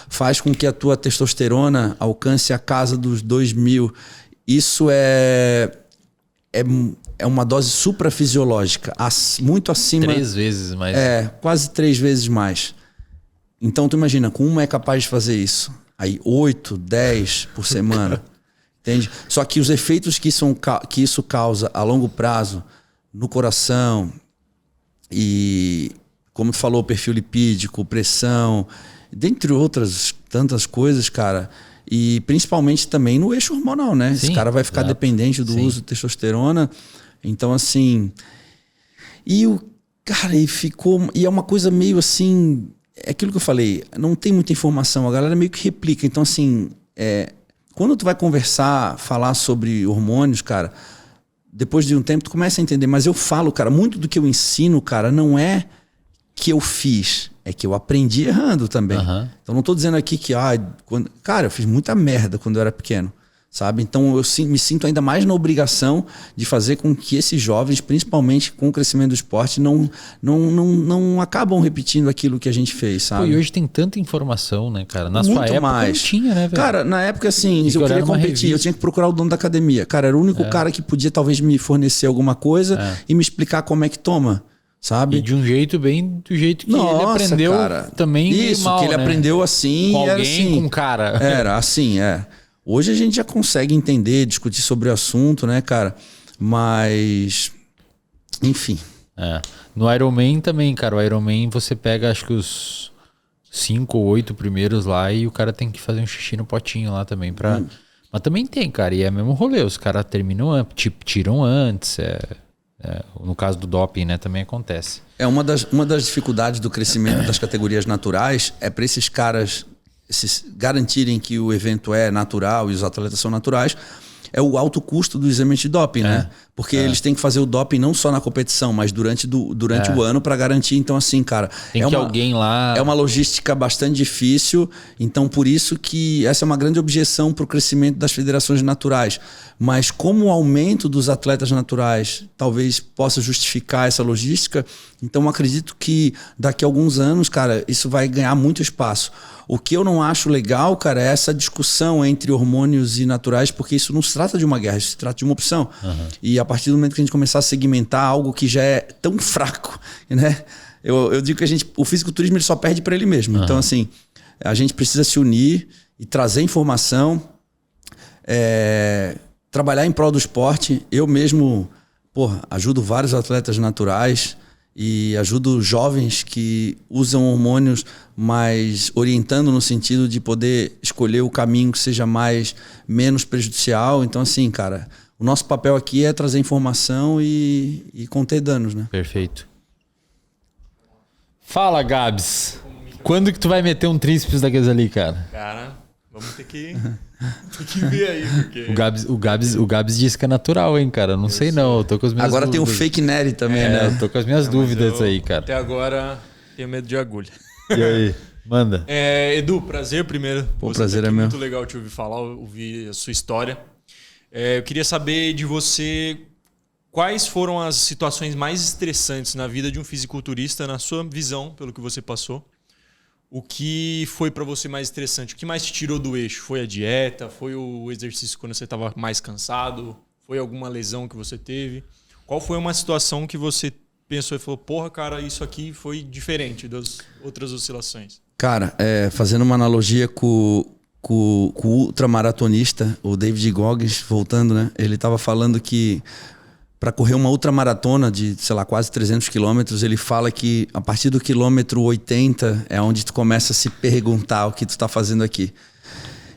faz com que a tua testosterona alcance a casa dos 2.000. Isso é uma dose suprafisiológica, muito acima... 3 vezes mais. Quase 3 vezes mais. Então tu imagina, com uma é capaz de fazer isso. Aí 8, 10 por semana. Entende? Só que os efeitos que isso causa a longo prazo no coração e, como tu falou, perfil lipídico, pressão, dentre outras tantas coisas, cara. E principalmente também no eixo hormonal, né? Sim, esse cara vai ficar dependente do uso de testosterona. Então, assim... E é uma coisa meio assim... É aquilo que eu falei, não tem muita informação, a galera meio que replica. Então, assim, quando tu vai conversar, falar sobre hormônios, cara, depois de um tempo tu começa a entender. Mas eu falo, cara, muito do que eu ensino, cara, não é que eu fiz, é que eu aprendi errando também. Então não tô dizendo aqui que, cara, eu fiz muita merda quando eu era pequeno, sabe? Então eu me sinto ainda mais na obrigação de fazer com que esses jovens, principalmente com o crescimento do esporte, não acabam repetindo aquilo que a gente fez, sabe? E hoje tem tanta informação, né, cara? Na sua época não tinha, né, velho? Cara, na época, assim, se eu queria competir, eu tinha que procurar o dono da academia. Cara, era o único cara que podia talvez me fornecer alguma coisa e me explicar como é que toma. Sabe? E de um jeito bem do jeito que ele aprendeu, cara, também isso, mal, que ele aprendeu assim, com alguém, era assim, com um cara. Era assim, Hoje a gente já consegue entender, discutir sobre o assunto, né, cara? Mas, enfim. No Ironman também, cara. O Ironman você pega, acho que os 5 ou 8 primeiros lá e o cara tem que fazer um xixi no potinho lá também pra... Mas também tem, cara. E é mesmo rolê. Os caras terminam, tiram antes, no caso do doping, né, também acontece. Uma das dificuldades do crescimento das categorias naturais é para esses caras garantirem que o evento é natural e os atletas são naturais, é o alto custo do exame de doping, né? Porque eles têm que fazer o doping não só na competição, mas durante o ano para garantir. Então, assim, cara... Tem que alguém lá... É uma logística bastante difícil. Então, por isso que essa é uma grande objeção para o crescimento das federações naturais. Mas como o aumento dos atletas naturais talvez possa justificar essa logística, então acredito que daqui a alguns anos, cara, isso vai ganhar muito espaço. O que eu não acho legal, cara, é essa discussão entre hormônios e naturais, porque isso não se trata de uma guerra, isso se trata de uma opção. E a partir do momento que a gente começar a segmentar algo que já é tão fraco, né? Eu digo que o fisiculturismo ele só perde para ele mesmo. Então, assim, a gente precisa se unir e trazer informação, trabalhar em prol do esporte. Eu mesmo, ajudo vários atletas naturais e ajudo jovens que usam hormônios, mas orientando no sentido de poder escolher o caminho que seja menos prejudicial. Então, assim, cara, o nosso papel aqui é trazer informação e conter danos, né? Perfeito. Fala, Gabs. Quando que tu vai meter um tríceps daqueles ali, cara? Cara, vamos ter que ver aí, porque... O Gabs disse que é natural, hein, cara? Não sei não, eu tô com as minhas Agora dúvidas. Tem o fake nerd também, né? Eu tô com as minhas dúvidas aí, cara. Até agora tenho medo de agulha. E aí? Manda. Edu, prazer primeiro. Prazer é meu. Muito legal te ouvir falar, ouvir a sua história. Eu queria saber de você quais foram as situações mais estressantes na vida de um fisiculturista, na sua visão, pelo que você passou. O que foi para você mais estressante? O que mais te tirou do eixo? Foi a dieta? Foi o exercício quando você estava mais cansado? Foi alguma lesão que você teve? Qual foi uma situação que você pensou e falou, porra, cara, isso aqui foi diferente das outras oscilações? Cara, fazendo uma analogia com o ultramaratonista, o David Goggins, voltando, né? Ele estava falando que para correr uma ultramaratona de, sei lá, quase 300 quilômetros, ele fala que a partir do quilômetro 80 é onde tu começa a se perguntar o que tu tá fazendo aqui.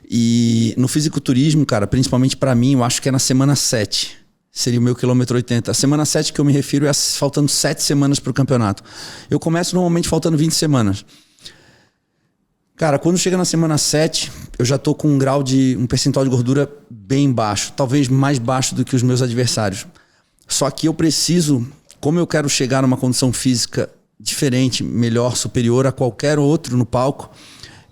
E no fisiculturismo, cara, principalmente para mim, eu acho que é na semana 7. Seria o meu quilômetro 80. A semana 7 que eu me refiro é faltando 7 semanas para o campeonato. Eu começo normalmente faltando 20 semanas. Cara, quando chega na semana 7, eu já tô com um percentual de gordura bem baixo. Talvez mais baixo do que os meus adversários. Só que eu preciso, como eu quero chegar numa condição física diferente, melhor, superior a qualquer outro no palco,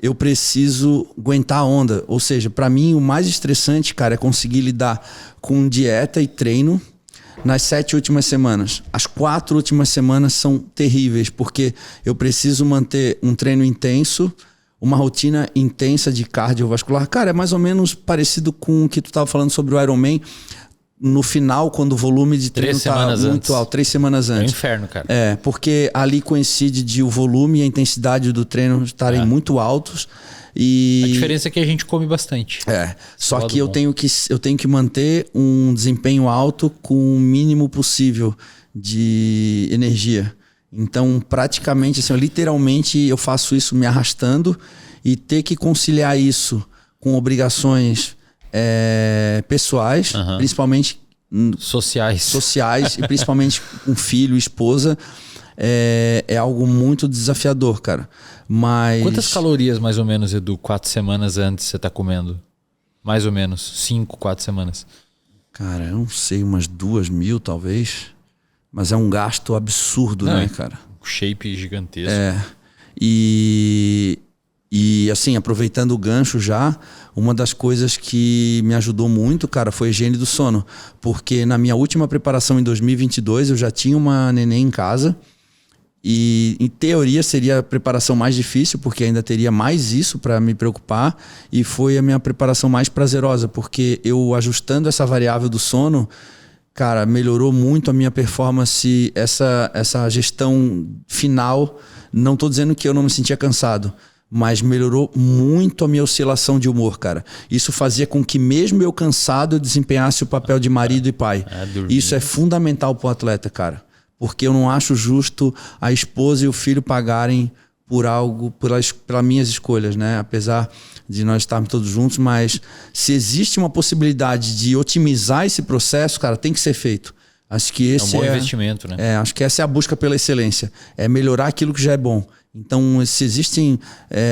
eu preciso aguentar a onda. Ou seja, para mim o mais estressante, cara, é conseguir lidar com dieta e treino nas 7 últimas semanas. As 4 últimas semanas são terríveis, porque eu preciso manter um treino intenso, uma rotina intensa de cardiovascular. Cara, é mais ou menos parecido com o que tu estava falando sobre o Ironman. No final, quando o volume de treino tá muito alto, 3 semanas antes. É um inferno, cara. Porque ali coincide de o volume e a intensidade do treino estarem muito altos. E a diferença é que a gente come bastante. Só que eu tenho que manter um desempenho alto com o mínimo possível de energia. Então, praticamente, assim, literalmente, eu faço isso me arrastando e ter que conciliar isso com obrigações pessoais, principalmente sociais e principalmente com filho, esposa, é algo muito desafiador, cara. Mas quantas calorias mais ou menos, Edu, 4 semanas antes você tá comendo? Mais ou menos 5, 4 semanas. Cara, eu não sei, umas 2.000 talvez, mas é um gasto absurdo, né, cara? Um shape gigantesco. E assim, aproveitando o gancho já, uma das coisas que me ajudou muito, cara, foi a higiene do sono. Porque na minha última preparação em 2022, eu já tinha uma neném em casa. E em teoria seria a preparação mais difícil, porque ainda teria mais isso para me preocupar. E foi a minha preparação mais prazerosa, porque eu ajustando essa variável do sono, cara, melhorou muito a minha performance, essa gestão final. Não tô dizendo que eu não me sentia cansado, mas melhorou muito a minha oscilação de humor, cara. Isso fazia com que mesmo eu cansado, eu desempenhasse o papel de marido e pai. Isso é fundamental pro atleta, cara. Porque eu não acho justo a esposa e o filho pagarem por algo, pelas minhas escolhas, né? Apesar de nós estarmos todos juntos, mas se existe uma possibilidade de otimizar esse processo, cara, tem que ser feito. Acho que esse é um bom investimento, né? Acho que essa é a busca pela excelência. É melhorar aquilo que já é bom. Então, se existem...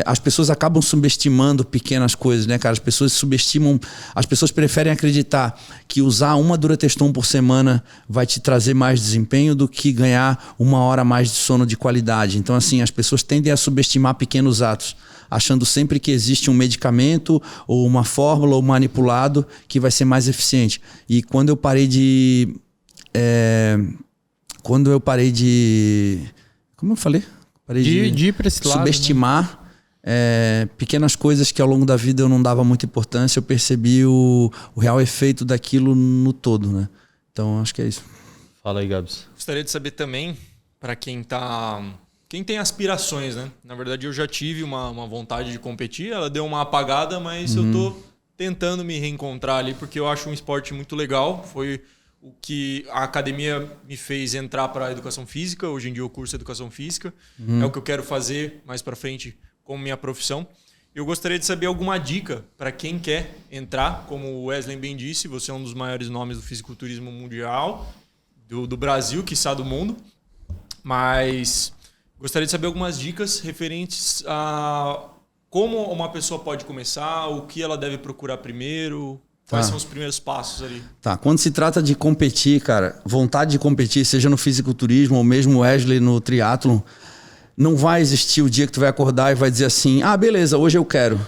as pessoas acabam subestimando pequenas coisas, né, cara? As pessoas subestimam... As pessoas preferem acreditar que usar uma Durateston por semana vai te trazer mais desempenho do que ganhar 1 hora a mais de sono de qualidade. Então, assim, as pessoas tendem a subestimar pequenos atos, achando sempre que existe um medicamento ou uma fórmula ou manipulado que vai ser mais eficiente. E quando eu parei de... Como eu falei? Parei de ir para esse lado, subestimar, né? Pequenas coisas que ao longo da vida eu não dava muita importância. Eu percebi o real efeito daquilo no todo, né? Então acho que é isso. Fala aí, Gabs. Gostaria de saber também, para quem tem aspirações, né? Na verdade, eu já tive uma vontade de competir, ela deu uma apagada, mas eu tô tentando me reencontrar ali, porque eu acho um esporte muito legal. Foi o que a academia me fez entrar para a educação física. Hoje em dia eu curso educação física. É o que eu quero fazer mais para frente como minha profissão. Eu gostaria de saber alguma dica para quem quer entrar. Como o Wesley bem disse, você é um dos maiores nomes do fisiculturismo mundial, do Brasil, quiçá do mundo. Mas gostaria de saber algumas dicas referentes a como uma pessoa pode começar, o que ela deve procurar primeiro... Quais são os primeiros passos ali? Quando se trata de competir, cara, vontade de competir, seja no fisiculturismo ou mesmo Wesley no triatlon, não vai existir o dia que tu vai acordar e vai dizer assim, beleza, hoje eu quero.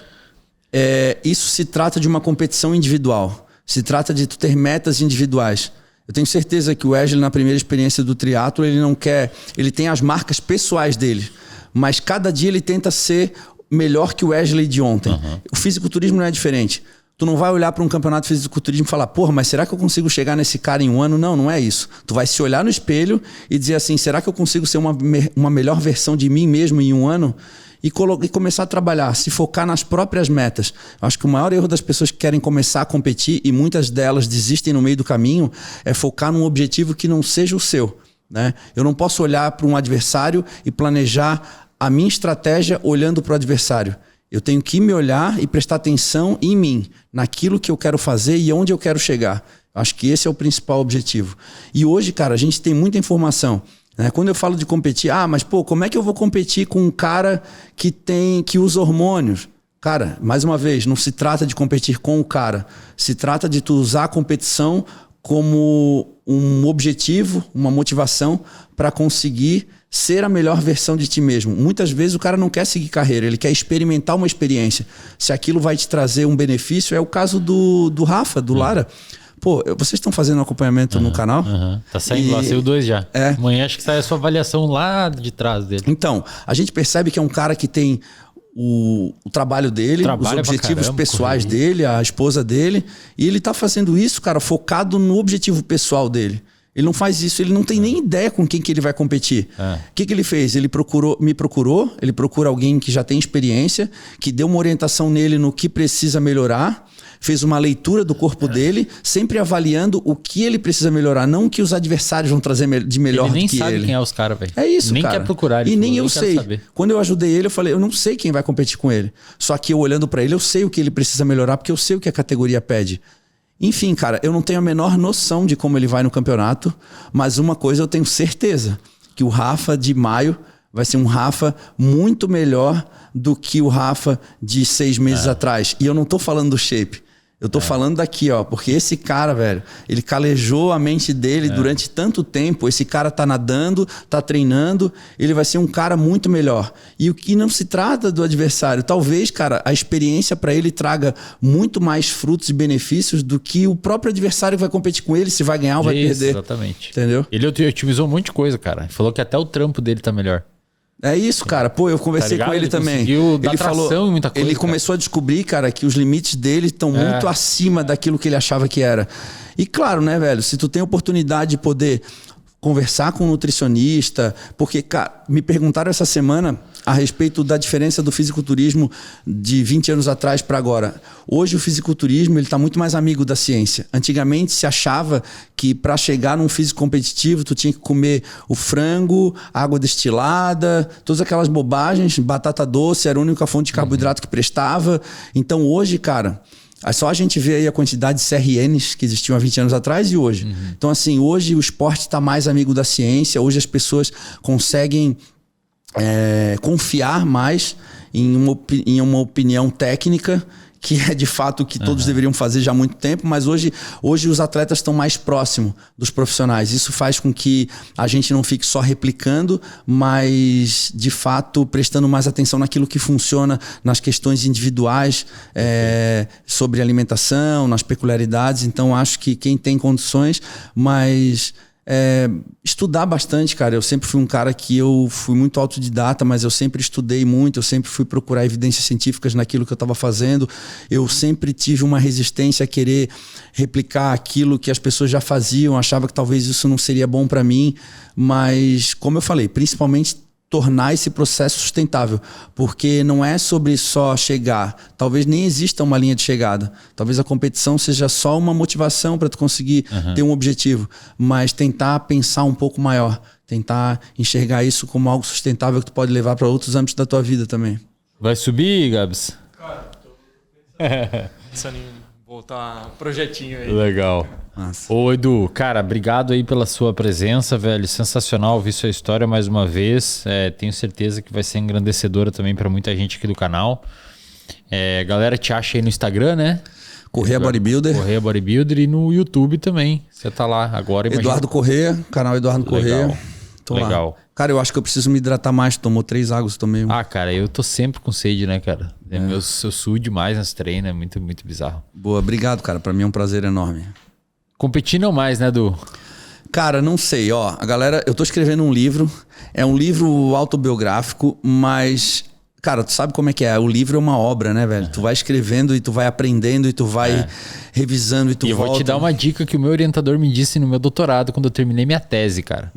Isso se trata de uma competição individual. Se trata de tu ter metas individuais. Eu tenho certeza que o Wesley, na primeira experiência do triatlo, ele não quer... Ele tem as marcas pessoais dele. Mas cada dia ele tenta ser melhor que o Wesley de ontem. O fisiculturismo não é diferente. Tu não vai olhar para um campeonato de fisiculturismo e falar, porra, mas será que eu consigo chegar nesse cara em um ano? Não, não é isso. Tu vai se olhar no espelho e dizer assim, será que eu consigo ser uma melhor versão de mim mesmo em um ano? E começar a trabalhar, se focar nas próprias metas. Eu acho que o maior erro das pessoas que querem começar a competir, e muitas delas desistem no meio do caminho, é focar num objetivo que não seja o seu, né? Eu não posso olhar para um adversário e planejar a minha estratégia olhando para o adversário. Eu tenho que me olhar e prestar atenção em mim, naquilo que eu quero fazer e onde eu quero chegar. Acho que esse é o principal objetivo. E hoje, cara, a gente tem muita informação. Quando eu falo de competir, mas pô, como é que eu vou competir com um cara que usa hormônios? Cara, mais uma vez, não se trata de competir com o cara. Se trata de tu usar a competição como um objetivo, uma motivação para conseguir ser a melhor versão de ti mesmo. Muitas vezes o cara não quer seguir carreira, ele quer experimentar uma experiência. Se aquilo vai te trazer um benefício, é o caso do Rafa, do Lara. Pô, vocês estão fazendo um acompanhamento no canal? Tá saindo lá, saiu 2 já. Amanhã acho que sai a sua avaliação lá de trás dele. Então, a gente percebe que é um cara que tem o trabalho dele, os objetivos pessoais dele, a esposa dele. E ele tá fazendo isso, cara, focado no objetivo pessoal dele. Ele não faz isso, ele não tem nem ideia com quem que ele vai competir. O que ele fez? Ele me procurou, ele procura alguém que já tem experiência, que deu uma orientação nele no que precisa melhorar, fez uma leitura do corpo dele, sempre avaliando o que ele precisa melhorar, não o que os adversários vão trazer de melhor do que ele. Ele nem sabe quem é os caras, velho. É isso, nem cara. Nem quer procurar. E nem eu sei. Saber. Quando eu ajudei ele, eu falei, eu não sei quem vai competir com ele. Só que eu olhando pra ele, eu sei o que ele precisa melhorar, porque eu sei o que a categoria pede. Enfim, cara, eu não tenho a menor noção de como ele vai no campeonato, mas uma coisa eu tenho certeza, que o Rafa de maio vai ser um Rafa muito melhor do que o Rafa de 6 meses atrás. E eu não tô falando do shape. Eu tô falando daqui, ó, porque esse cara, velho, ele calejou a mente dele durante tanto tempo. Esse cara tá nadando, tá treinando, ele vai ser um cara muito melhor. E o que não se trata do adversário. Talvez, cara, a experiência para ele traga muito mais frutos e benefícios do que o próprio adversário que vai competir com ele, se vai ganhar ou vai perder. Exatamente. Entendeu? Ele otimizou um monte de coisa, cara. Ele falou que até o trampo dele tá melhor. É isso, cara. Pô, eu conversei com ele também. Ele falou, muita coisa, ele começou a descobrir, cara, que os limites dele estão muito acima daquilo que ele achava que era. E claro, né, velho, se tu tem a oportunidade de poder conversar com um nutricionista, porque, cara, me perguntaram essa semana a respeito da diferença do fisiculturismo de 20 anos atrás para agora. Hoje o fisiculturismo ele tá muito mais amigo da ciência. Antigamente se achava que para chegar num físico competitivo tu tinha que comer o frango, água destilada, todas aquelas bobagens, batata doce era a única fonte de carboidrato que prestava. Então hoje, cara, só a gente vê aí a quantidade de CRNs que existiam há 20 anos atrás e hoje. Então assim, hoje o esporte está mais amigo da ciência, hoje as pessoas conseguem confiar mais em uma opinião técnica, que é de fato o que todos deveriam fazer já há muito tempo, mas hoje os atletas estão mais próximos dos profissionais. Isso faz com que a gente não fique só replicando, mas de fato prestando mais atenção naquilo que funciona nas questões individuais, sobre alimentação, nas peculiaridades. Então acho que quem tem condições, mas estudar bastante, cara. Eu sempre fui um cara que eu fui muito autodidata, mas eu sempre estudei muito, eu sempre fui procurar evidências científicas naquilo que eu estava fazendo. Eu sempre tive uma resistência a querer replicar aquilo que as pessoas já faziam, achava que talvez isso não seria bom para mim, mas como eu falei, principalmente tornar esse processo sustentável, porque não é sobre só chegar, talvez nem exista uma linha de chegada, talvez a competição seja só uma motivação para tu conseguir ter um objetivo, mas tentar pensar um pouco maior, tentar enxergar isso como algo sustentável que tu pode levar para outros âmbitos da tua vida também. Vai subir, Gabs? Cara, tô pensando em voltar projetinho aí. Legal. Nossa. Ô Edu, cara, obrigado aí pela sua presença, velho. Sensacional ouvir sua história mais uma vez. Tenho certeza que vai ser engrandecedora também para muita gente aqui do canal. Galera te acha aí no Instagram, né? Correia Bodybuilder. Correia Bodybuilder e no YouTube também. Você tá lá agora. Eduardo Correia, canal Eduardo Correia. Tô Legal. lá. Cara, eu acho que eu preciso me hidratar mais. Tomou 3 águas, tomei um. Ah, cara, eu tô sempre com sede, né, cara? Eu suo demais nas treinos, é muito, muito bizarro. Boa, obrigado, cara. Pra mim é um prazer enorme. Competir não mais, né, Du? Cara, não sei, ó. A galera, eu tô escrevendo um livro. É um livro autobiográfico, mas... Cara, tu sabe como é que é? O livro é uma obra, né, velho? Tu vai escrevendo e tu vai aprendendo e tu vai revisando e tu volta. E eu vou te dar uma dica que o meu orientador me disse no meu doutorado quando eu terminei minha tese, cara.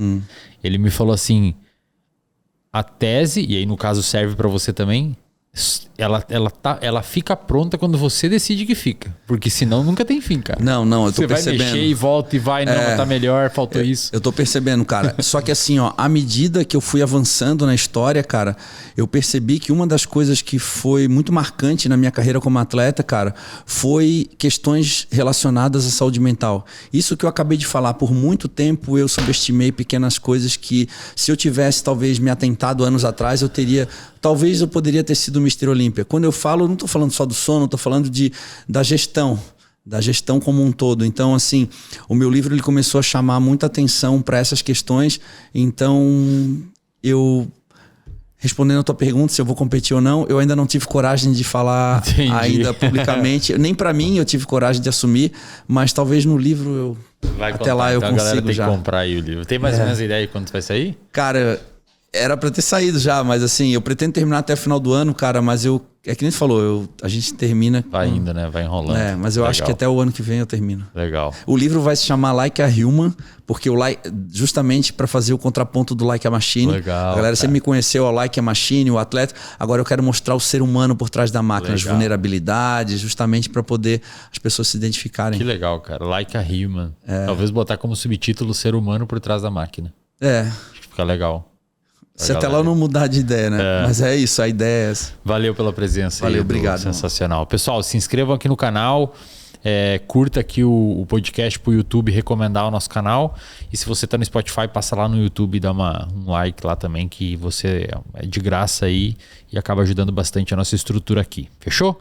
Ele me falou assim, a tese, e aí no caso serve pra você também, ela fica pronta quando você decide que fica. Porque senão nunca tem fim, cara. Não, eu tô percebendo. Você vai mexer e volta e vai, não, tá melhor, faltou isso. Eu tô percebendo, cara. Só que assim, ó, à medida que eu fui avançando na história, cara, eu percebi que uma das coisas que foi muito marcante na minha carreira como atleta, cara, foi questões relacionadas à saúde mental. Isso que eu acabei de falar, por muito tempo eu subestimei pequenas coisas que, se eu tivesse talvez me atentado anos atrás, talvez eu poderia ter sido Mr. Olímpia. Quando eu falo, eu não tô falando só do sono, eu tô falando da gestão como um todo. Então, assim, o meu livro ele começou a chamar muita atenção para essas questões. Então, respondendo a tua pergunta, se eu vou competir ou não, eu ainda não tive coragem de falar ainda publicamente. Nem para mim eu tive coragem de assumir, mas talvez no livro até lá eu consigo já. A galera tem que comprar aí o livro. Tem mais ou menos ideia de quando vai sair? Cara, era pra ter saído já, mas assim, eu pretendo terminar até o final do ano, cara, mas é que nem você falou, a gente termina... Vai ainda, né? Vai enrolando. Mas eu acho que até o ano que vem eu termino. Legal. O livro vai se chamar Like a Human, porque justamente para fazer o contraponto do Like a Machine. Legal, a galera sempre me conheceu o Like a Machine, o atleta. Agora eu quero mostrar o ser humano por trás da máquina, as vulnerabilidades, justamente para poder as pessoas se identificarem. Que legal, cara. Like a Human. Talvez botar como subtítulo Ser Humano por trás da máquina. Acho que fica legal. Se até lá eu não mudar de ideia, né? Mas é isso, a ideia é essa. Valeu pela presença. Valeu, obrigado. Sensacional. Pessoal, se inscrevam aqui no canal, curta aqui o podcast pro YouTube recomendar o nosso canal. E se você tá no Spotify, passa lá no YouTube e dá um like lá também, que você é de graça aí e acaba ajudando bastante a nossa estrutura aqui. Fechou?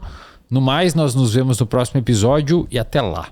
No mais, nós nos vemos no próximo episódio e até lá.